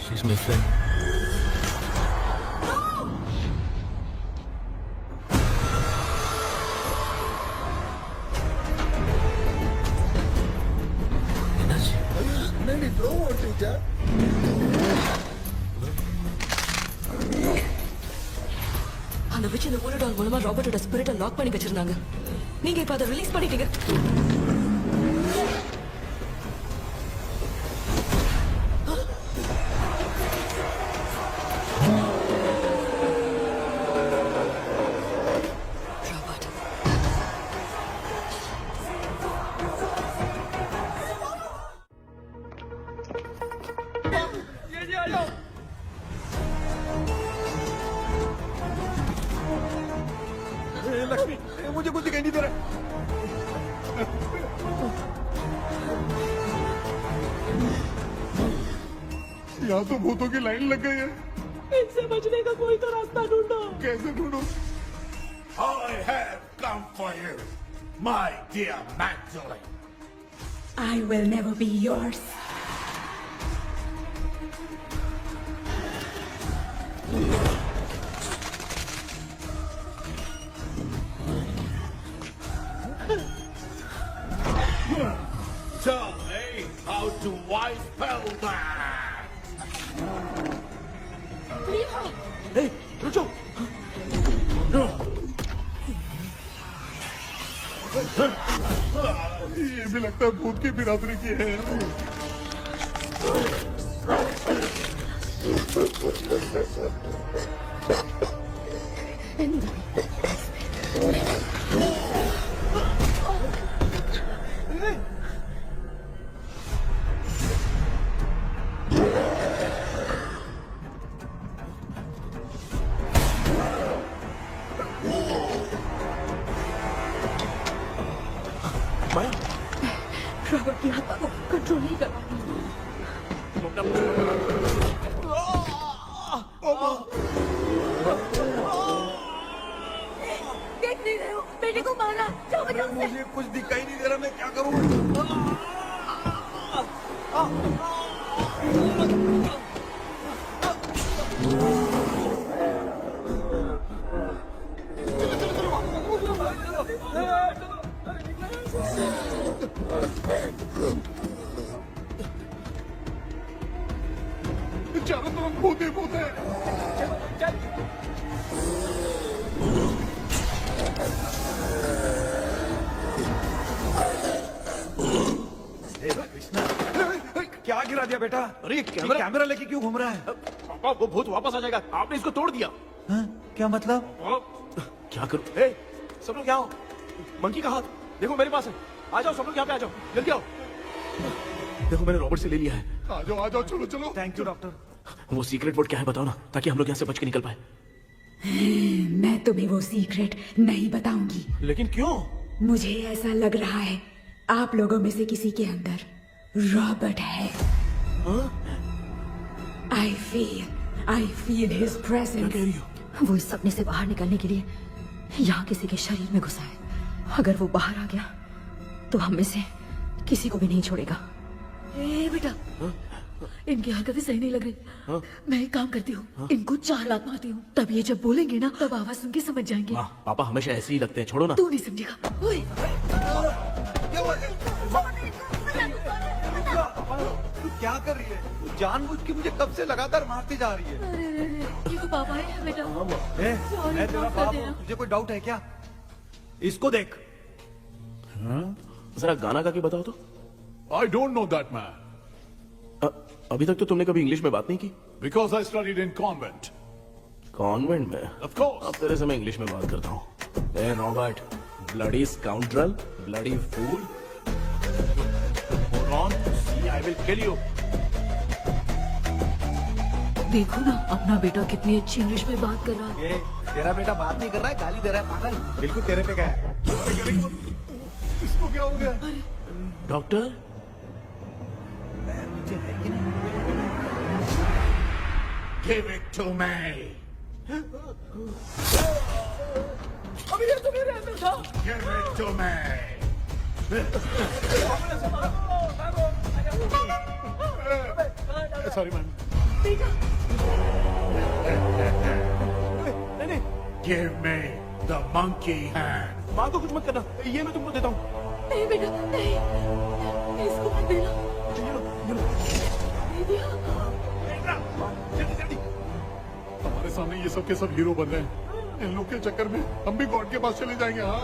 she's my friend. teacher. அந்த வச்சு இந்த ஊரடால் மூலமா ராபர்ட்டோட ஸ்பிரிட்டை லாக் பண்ணி வச்சிருந்தாங்க. நீங்க இப்ப அதை ரிலீஸ் பண்ணிட்டீங்க. लक्ष्मी मुझे कुछ दिखाई नहीं दे रहा। यहाँ तो भूतों की लाइन लग गई है। इनसे बचने का कोई तो रास्ता ढूंढो। कैसे ढूंढूं? I have come for you, my dear Magdalene. I will never be yours. Tell me how to wipe Spellman. Hey, रुको। ये भी लगता है भूत की बिरादरी की है। रॉबर्ट की आत्मा को कंट्रोल नहीं कर देख नहीं रहे हो बेटे को मारा। जाओ बचाओ उसे। मुझे कुछ दिखाई नहीं दे रहा, मैं क्या करूँ? चारों तरफ भूत ही भूत है। क्या गिरा दिया बेटा? अरे ये कैमरा लेके क्यों घूम रहा है? पापा वो भूत वापस आ जाएगा। आपने इसको तोड़ दिया। हाँ? क्या मतलब? क्या करूं? ए, सब लोग यहाँ आओ। मंकी का हाथ देखो मेरे पास है। आ जाओ सब लोग यहाँ पे आ जाओ, जल्दी आओ। देखो मैंने रॉबर्ट से ले लिया है। आ जाओ चलो चलो। Thank you doctor. वो सीक्रेट वर्ड क्या है बताओ ना, ताकि हम लोग यहाँ से बच के निकल पाए। मैं तुम्हें वो सीक्रेट नहीं बताऊंगी। लेकिन क्यों? मुझे ऐसा लग रहा है आप लोगों में से किसी के अंदर रॉबर्ट है। I feel his presence. वो इस सपने से बाहर निकलने के लिए यहाँ किसी के शरीर में घुसा है। अगर वो बाहर आ गया तो हम में से किसी को भी नहीं छोड़ेगा। ए बेटा, इनकी हरकतें सही नहीं लग रही। मैं एक काम करती हूँ, इनको 4 लात मारती हूँ, तब ये जब बोलेंगे ना तब आवाज सुन के समझ जाएंगे। पापा हमेशा ऐसे ही लगते हैं, छोड़ो ना। तू नहीं समझेगा। ओए, तू क्या कर रही है? जानबूझ के मुझे कब से लगातार मारती जा रही है। अरे ये तो पापा है बेटा। मैं तेरा बाप हूँ, तुझे कोई डाउट है क्या? इसको देख। जरा गाना गा के बताओ तो। I don't know that man. अभी तक तो तुमने कभी इंग्लिश में बात नहीं की। Because I studied in convent. Convent में? Of course. अब तेरे से मैं इंग्लिश में बात करता हूँ। ए Robert, bloody scoundrel, bloody fool. Hold on, see, I will kill you. देखो ना अपना बेटा कितनी अच्छी इंग्लिश में बात कर रहा है। ये तेरा बेटा बात नहीं कर रहा है, गाली दे रहा है पागल। बिल्कुल तेरे पे क्या है? इसको क्या हो गया? Doctor? Give it to me. अभी ये तो मेरे अंदर था। Give it to me. Sorry man. नहीं। Give me the monkey hand. माँ को कुछ मत करना, ये मैं तुमको देता हूँ। नहीं बेटा नहीं, इसको मत देना। सामने ये सब के सब हीरो बन रहे हैं। इन लोग के चक्कर में हम भी गॉड के पास चले जाएंगे। हाँ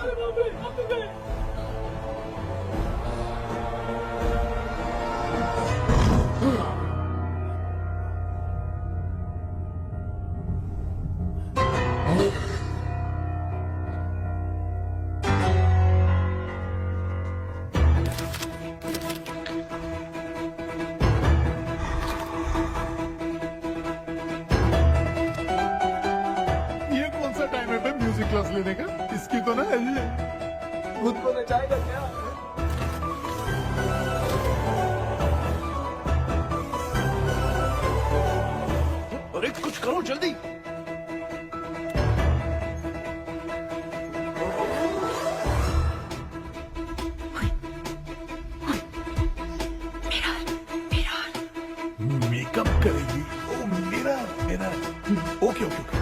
म्यूजिक क्लास लेने का, इसकी तो ना खुद को नचाएगा क्या? अरे कुछ करो जल्दी। मेकअप करेगी? ओ मेरा मेरा ओके ओके ओके।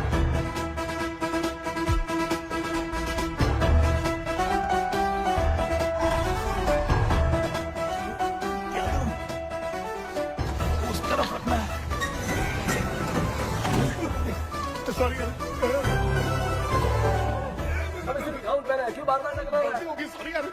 सॉरी क्यों बार बार लग रहा है? सॉरी यार।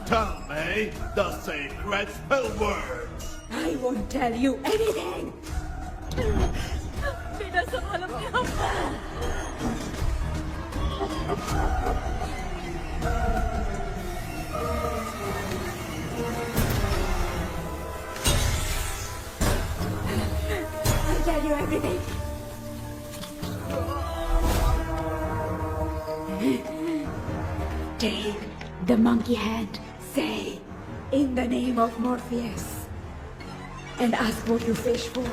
Tell me the secret spell words. I won't tell you anything. बेटा संभालो अपने आप को। I'll tell you everything. Take the monkey hand. Say, in the name of Morpheus, and ask what you fish for.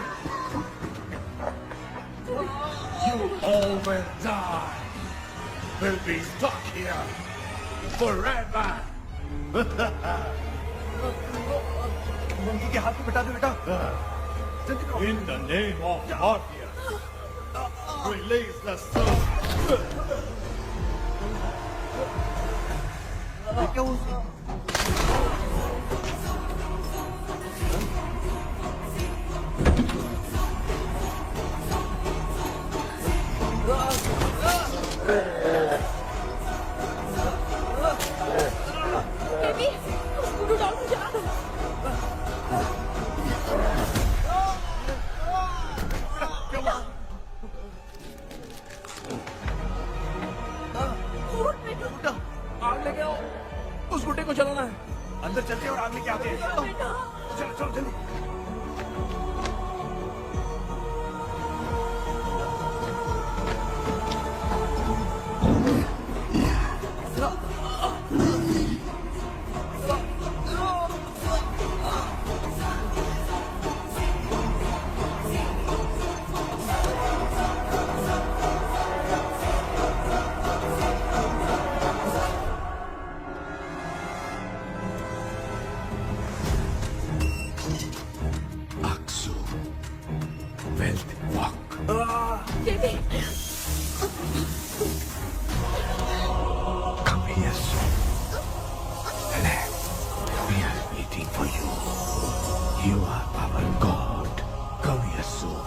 You all will die. Will be stuck here forever. Monkey के हाथ को बिठा दो बेटा। In the name of Morpheus, release the soul. क्या वो baby उसको डाल मुझे आ दो। आग लेके आओ, उस गुड्डे को चलाना है। अंदर चलते हैं और आग लेके आते हैं। चलो चलो चलो। Aksu, wealth walk. Baby Come here soon. Relax. We are waiting for you. You are our god. Come here soon.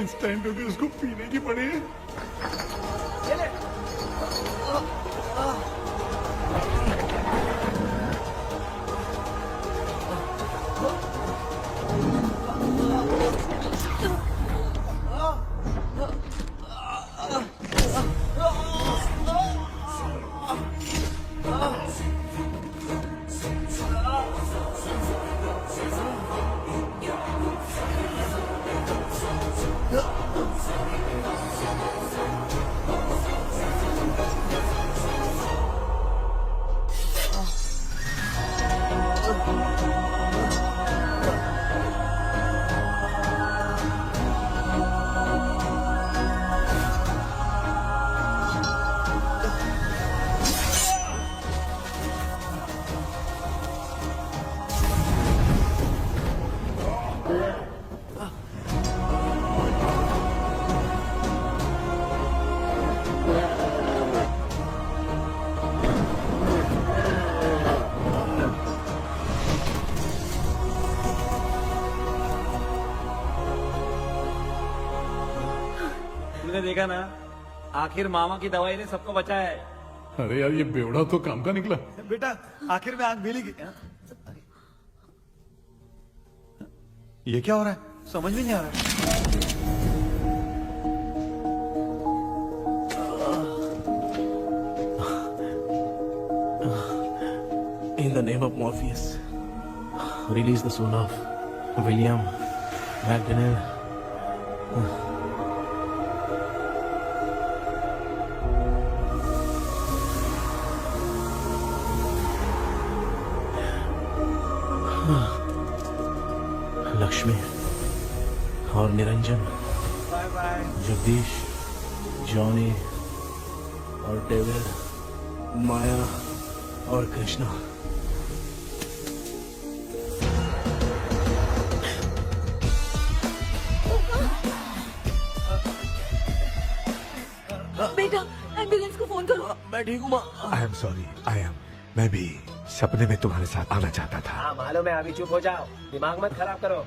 इस टाइम पे भी उसको पीने की पड़ी है। तूने देखा ना, आखिर मामा की दवाई ने सबको बचाया है। अरे यार ये बेवड़ा तो काम का निकला। बेटा आखिर में आंख मिली। ये क्या हो रहा है, समझ में नहीं आ रहा है। In the name of Morpheus, release the soul of William Magdalene. Lakshmi और निरंजन, जगदीश, जॉनी और डेविड, माया और कृष्णा। बेटा एम्बुलेंस को फोन करो। मैं ठीक हूँ। I am sorry, I am. मैं भी सपने में तुम्हारे साथ आना चाहता था। हाँ मालूम है, अभी चुप हो जाओ, दिमाग मत खराब करो।